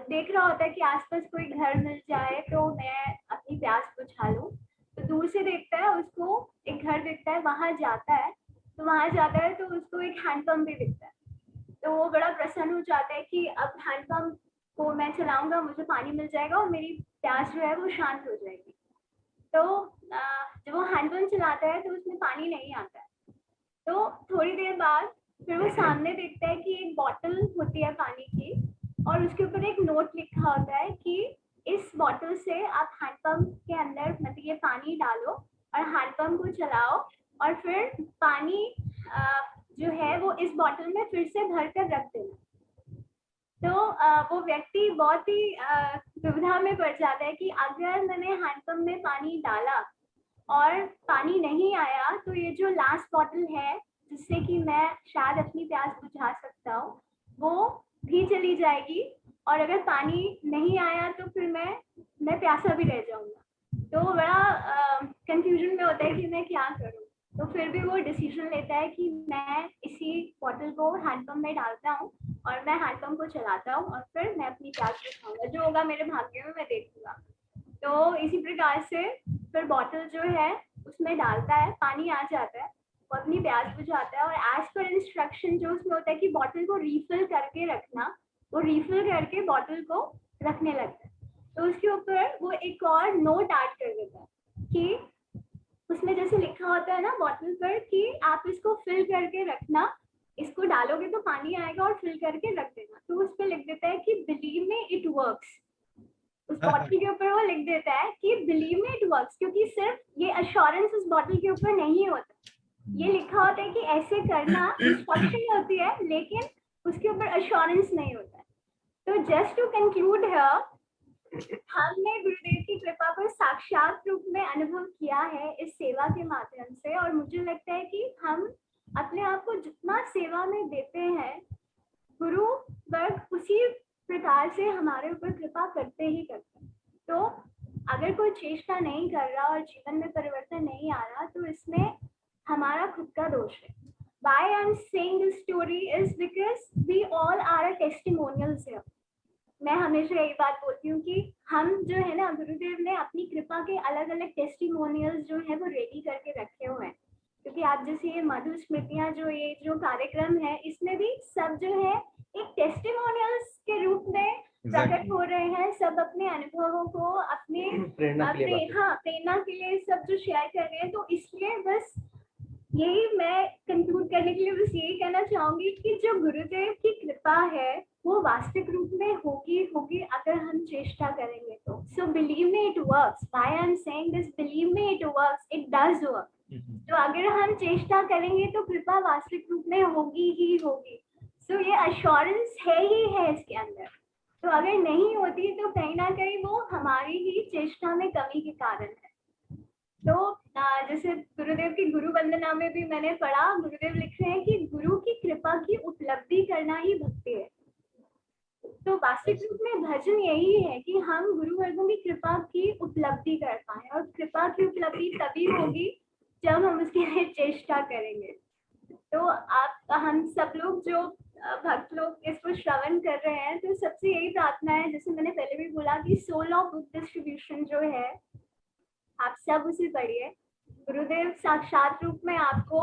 देख रहा होता है कि आसपास कोई घर मिल जाए तो मैं अपनी प्यास बुझा लूं। तो दूर से देखता है, उसको एक घर दिखता है, वहां जाता है। तो वहां जाता है तो उसको एक हैंडपंप भी दिखता है। तो वो बड़ा प्रसन्न हो जाता है कि अब हैंडपंप को मैं चलाऊंगा, मुझे पानी मिल जाएगा और मेरी प्यास जो है वो शांत हो जाएगी। तो जब वो हैंडपंप चलाता है तो उसमें पानी नहीं आता है। तो थोड़ी देर बाद फिर वो सामने देखता है कि एक बॉटल होती है पानी की, और उसके ऊपर एक नोट लिखा होता है कि इस बॉटल से आप हैंडपंप के अंदर मतलब ये पानी डालो और हैंडपंप को चलाओ, और फिर पानी जो है वो इस बॉटल में फिर से भर कर रख देना। तो वो व्यक्ति बहुत ही दुविधा में पड़ जाता है कि अगर मैंने हैंडपंप में पानी डाला और पानी नहीं आया तो ये जो लास्ट बॉटल है जिससे कि मैं शायद अपनी प्यास बुझा सकता हूँ, वो भी चली जाएगी, और अगर पानी नहीं आया तो फिर मैं प्यासा भी रह जाऊंगा। तो वो बड़ा कंफ्यूजन में होता है कि मैं क्या करूँ। तो फिर भी वो डिसीजन लेता है कि मैं इसी बॉटल को हैंडपंप में डालता हूँ और मैं हैंडपंप को चलाता हूँ, और फिर मैं अपनी प्यास बुझाऊंगा, जो होगा मेरे भाग्य में मैं देखूंगा। तो इसी प्रकार से फिर बॉटल जो है उसमें डालता है, पानी आ जाता है, वो अपनी प्यास बुझाता है, और एज पर इंस्ट्रक्शन जो उसमें होता है कि बॉटल को रिफिल करके रखना, वो रिफिल करके बॉटल को रखने लगता है। तो उसके ऊपर वो एक और नोट ऐड कर देता है कि उसमें जैसे लिखा होता है ना बॉटल पर कि आप इसको फिल करके रखना, इसको डालोगे तो पानी आएगा और फिल करके रख देना। तो उस पर लिख देता है कि बिलीव मी इट वर्क्स। उस बॉटल के ऊपर वो लिख देता है कि बिलीव मी इट वर्क्स, क्योंकि सिर्फ ये अश्योरेंस उस बॉटल के ऊपर नहीं होता, ये लिखा होता है कि ऐसे करना, इंस्ट्रक्शन होती है, लेकिन उसके ऊपर अश्योरेंस नहीं होता है। तो जस्ट टू कंक्लूड हियर, हमने गुरुदेव की कृपा को साक्षात रूप में अनुभव किया है इस सेवा के माध्यम से, और मुझे लगता है कि हम अपने आप को जितना सेवा में देते हैं, गुरु वर्ग उसी प्रकार से हमारे ऊपर कृपा करते ही करते हैं। तो अगर कोई चेष्टा नहीं कर रहा और जीवन में परिवर्तन नहीं आ रहा, तो इसमें हमारा खुद का दोष है। Why I'm saying this story is because we all are a testimonials here. मैं हमेशा यही बात बोलती हूँ कि हम जो है ना, गुरुदेव ने अपनी कृपा के अलग अलग टेस्टिमोनियल्स जो है वो रेडी करके रखे हुए हैं। क्योंकि आप जैसे ये मधुर स्मृतियाँ ये जो कार्यक्रम है, इसमें भी सब जो है एक टेस्टिमोनियल्स के रूप में प्रकट हो रहे हैं। सब अपने अनुभवों को प्रेरणा के लिए सब जो शेयर कर रहे हैं। तो इसलिए बस यही मैं कंक्लूड करने के लिए बस यही कहना चाहूंगी कि जो गुरुदेव की कृपा है वो वास्तविक रूप में होगी अगर हम चेष्टा करेंगे तो. So believe me it works. Why I am saying this, believe me it works, it does work. तो अगर हम चेष्टा करेंगे तो कृपा वास्तविक रूप में होगी ही होगी. सो ये अश्योरेंस है ही है इसके अंदर. तो अगर नहीं होती तो कहीं ना कहीं वो हमारी ही चेष्टा में कमी के कारण है. तो जैसे गुरुदेव की गुरु वंदना में भी मैंने पढ़ा, गुरुदेव लिख रहे हैं कि गुरु की कृपा की उपलब्धि करना ही भक्ति है. तो वास्तविक रूप में भजन यही है कि हम गुरुवर्गों की कृपा की उपलब्धि कर पाए. और कृपा की उपलब्धि तभी होगी जब हम उसके लिए चेष्टा करेंगे. तो हम सब लोग जो भक्त लोग इसको श्रवण कर रहे हैं, तो सबसे यही प्रार्थना है, जैसे मैंने पहले भी बोला कि सोल ऑफ बुक डिस्ट्रीब्यूशन जो है आप सब उसे पढ़िए. गुरुदेव साक्षात रूप में आपको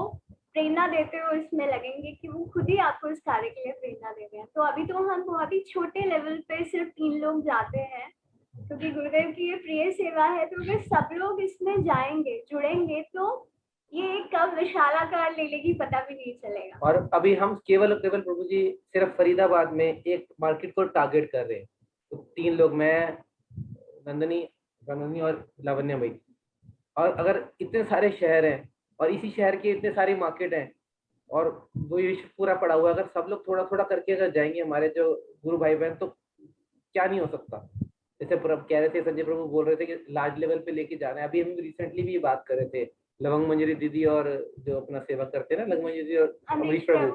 प्रेरणा देते हुए इसमें लगेंगे कि वो खुद ही आपको इस कार्य के लिए प्रेरणा दे रहे हैं. तो अभी तो हम बहुत ही छोटे लेवल पे सिर्फ 3 लोग जाते हैं क्योंकि गुरुदेव की ये प्रिय सेवा है. तो अगर सब लोग इसमें जाएंगे, जुड़ेंगे, तो ये कब विशालाकार ले लेगी पता भी नहीं चलेगा. और अभी हम केवल प्रभु जी सिर्फ फरीदाबाद में एक मार्केट को टारगेट कर रहे हैं. तो 3 लोग, मैं, नंदनी और लावण्या भाई. और अगर इतने सारे शहर हैं और इसी शहर के इतने सारे मार्केट हैं और वो विश्व पूरा पड़ा हुआ है, अगर सब लोग थोड़ा थोड़ा करके अगर जाएंगे हमारे जो गुरु भाई बहन, तो क्या नहीं हो सकता. जैसे कह रहे थे, संजय प्रभु बोल रहे थे कि लार्ज लेवल पे लेके जाना है. अभी हम रिसेंटली भी बात कर रहे थे, लवंग मंजरी दीदी और जो अपना सेवा करते हैं ना, लवंग मंजरी दीदी और अमरीश प्रभु,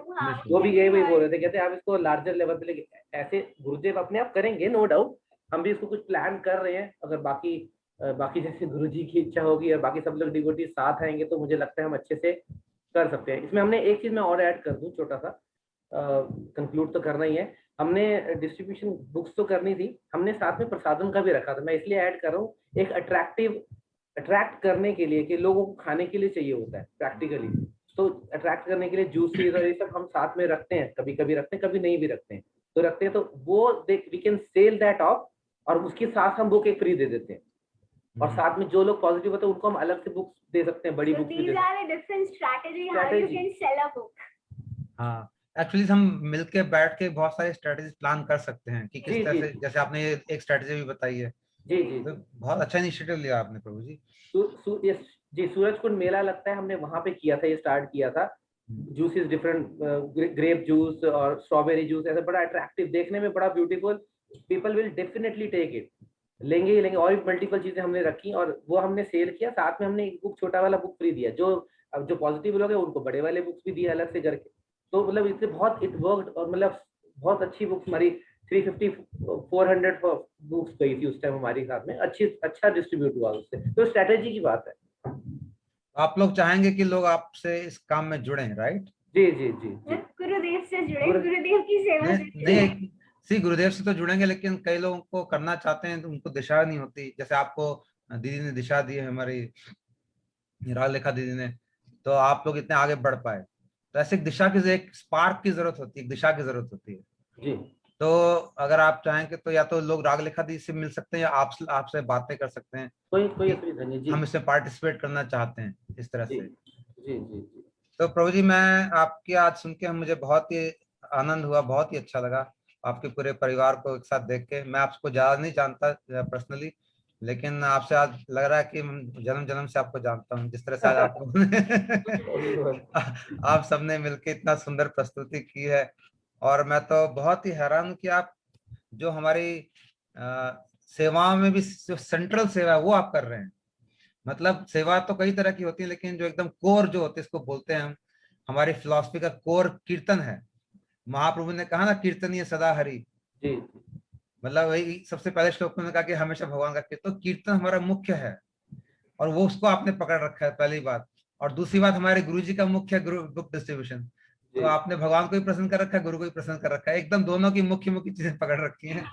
वो भी यही बोल रहे थे. कहते आप इसको लार्जर लेवल पे लेके, ऐसे गुरुदेव अपने आप करेंगे, नो डाउट. हम भी इसको कुछ प्लान कर रहे हैं. अगर बाकी जैसे गुरु जी की इच्छा होगी और बाकी सब लोग डिवोटी साथ आएंगे तो मुझे लगता है हम अच्छे से कर सकते हैं. इसमें हमने एक चीज मैं और ऐड कर दूं, छोटा सा, कंक्लूड तो करना ही है. हमने डिस्ट्रीब्यूशन बुक्स तो करनी थी, हमने साथ में प्रसादम का भी रखा था. मैं इसलिए ऐड कर रहा हूँ, एक अट्रैक्ट करने के लिए कि लोगों को खाने के लिए चाहिए होता है प्रैक्टिकली. तो अट्रैक्ट करने के लिए जूसेस और ये सब हम साथ में रखते हैं. कभी कभी रखते हैं, कभी नहीं भी रखते हैं. तो रखते हैं तो वो we can sell that of, और उसके साथ हम बुक एक फ्री दे देते हैं. और साथ में जो लोग पॉजिटिव होते हैं उनको हम अलग से बुक्स दे सकते हैं, बड़ी बुक्स भी दे सकते हैं. हाँ, एक्चुअली हम मिलके बैठ के बहुत सारे स्ट्रेटजीज प्लान कर सकते हैं कि किस तरह से, जैसे आपने ये एक स्ट्रेटजी भी बताई है. जी, तो बहुत अच्छा इनिशिएटिव लिया आपने प्रभु जी. जी, सूरज कुंड मेला लगता है, हमने वहां पे किया था, ये स्टार्ट किया था. जूसेस डिफरेंट, ग्रेप जूस और स्ट्रॉबेरी जूस, ऐसा बड़ा अट्रैक्टिव, देखने में बड़ा beautiful. People will definitely take it, लेंगे ही लेंगे. और भी मल्टीपल चीजें हमने रखी और वो हमने सेल किया. साथ में हमने एक बुक, छोटा वाला बुक फ्री दिया. जो पॉजिटिव लोग हैं उनको बड़े वाले बुक्स भी दिए अलग से करके. तो मतलब इससे बहुत इट वर्कड, और मतलब बहुत अच्छी बुक्स हमारी 350-400 बुक्स गई थी उस टाइम हमारे साथ में. अच्छा डिस्ट्रीब्यूट हुआ उससे. तो स्ट्रेटेजी की बात है. आप लोग चाहेंगे कि लोग आपसे इस काम में जुड़े, राइट? जी जी जी जी. गुरुदेव से जुड़े, गुरुदेव की सेवा से नहीं, गुरुदेव से तो जुड़ेंगे, लेकिन कई लोगों को करना चाहते हैं तो उनको दिशा नहीं होती. जैसे आपको दीदी ने दिशा दी है, हमारी राजलेखा दीदी ने, तो आप लोग इतने आगे बढ़ पाए. तो ऐसे दिशा की, एक स्पार्क की जरूरत होती है, एक दिशा की जरूरत होती है जी. तो अगर आप चाहेंगे तो या तो लोग रागलेखा दी से मिल सकते हैं या आपसे बातें कर सकते हैं. कोई असुविधा नहीं जी. हम इसमें पार्टिसिपेट करना चाहते हैं इस तरह से. जी जी. तो प्रभु जी, मैं आपकी आज सुन के मुझे बहुत ही आनंद हुआ, बहुत ही अच्छा लगा आपके पूरे परिवार को एक साथ देख के. मैं आपको ज्यादा नहीं जानता पर्सनली, लेकिन आपसे आज लग रहा है कि जन्म जन्म से आपको जानता हूँ. जिस तरह से आज आप सबने मिलकर इतना सुंदर प्रस्तुति की है, और मैं तो बहुत ही हैरान हूँ कि आप जो हमारी सेवाओं में भी जो सेंट्रल सेवा है वो आप कर रहे हैं. मतलब सेवा तो कई तरह की होती है, लेकिन जो एकदम कोर जो होती है, इसको बोलते हैं हम, हमारी फिलॉसफी का कोर कीर्तन है. महाप्रभु ने कहा ना, कीर्तनीय सदा हरि. जी. मतलब वही सबसे पहले श्लोक में कहा कि हमेशा भगवान का कीर्तन. तो कीर्तन हमारा मुख्य है, और वो उसको आपने पकड़ रखा है, पहली बात. और दूसरी बात, हमारे गुरु जी का मुख्य बुक डिस्ट्रीब्यूशन. तो आपने भगवान को भी प्रसन्न कर रखा है, गुरु को भी प्रसन्न कर रखा है. एकदम दोनों की मुख्य चीजें पकड़ रखी हैं.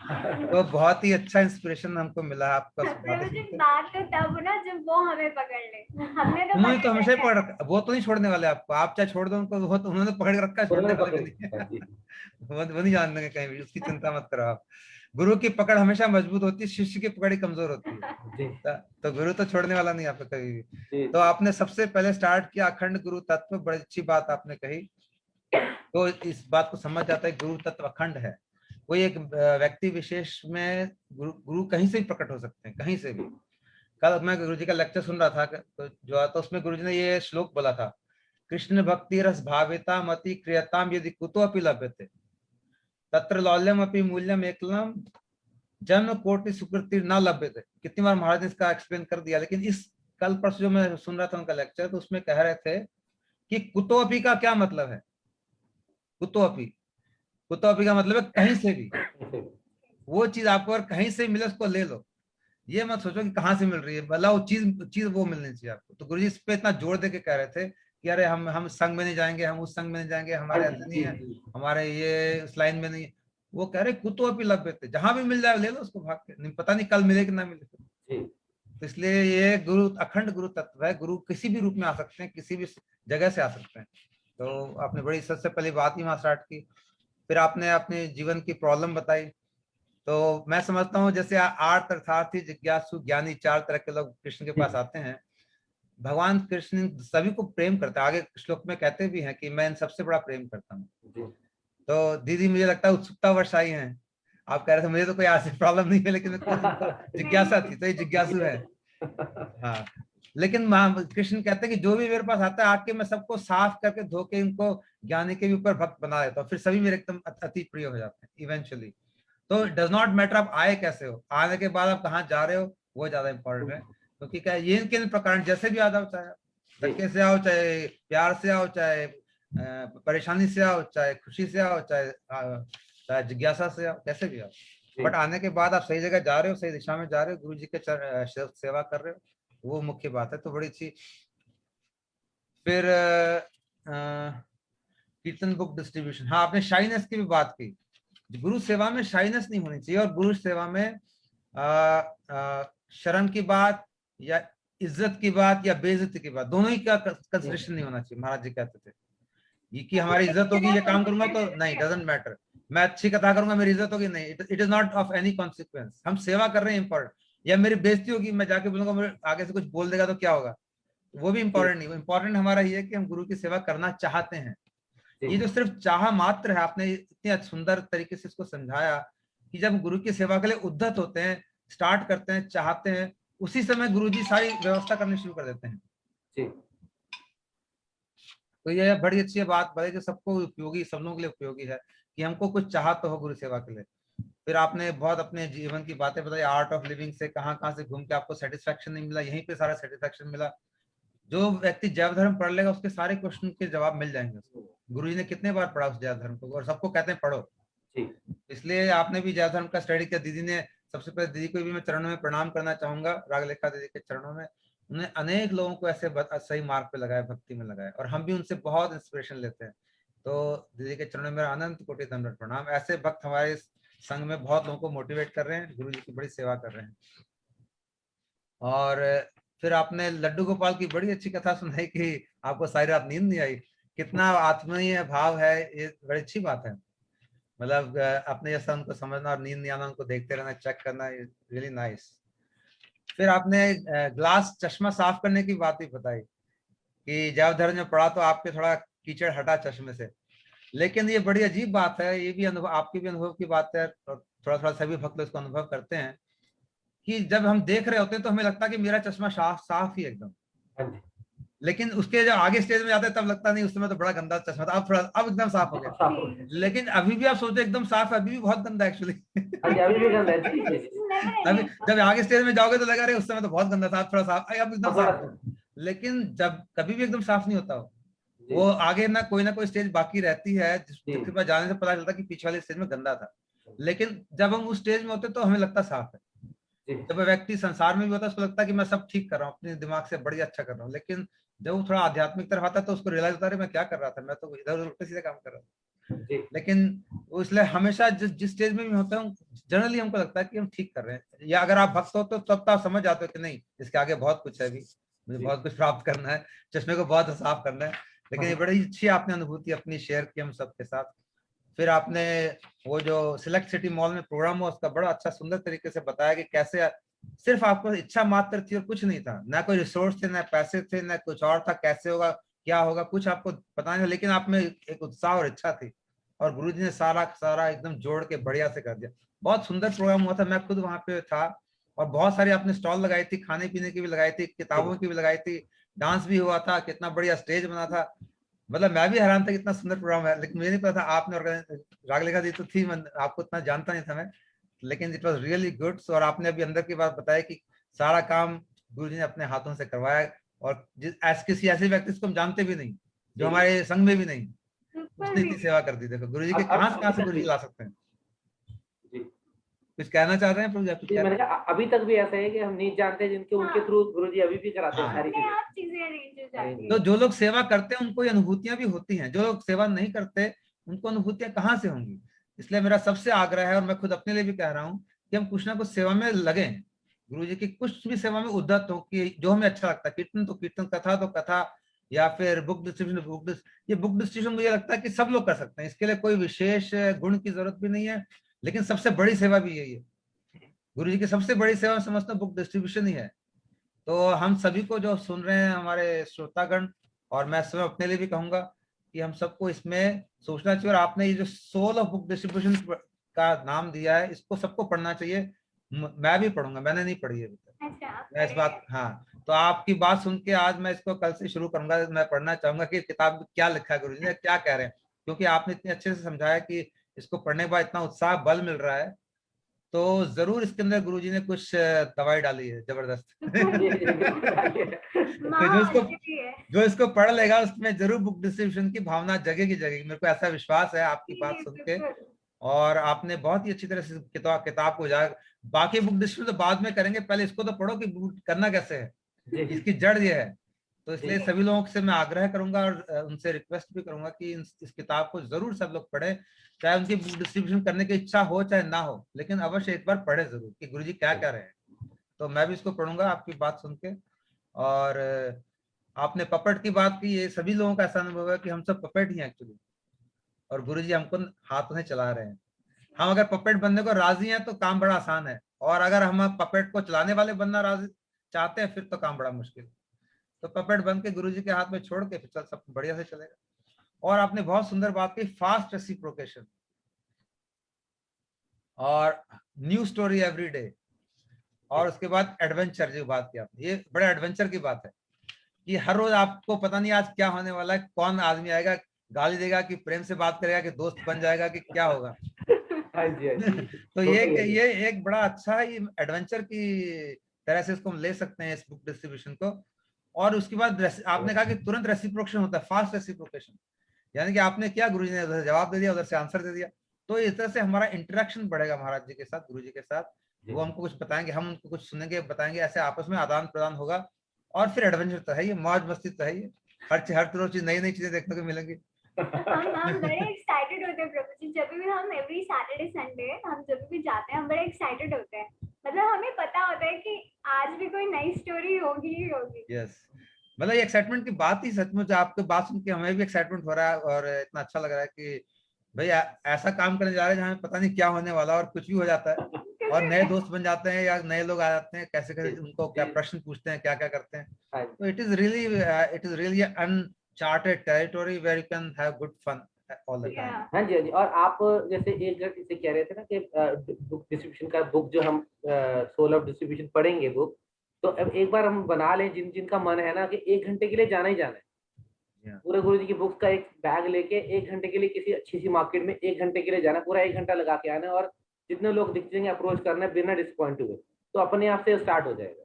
तो बहुत ही अच्छा इंस्पिरेशन हमको मिला आपका. बात तो तब ना जब वो हमें पकड़ ले. हमने तो हमेशा पकड़ रखा, वो तो नहीं छोड़ने वाले आपको. आप चाहे छोड़ दो उनको, वो तो उन्होंने पकड़ रखा है, छोड़ने वाले भी नहीं. वो नहीं जान देंगे कहीं भी, उसकी चिंता मत करो आप. गुरु की पकड़ हमेशा मजबूत होती है, शिष्य की पकड़ ही कमजोर होती है। जी तो गुरु तो छोड़ने वाला नहीं आपको कभी भी। जी तो आपने सबसे पहले स्टार्ट किया अखंड गुरु तत्व, बड़ी अच्छी बात आपने कही। तो इस बात को समझ जाता है गुरु तत्व अखंड है। कोई एक व्यक्ति विशेष में गुरु कहीं से भी प्रकट हो सकते हैं, कहीं से भी। कल मैं गुरु जी का लेक्चर सुन रहा था तो जो तो उसमें गुरु जी ने ये श्लोक बोला था, कृष्ण भक्ति रस भाविता मति क्रियताम यदि कुतो अपि लभ्यते तत्र लौल्यम अपि मूल्यम एकलम जन्म कोटि सुकृति न लभ्यते। कितनी बार महाराज ने इसका एक्सप्लेन कर दिया, लेकिन इस कल परसों जो मैं सुन रहा था उनका लेक्चर, तो उसमें कह रहे थे कि कुतो अपि का क्या मतलब है। कुतो अपि का मतलब है कहीं से भी। वो चीज आपको अगर कहीं से मिले उसको ले लो, ये मत सोचो कि कहाँ से मिल रही है, भला वो चीज वो मिलनी चाहिए आपको। तो गुरु जी इस पे इतना जोर दे के कह रहे थे कि अरे हम संघ में नहीं जाएंगे, हम उस संघ में नहीं जाएंगे, हमारे ऐसे नहीं है, हमारे ये उस लाइन में नहीं है। वो कह रहे कुतो अपि लभ्यते, जहां भी मिल जाए ले लो उसको, भाग के नहीं पता नहीं कल मिले कि ना मिले। तो इसलिए ये गुरु अखंड गुरु तत्व है। गुरु किसी भी रूप में आ सकते हैं, किसी भी जगह से आ सकते हैं। तो आपने बड़ी सबसे पहली बात ही वहां स्टार्ट की। फिर आपने अपने जीवन की प्रॉब्लम बताई। तो मैं समझता हूँ जैसे 8 अर्थार्थी जिज्ञासु ज्ञानी 4 तरह के लोग कृष्ण के पास आते हैं। भगवान कृष्ण सभी को प्रेम करता है, आगे श्लोक में कहते भी हैं कि मैं इन सबसे बड़ा प्रेम करता हूँ। तो दीदी मुझे लगता है उत्सुकतावश आई हैं, आप कह रहे थे मुझे तो कोई ऐसी प्रॉब्लम नहीं है, लेकिन जिज्ञासा थी, तो ये जिज्ञासु है। हाँ, लेकिन कृष्ण कहते हैं कि जो भी मेरे पास आता है आके मैं सबको साफ करके धो के इनको ज्ञानी के भी ऊपर भक्त बना देता हूँ, फिर सभी मेरे एकदम अति प्रिय हो जाते हैं इवेंचुअली। तो डज नॉट मैटर आप आए कैसे हो, आने के बाद आप कहाँ जा रहे हो वो ज्यादा इंपॉर्टेंट है। क्योंकि क्या ये इनके प्रकार जैसे भी आ जाओ, चाहे धक्के से आओ, चाहे प्यार से आओ, चाहे परेशानी से आओ, चाहे खुशी से आओ, चाहे जिज्ञासा से आओ, कैसे भी आओ, बट आने के बाद आप सही जगह जा रहे हो, सही दिशा में जा रहे हो, गुरु जी के सेवा कर रहे हो, वो मुख्य बात है। तो बड़ी अच्छी। फिर कीर्तन बुक डिस्ट्रीब्यूशन, हाँ आपने शाइनेस की भी बात की। गुरु सेवा में शाइनेस नहीं होनी चाहिए, और गुरु सेवा में शर्म की बात या इज्जत की बात या बेइज्जती की बात, दोनों ही का कंसिडरेशन नहीं होना चाहिए। महाराज जी कहते थे ये कि हमारी इज्जत होगी, ये काम करूंगा तो नहीं, डजंट मैटर, मैं अच्छी कथा करूंगा मेरी इज्जत होगी, नहीं, it is not of any consequence. हम सेवा कर रहे हैं इंपॉर्टेंट, या मेरी बेइज्जती होगी, मैं जाके बोलूंगा मेरे आगे से कुछ बोल देगा तो क्या होगा, वो भी इंपॉर्टेंट नहीं। इंपॉर्टेंट हमारा ये है कि हम गुरु की सेवा करना चाहते हैं। ये जो सिर्फ चाह मात्र है, आपने इतनी सुंदर तरीके से इसको समझाया कि जब गुरु की सेवा के लिए उद्यत होते हैं, स्टार्ट करते हैं, चाहते हैं, उसी समय गुरु जी सारी व्यवस्था करनी शुरू कर देते हैं। तो ये बड़ी अच्छी बात बड़ी, जो सबको उपयोगी, सब लोगों के लिए उपयोगी है कि हमको कुछ चाह तो हो गुरु सेवा के लिए। फिर आपने बहुत अपने जीवन की बातें बताई, आर्ट ऑफ लिविंग से कहाँ से घूम के आपको सेटिस्फैक्शन नहीं मिला, यहीं पे सारा सेटिस्फैक्शन मिला। जो व्यक्ति जैव धर्म पढ़ लेगा उसके सारे क्वेश्चन के जवाब मिल जाएंगे उसको। गुरुजी ने कितने बार पढ़ा उस जैव धर्म को, और सबको कहते हैं पढ़ो। इसलिए आपने भी जैव धर्म का स्टडी किया। दीदी ने, सबसे पहले दीदी को भी मैं चरणों में प्रणाम करना चाहूंगा, रागलेखा दीदी के चरणों में। उन्होंने अनेक लोगों को ऐसे सही मार्ग पे लगाया, भक्ति में लगाया, और हम भी उनसे बहुत इंस्पिरेशन लेते हैं। तो दीदी के चरणों में मेरा अनंत कोटि दंडवत प्रणाम। ऐसे भक्त हमारे संघ में बहुत लोगों को मोटिवेट कर रहे हैं, गुरु जी की बड़ी सेवा कर रहे हैं। और फिर आपने लड्डू गोपाल की बड़ी अच्छी कथा सुनाई कि आपको सारी रात नींद नहीं आई। कितना आत्मीय भाव है, ये बड़ी अच्छी बात है। मतलब अपने जैसा उनको समझना और नींद नहीं आना, उनको देखते रहना, चेक करना, रियली नाइस। फिर आपने ग्लास चश्मा साफ करने की बात भी बताई कि जब धर्म में पढ़ा तो आपके थोड़ा कीचड़ हटा चश्मे से। लेकिन ये बड़ी अजीब बात है, ये भी अनुभव, आपके भी अनुभव की बात है, और थोड़ा थोड़ा सभी भक्त इसको अनुभव करते हैं कि जब हम देख रहे होते हैं तो हमें लगता है कि मेरा चश्मा साफ ही एकदम, लेकिन उसके जब आगे स्टेज में जाते हैं तब लगता नहीं, उस समय तो बड़ा गंदा चश्मा था, अब एकदम साफ हो गया। लेकिन अभी भी आप सोचते एकदम साफ है, अभी भी बहुत गंदा एक्चुअली। अभी जब आगे स्टेज में जाओगे तो लगा रहे उस समय तो बहुत गंदा था, थोड़ा साफ, अब एकदम साफ। लेकिन जब कभी भी एकदम साफ नहीं होता वो आगे ना कोई स्टेज बाकी रहती है जिसके पास जाने से पता चलता कि पीछे वाले स्टेज में गंदा था। लेकिन जब हम उस स्टेज में होते तो हमें लगता साफ है। जब व्यक्ति संसार में भी होता है उसको लगता है कि मैं सब ठीक कर रहा हूँ, अपने दिमाग से बड़ी अच्छा कर रहा हूँ। लेकिन जब वो थोड़ा आध्यात्मिक तरफ आता है तो उसको रियलाइज होता है मैं क्या कर रहा था, मैं तो इधर उल्टे सीधे काम कर रहा था। लेकिन वो इसलिए हमेशा जिस स्टेज में भी होता हूँ जनरली हमको लगता है कि हम ठीक कर रहे हैं। या अगर आप भक्त हो तो तब तो आप समझ जाते हो कि नहीं, इसके आगे बहुत कुछ है, अभी मुझे बहुत कुछ प्राप्त करना है, चश्मे को बहुत साफ करना है। लेकिन ये बड़ी अच्छी आपने अनुभूति अपनी शेयर की हम सबके साथ। फिर आपने वो जो सिलेक्ट सिटी मॉल में प्रोग्राम हुआ उसका बड़ा अच्छा सुंदर तरीके से बताया कि कैसे सिर्फ आपको इच्छा मात्र थी और कुछ नहीं था, ना कोई रिसोर्स थे, ना पैसे थे, ना कुछ और था, कैसे होगा क्या होगा कुछ आपको पता नहीं था, लेकिन आप में एक उत्साह और इच्छा थी और गुरुजी ने सारा सारा एकदम जोड़ के बढ़िया से कर दिया। बहुत सुंदर प्रोग्राम हुआ था, मैं खुद वहां पे था और बहुत सारी आपने स्टॉल लगाई थी, खाने पीने की भी लगाई थी, किताबों की भी लगाई थी, डांस भी हुआ था, कितना बढ़िया स्टेज बना था। मतलब मैं भी हैरान था कितना सुंदर प्रोग्राम है, लेकिन मुझे नहीं पता था आपने रागलेखा दी तो थी, मैं आपको इतना जानता नहीं था मैं, लेकिन इट वाज रियली गुड। और आपने अभी अंदर की बात बताई कि सारा काम गुरु जी ने अपने हाथों से करवाया और किसी ऐसे व्यक्ति को हम जानते भी नहीं, जो हमारे संघ में भी नहीं, उसने इतनी सेवा कर दी। देखो गुरु जी के कहाँ से गुरु जी ला सकते हैं। कुछ कहना चाह रहे हैं प्रभु जी? कुछ मैंने कहा अभी तक भी ऐसा है कि हम नहीं जानते, जिनके उनके थ्रू गुरुजी अभी भी कराते हैं सारी चीजें। तो जो लोग सेवा करते हैं उनको अनुभूतियां भी होती हैं, जो लोग सेवा नहीं करते उनको अनुभूतियां कहाँ से होंगी। इसलिए मेरा सबसे आग्रह है और मैं खुद अपने लिए भी कह रहा हूँ कि हम कुछ ना कुछ सेवा में लगे, गुरु जी की कुछ भी सेवा में उद्यत हो कि जो हमें अच्छा लगता है, कीर्तन तो कीर्तन, कथा तो कथा, या फिर बुक डिस्ट्रीब्यूशन ये बुक डिस्ट्रीब्यूशन मुझे लगता है कि सब लोग कर सकते हैं, इसके लिए कोई विशेष गुण की जरूरत भी नहीं है। लेकिन सबसे बड़ी सेवा भी यही है, गुरु जी की सबसे बड़ी सेवा समझता हूँ बुक डिस्ट्रीब्यूशन ही है। तो हम सभी को जो सुन रहे हैं हमारे श्रोतागण, और मैं स्वयं अपने लिए भी कहूंगा कि हम सबको इसमें सोचना चाहिए। और आपने ये जो सोल ऑफ बुक डिस्ट्रीब्यूशन का नाम दिया है, इसको सबको पढ़ना चाहिए। मैं भी पढ़ूंगा, मैंने नहीं पढ़ी है अभी तक। मैं इस बात, हाँ, तो आपकी बात सुन के आज मैं इसको कल से शुरू करूंगा। मैं पढ़ना चाहूंगा कि किताब में क्या लिखा है, गुरुजी ने क्या कह रहे हैं, क्योंकि आपने इतने अच्छे से समझाया कि इसको पढ़ने के बाद इतना उत्साह बल मिल रहा है, तो जरूर इसके अंदर गुरुजी ने कुछ दवाई डाली है जबरदस्त। जो इसको पढ़ लेगा उसमें जरूर बुक डिस्ट्रीब्यूशन की भावना जगेगी जगेगी, मेरे को ऐसा विश्वास है आपकी बात सुन के। और आपने बहुत ही अच्छी तरह से किताब को उजागर, बाकी बुक डिस्ट्रीब्यूशन तो बाद में करेंगे, पहले इसको तो पढ़ो कि करना कैसे है, इसकी जड़ ये है। तो इसलिए सभी लोगों से मैं आग्रह करूंगा और उनसे रिक्वेस्ट भी करूंगा कि इस किताब को जरूर सब लोग पढ़े, चाहे उनकी बुक डिस्ट्रीब्यूशन करने की इच्छा हो चाहे ना हो, लेकिन अवश्य एक बार पढ़े जरूर कि गुरुजी क्या कह रहे हैं। तो मैं भी इसको पढ़ूंगा आपकी बात सुन के। और आपने पपेट की बात की, ये सभी लोगों का ऐसा अनुभव है कि हम सब पपेट ही हैं एक्चुअली, और गुरुजी हमको हाथों से चला रहे हैं। हम अगर पपेट बनने को राजी हैं तो काम बड़ा आसान है, और अगर हम पपेट को चलाने वाले बनना राजी चाहते हैं फिर तो काम बड़ा मुश्किल। तो पपेट बन के गुरुजी के हाथ में छोड़ के फिर सब बढ़िया से चलेगा। और आपने बहुत सुंदर बात की, फास्ट रेसिप्रोकेशन और न्यू स्टोरी एवरी डे, और उसके बाद एडवेंचर जो बात की आपने, ये बड़ा एडवेंचर की बात है कि हर रोज आपको पता नहीं आज क्या होने वाला है, कौन आदमी आएगा, गाली देगा कि प्रेम से बात करेगा कि दोस्त बन जाएगा कि क्या होगा। तो ये एक बड़ा अच्छा ही एडवेंचर की तरह से इसको हम ले सकते हैं इस बुक डिस्ट्रीब्यूशन को। और उसके बाद आपने कहा कि तुरंत रेसिप्रोकेशन होता है, फास्ट रेसिप्रोकेशन, यानी कि आपने क्या, गुरुजी ने उधर जवाब दे दिया, उधर से आंसर दे दिया। तो इस तरह से हमारा इंटरेक्शन बढ़ेगा महाराज जी के साथ, गुरुजी के साथ। वो हमको कुछ बताएंगे, हम उनको कुछ सुनेंगे बताएंगे, ऐसे आपस में आदान प्रदान होगा। और फिर एडवेंचर तो है, ये मौज मस्ती तो है, ये हर रोज नई नई चीजें देखने को मिलेंगी। हम बड़े एक्साइटेड होते हैं प्रभु जी, जब भी हम एवरी सैटरडे संडे हम जब भी जाते हैं हम बड़े एक्साइटेड होते हैं। मतलब हमें पता होता है कि आज भी कोई नई स्टोरी होगी ही होगी। यस, मतलब ये एक्साइटमेंट की बात ही सचमुच, आपकी बात सुन के हमें भी एक्साइटमेंट हो रहा है और इतना अच्छा लग रहा है कि भैया ऐसा काम करने जा रहे हैं जहाँ पता नहीं क्या होने वाला और कुछ भी हो जाता है, और नए दोस्त बन जाते हैं या नए लोग आ जाते हैं, कैसे कैसे उनको क्या प्रश्न पूछते हैं, क्या क्या करते हैं। तो it is really uncharted territory where you can have good fun all the time. हाँ जी, हाँ जी। और आप जैसे एक जैसे कह रहे थे ना कि बुक डिस्ट्रीब्यूशन का बुक जो हम सोल ऑफ डिस्ट्रीब्यूशन पढ़ेंगे बुक, तो अब एक बार हम बना लें जिनका मन है ना कि 1 घंटे के लिए जाना ही जाना है, पूरे गुरु जी की बुक्स का एक बैग लेके 1 घंटे के लिए किसी अच्छी सी मार्केट में 1 घंटे के लिए जाना, पूरा 1 घंटा लगा के आना, और जितने लोग दिख जाएंगे अप्रोच करना है बिना डिसअपॉइंट हुए, तो अपने आप से स्टार्ट हो जाएगा।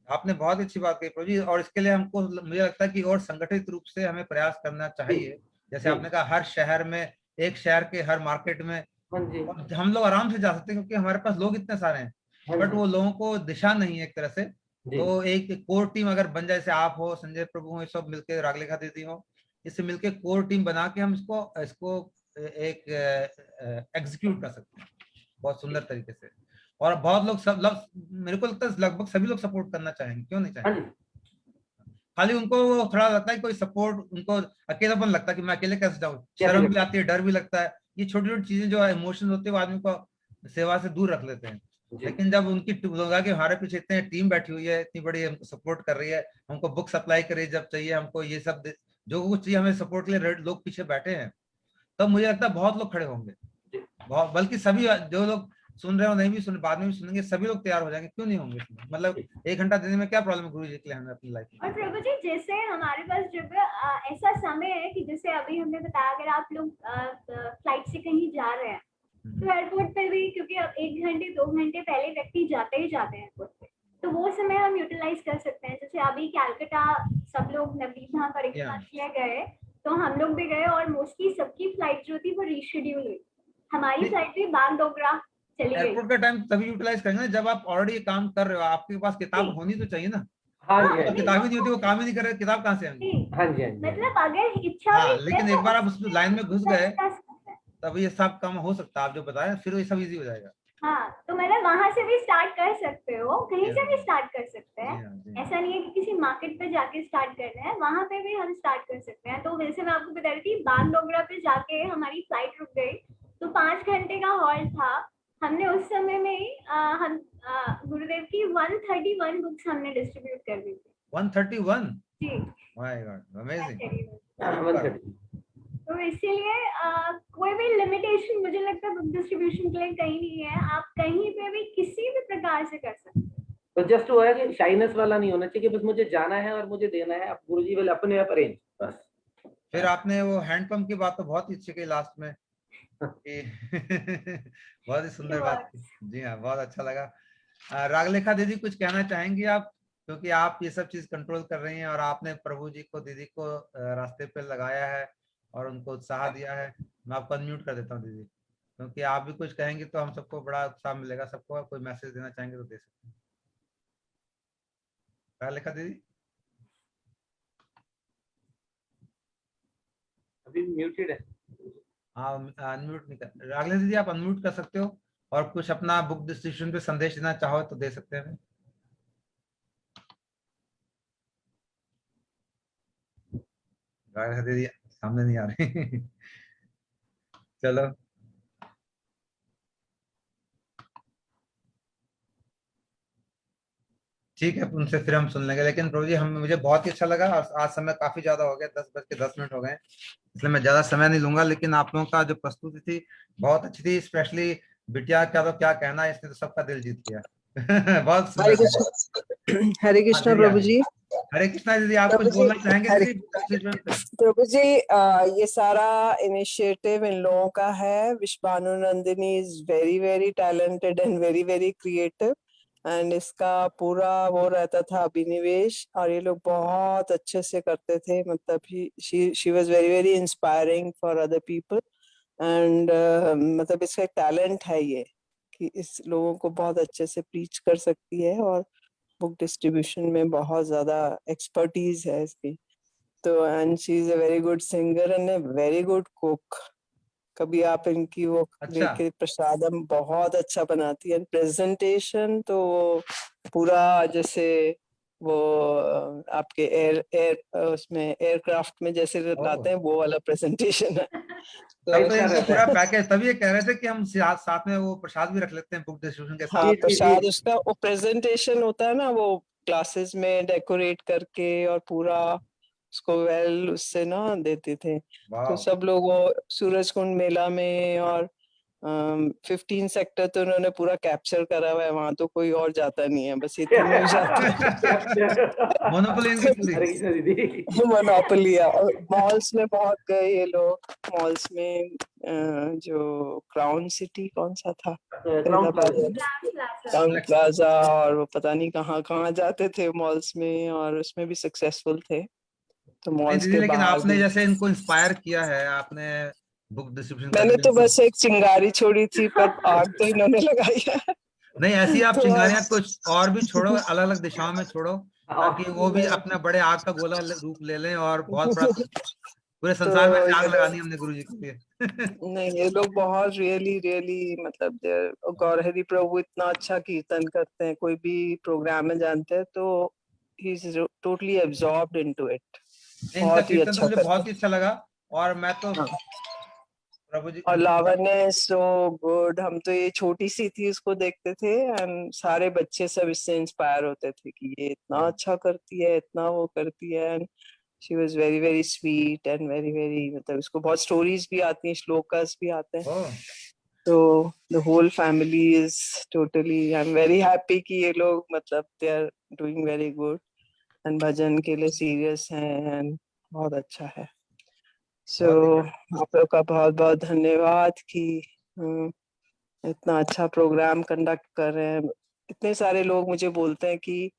आपने बहुत अच्छी बात कही प्रभु जी, और इसके लिए हमको मुझे लगता है कि और संगठित रूप से हमें प्रयास करना चाहिए। जैसे आपने कहा हर शहर में, एक शहर के हर मार्केट में हम लोग आराम से जा सकते हैं क्योंकि हमारे पास लोग इतने सारे हैं, बट वो लोगों को दिशा नहीं है एक तरह से। तो एक कोर टीम अगर बन जाए, जैसे आप हो, संजय प्रभु हो, ये सब मिलके, रागलेखा दीदी हो, इससे मिलके कोर टीम बना के हम इसको एक एग्जीक्यूट कर सकते हैं बहुत सुंदर तरीके से। और बहुत लोग मेरे को लगता है लगभग सभी लोग सपोर्ट करना चाहेंगे, क्यों नहीं चाहेंगे। खाली उनको वो थोड़ा लगता है कोई सपोर्ट, उनको अकेलापन लगता है कि मैं अकेले कैसे जाऊँ, शर्म भी आती है, डर भी लगता है। ये छोटी छोटी चीजें जो इमोशन होते हैं वो आदमी को सेवा से दूर रख लेते हैं। लेकिन जब उनकी लगा कि हमारे पीछे इतने टीम बैठी हुई है, इतनी बड़ी हमको सपोर्ट कर रही है, हमको बुक सप्लाई कर रही है, जब चाहिए हमको ये सब जो कुछ चाहिए हमें सपोर्ट के लिए लोग पीछे बैठे हैं, तब मुझे लगता है बहुत लोग खड़े होंगे, बहुत, बल्कि सभी जो लोग सुन रहे हो नहीं भी सुन, बाद में भी सुनेंगे, सभी लोग तैयार हो जाएंगे, क्यों नहीं होंगे। मतलब 1 घंटा देने में क्या प्रॉब्लम है गुरु जी के लिए हमें अपनी लाइफ में। और प्रभु जी जैसे हमारे पास जब ऐसा समय है कि जैसे अभी हमने बताया अगर आप लोग फ्लाइट से कहीं जा रहे हैं तो एयरपोर्ट पे भी, क्योंकि अब 1 घंटे 2 घंटे पहले व्यक्ति जाते ही जाते हैं एयरपोर्ट पे, तो वो समय हम यूटिलाइज कर सकते हैं। जैसे अभी कैलकाटा सब लोग नवदीप धाम परिक्रमा के लिए गए, तो हम लोग भी गए और मोस्टली सबकी फ्लाइट जो थी वो रीशेड्यूल हुई। हमारी फ्लाइट भी बागडोगरा चली गई। एयरपोर्ट का टाइम तभी यूटिलाइज करेंगे ना जब आप ऑलरेडी काम कर रहे हो, आपके पास किताब होनी तो चाहिए ना। हाँ तो जी, किताब ही नहीं होती, वो काम ही नहीं कर रहे, किताब कहाँ से आएंगी। हाँ जी, हाँ जी। मतलब अगर इच्छा हाँ, भी लेकिन है एक बार आप उस लाइन में घुस गए तो तब ये सब काम हो सकता है, आप जो बताए फिर ये सब इजी हो जाएगा। हाँ, तो मतलब वहां से भी स्टार्ट कर सकते हो, कहीं से भी स्टार्ट कर सकते हैं। ऐसा नहीं है कि किसी मार्केट पे जाके स्टार्ट करना है, वहां पे भी हम स्टार्ट कर सकते हैं। तो वैसे मैं आपको बता रही थी बागडोगरा पे जाके हमारी फ्लाइट रुक गई, तो 5 घंटे का हॉल्ट था। हमने उस समय में ही हम गुरुदेव की 131 बुक्स हमने डिस्ट्रीब्यूट कर दी थी। 131 जी, माय गॉड, अमेजिंग। तो इसीलिए कोई भी लिमिटेशन मुझे लगता है बुक डिस्ट्रीब्यूशन के लिए कहीं नहीं है। आप कहीं पे भी किसी भी प्रकार से कर सकते हैं। तो जस्ट वो है कि शाइनेस वाला नहीं होना चाहिए कि बस मुझे जाना है और मुझे देना है, अब गुरुजी विल अपने आप अरेंज, बस। फिर आपने वो हैंडपंप की बात तो बहुत ही अच्छी की लास्ट में कि बहुत ही सुंदर बात की। जी हाँ, बहुत अच्छा लगा। रागलेखा दीदी कुछ कहना चाहेंगी आप, क्योंकि आप ये सब चीज कंट्रोल कर रही हैं और आपने प्रभु जी को, दीदी को रास्ते पे लगाया है और उनको उत्साह दिया है। मैं आपको अनम्यूट कर देता हूँ दीदी, क्योंकि आप भी कुछ कहेंगे तो हम सबको बड़ा उत्साह मिलेगा। सबको कोई मैसेज देना चाहेंगे तो दे सकते हैं। रागलेखा दीदी अभी म्यूटेड है। हाँ, अनम्यूट नहीं कर, रागलेखा दीदी आप अनम्यूट कर सकते हो और कुछ अपना बुक डिस्ट्रीब्यूशन पे संदेश देना चाहो तो दे सकते हैं। रागलेखा दीदी सामने नहीं आ रही। चलो ठीक है, उनसे फिर हम सुन लेंगे। लेकिन प्रभु जी हम, मुझे बहुत ही अच्छा लगा और आज समय काफी ज्यादा हो गया, 10:10 हो गए, इसलिए मैं ज्यादा समय नहीं लूंगा। लेकिन आप लोगों का जो प्रस्तुति थी बहुत अच्छी थी, स्पेशली बिटिया का तो क्या कहना है, इसने तो सबका दिल जीत लिया। बहुत हरे सुंदर। कृष्ण, हरे हाँ कृष्ण दीदी आ प्रभु गई। जी। हरे कृष्णा दीदी, आप प्रभु कुछ जी, बोलना चाहेंगे हरे दीदी डिस्ट्रीब्यूशन पे? प्रभु जी, ये सारा इनिशिएटिव इन लोगों का है। Vishwanu Nandini is very very talented and very very creative, and इसका पूरा वो रहता था अभिनिवेश, और ये लोग बहुत अच्छे से करते थे। मतलब she was very very inspiring for other people, and मतलब इसका एक टैलेंट है ये कि इस लोगों को बहुत अच्छे से प्रीच कर सकती है, और बुक डिस्ट्रीब्यूशन में बहुत ज्यादा एक्सपर्टीज है इसकी। तो and she is a very good singer and a very good cook. कभी आप इनकी वो अच्छा, लेके प्रसादम बहुत अच्छा बनाती है। प्रेजेंटेशन तो पूरा जैसे वो आपके एयर एयर उसमें एयरक्राफ्ट में जैसे लाते हैं वो वाला प्रेजेंटेशन है। तब तो तो इनका पूरा पैकेज, तभी ये कह रहे थे कि हम साथ में वो प्रसाद भी रख लेते हैं बुक डिस्ट्रीब्यूशन के हाँ, साथ। प्रसाद उसका वो प्रेजेंटेशन होता है ना, वो क्लासेस में डेकोरेट करके और पूरा उसको वेल उससे ना देते थे। तो सब लोग वो सूरज कुंड मेला में और 15 सेक्टर तो उन्होंने पूरा कैप्चर करा हुआ है। वहां तो कोई और जाता नहीं है, बस ये तीनों ही जाते हैं। मोनोपोली इनकी पूरी। हरे कृष्ण दीदी। मोनोपोली। और मॉल्स में बहुत गए ये लोग। मॉल्स में जो क्राउन सिटी कौन सा था, टाउन प्लाजा, और वो पता नहीं कहाँ कहाँ जाते थे मॉल्स में, और उसमें भी सक्सेसफुल थे। तो नहीं मॉल्स दीदी, के लेकिन बाहर आपने भी जैसे इनको इंस्पायर किया है, आपने बुक डिस्ट्रीब्यूशन मैंने करने तो में बस एक चिंगारी छोड़ी थी, पर आग तो इन्होंने लगाई है। नहीं, ऐसी आप तो चिंगारियां कुछ और भी छोड़ो, अलग अलग दिशाओं में छोड़ो, ताकि वो भी अपना बड़े आग का गोला रूप ले लें और बहुत बड़ा पूरे तो संसार में ये आग लगानी लोग, हमने गुरु जी के लिए। नहीं ये लोग बहुत रियली रियली मतलब गौरहरि प्रभु इतना अच्छा कीर्तन करते हैं। कोई भी प्रोग्राम में जानते हैं तो he's totally absorbed into it. इनका बहुत ही कीर्तन तो अच्छा मुझे करता बहुत ही अच्छा लगा। और मैं तो है। हाँ। प्रभु जी और लावण्य सो गुड, हम तो ये छोटी सी थी उसको देखते थे एंड सारे बच्चे सब इससे इंस्पायर होते थे कि ये इतना अच्छा करती है, इतना वो करती है। And she was very very sweet and very very, मतलब इसको बहुत स्टोरीज भी आती हैं, श्लोकास भी आते हैं। ओह, तो the whole family is totally, I am very happy कि ये लोग मतलब they are doing very good and भजन के लिए सीरियस हैं एंड बहुत अच्छा है। सो बहुत ही बढ़िया। आप लोग का बहुत बहुत धन्यवाद कि इतना अच्छा प्रोग्राम कंडक्ट कर रहे हैं। इतने सारे लोग मुझे बोलते हैं कि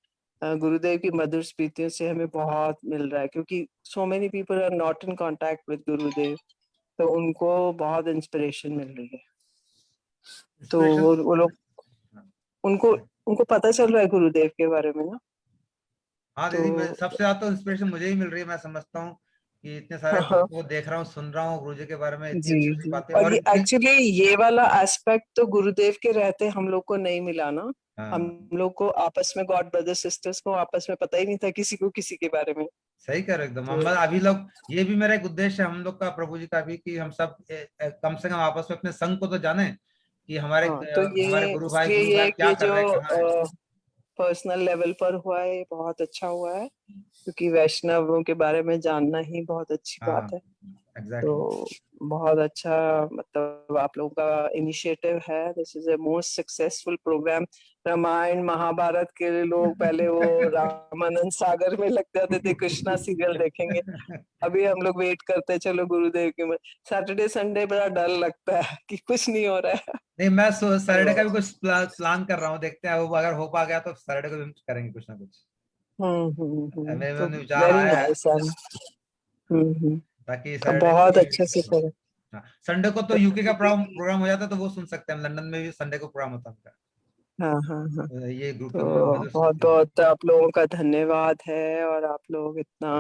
गुरुदेव की मधुर स्मृतियों से हमें बहुत मिल रहा है, क्योंकि so many people are not in contact with Gurudev, तो उनको बहुत इंस्पिरेशन मिल रही है। तो इंस्पिरेशन। वो लोग, उनको उनको पता चल रहा है गुरुदेव के बारे में ना। हाँ तो दीदी, मैं सबसे ज्यादा तो इंस्पिरेशन मुझे ही मिल रही है। मैं समझता हूँ कि इतने सारे हाँ, को देख रहा हूँ, सुन रहा हूँ गुरु जी के बारे में, इतनी जी अच्छी अच्छी जी। बातें और और ये इतनी। एक्चुअली ये वाला एस्पेक्ट तो गुरुदेव के रहते हम लोग को नहीं मिला ना। हम हाँ, लोग को आपस में, गॉड ब्रदर सिस्टर्स को आपस में पता ही नहीं था किसी को किसी के बारे में। सही कह रहे हो एकदम। हम तो अभी लोग, ये भी मेरा एक उद्देश्य है हम लोग का, प्रभु जी का भी, कि हम सब कम से कम आपस में अपने संघ को तो जाने, कि हमारे हाँ, तो हमारे ये इसलिए गुरु भाई ये क्या कि कर जो रहे हैं, कहाँ है। पर्सनल लेवल पर हुआ है ये बहुत अच्छा हुआ है, क्योंकि वैष्णवों के बारे में जानना ही बहुत अच्छी हाँ, बात है। एग्जैक्टली। तो बहुत अच्छा, मतलब आप लोगों का इनिशिएटिव है। This is a most successful program. Ramayana Mahabharata के लोग पहले वो रामानंद सागर में लग जाते थे, कृष्णा सीरियल देखेंगे। अभी हम लोग वेट करते हैं, चलो गुरुदेव के। सैटरडे संडे बड़ा डर लगता है कि कुछ नहीं हो रहा है। नहीं, मैं सैटरडे का तो भी कुछ प्लान कर रहा हूँ, देखते हैं वो अगर हो पा गया तो सैटरडे को भी करेंगे कुछ ना कुछ। मेरे तो मन में विचार वेरी आया है, नाइस। हम्म। ताकि तो सैटरडे को बहुत भी। अच्छे से करें। हाँ, संडे को तो तो यूके का प्रोग्राम हो जाता है, तो वो सुन सकते हैं। लंदन में भी संडे को प्रोग्राम होता है उनका। हाँ हाँ हाँ। ये ग्रुप तो मधुर बहुत स्मृति। बहुत आप लोगों का धन्यवाद है। और आप लोग इतना,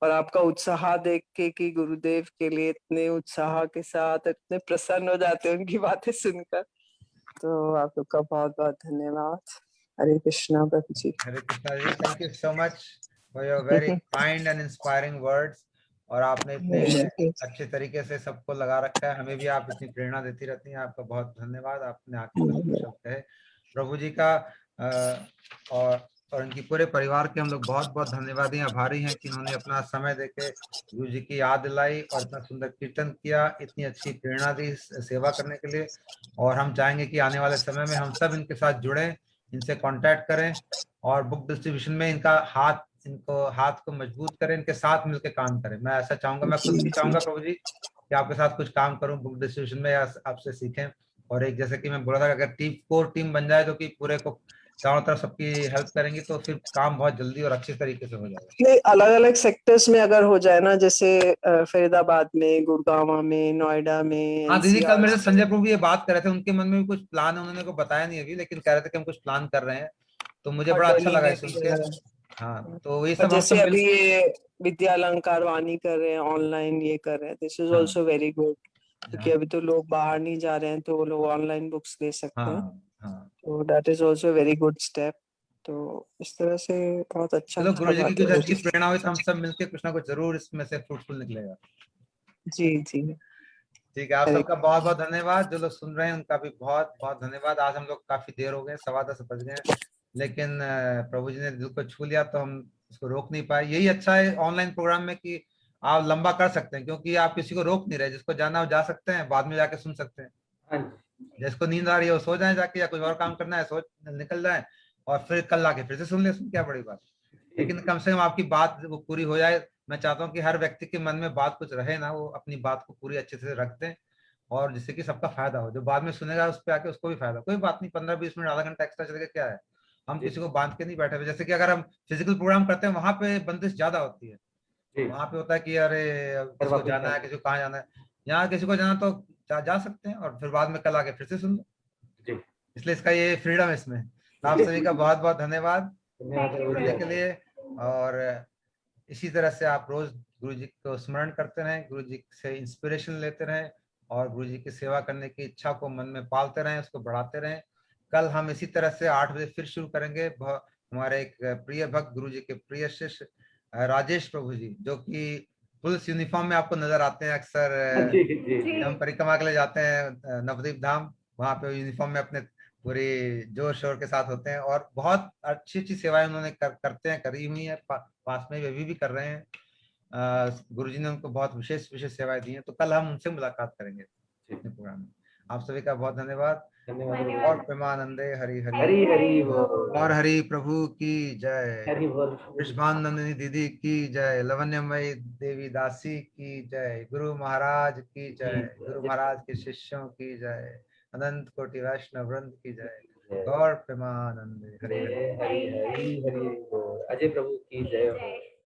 और आपका उत्साह देख के कि गुरुदेव के लिए इतने उत्साह के साथ इतने प्रसन्न हो जाते हैं उनकी बातें सुनकर, तो आप लोग का बहुत बहुत धन्यवाद। हरे कृष्णा प्रभु जी। Hare Krishna ji, thank you so much for your very kind and inspiring words. और आपने इतने अच्छे तरीके से सबको लगा रखा है, हमें भी आप इतनी प्रेरणा देती रहती हैं। आपका बहुत धन्यवाद। आपने आखिर में जो शब्द कहे प्रभु जी का, और उनकी पूरे परिवार के हम लोग बहुत बहुत धन्यवादी, आभारी हैं कि उन्होंने अपना समय देके गुरु जी की याद दिलाई और इतना सुंदर कीर्तन किया, इतनी अच्छी प्रेरणा दी सेवा करने के लिए। और हम चाहेंगे कि आने वाले समय में हम सब इनके साथ जुड़ें, इनसे कांटेक्ट करें और बुक डिस्ट्रीब्यूशन में इनको हाथ को मजबूत करें, इनके साथ मिलकर काम करें। मैं ऐसा चाहूंगा, मैं खुद जी भी जी। चाहूंगा प्रभु जी कि आपके साथ कुछ काम करूं बुक डिस्ट्रीब्यूशन में, या आपसे सीखें। और एक, जैसे कि मैं बोला था, अगर कोर टीम बन जाए तो कि पूरे को चारों तरफ सबकी हेल्प करेंगी, तो फिर काम बहुत जल्दी और अच्छे तरीके से हो जाएगा। नहीं, अलग अलग सेक्टर्स में अगर हो जाए ना, जैसे फरीदाबाद में, गुड़गांव में, नोएडा में, हाँ दीदी, कल एनसीआर मेरे से में। संजय प्रभु ये बात कर रहे थे, उनके मन में भी कुछ प्लान है, उन्होंने को बताया नहीं अभी, लेकिन कह रहे थे कि हम कुछ प्लान कर रहे हैं। तो मुझे और बड़ा अच्छा दिल्ली लगा में ये सुन भी के। है। हाँ, तो ये और सब हम जैसे सब मिल। अभी ये विद्या अलंकार वाणी कर रहे हैं, ऑनलाइन ये कर रहे हैं, दिस इज हाँ, ऑल्सो वेरी गुड। क्योंकि हाँ, अभी तो लोग बाहर नहीं जा रहे हैं, तो वो लोग ऑनलाइन बुक्स ले सकते हैं। हाँ, हाँ। तो that is also very good step. तो इस तरह से बहुत अच्छा चलो, गुरु जी की बात है कुछ वो अच्छी भी। प्रेरणा हुई तो हम सब मिलके कुछ ना कुछ जरूर इसमें से फ्रूटफुल निकलेगा। जी जी। ठीक है, आप हरे सबका बहुत बहुत धन्यवाद। जो लोग सुन रहे हैं उनका भी बहुत बहुत धन्यवाद। आज हम लोग काफी देर हो गए, 10:15 बज गए, लेकिन प्रभु जी ने दिल को छू लिया तो हम उसको रोक नहीं पाए। यही अच्छा है ऑनलाइन प्रोग्राम में कि आप लंबा कर सकते हैं, क्योंकि आप किसी को रोक नहीं रहे। जिसको जाना हो जा सकते हैं, बाद में जाके सुन सकते हैं। हाँ जी। जिसको नींद आ रही है वो सो जाए जाके, या कुछ और काम करना है सो निकल जाए, और फिर कल आके फिर से सुन ले, सुन क्या बड़ी बात। लेकिन कम से कम आपकी बात वो पूरी हो जाए। मैं चाहता हूँ कि हर व्यक्ति के मन में बात कुछ रहे ना, वो अपनी बात को पूरी अच्छे से रख दें, और जिससे कि सबका फायदा हो। जो बाद में सुनेगा उस पर आके उसको भी फायदा। कोई बात नहीं, 15-20 मिनट आधा घंटा एक्स्ट्रा चलेगा, क्या है। हम जी किसी को बांध के नहीं बैठे हुए। जैसे कि अगर हम फिजिकल प्रोग्राम करते हैं, वहां पे बंदिश ज्यादा होती है। जी। वहां पे होता है कि अरे फिर किसी को वापस जाना है, जाना। किसी को कहाँ जाना है। यहाँ किसी को जाना तो जा सकते हैं, और फिर बाद में कल आके फिर से सुन लो। जी। इसलिए इसका ये फ्रीडम है इसमें। तो आप सभी का बहुत बहुत धन्यवाद धन्यवाद Thank you, प्रभु जुड़ने जी। के लिए। और इसी तरह से आप रोज गुरु जी को स्मरण करते रहें, गुरु जी से इंस्पिरेशन लेते रहें, और गुरु जी की सेवा करने की इच्छा को मन में पालते रहें, उसको बढ़ाते रहें। कल हम इसी तरह से 8 बजे फिर शुरू करेंगे हमारे एक प्रिय भक्त गुरु जी के प्रिय शिष्य राजेश प्रभु जी, जो कि पुलिस यूनिफॉर्म में आपको नजर आते हैं अक्सर। जी जी जी। हम परिक्रमा के लिए जाते हैं नवदीप धाम, वहां पे यूनिफॉर्म में अपने पूरी जोर शोर के साथ होते हैं और बहुत अच्छी अच्छी सेवाएं उन्होंने करते हैं, करी हुई है, पास में भी कर रहे हैं। गुरुजी ने उनको बहुत विशेष विशेष सेवाएं दी हैं, तो कल हम उनसे मुलाकात करेंगे अपने प्रोग्राम में। आप सभी का बहुत धन्यवाद। धन्यवाद। और प्रेमानंदे हरि हरि हरी हरी बोल। और हरि प्रभु की जय, हरी बोल। विश्वानंदिनी दीदी की जय, लवण्यमयी देवी दासी की जय, गुरु महाराज की जय, गुरु महाराज के शिष्यों की जय, अनंत कोटि वैष्णव वृंद की जय। गौर प्रेमानंदे हरि हरि। हरी हरी हरी बोल। अजय प्रभु की जय हो।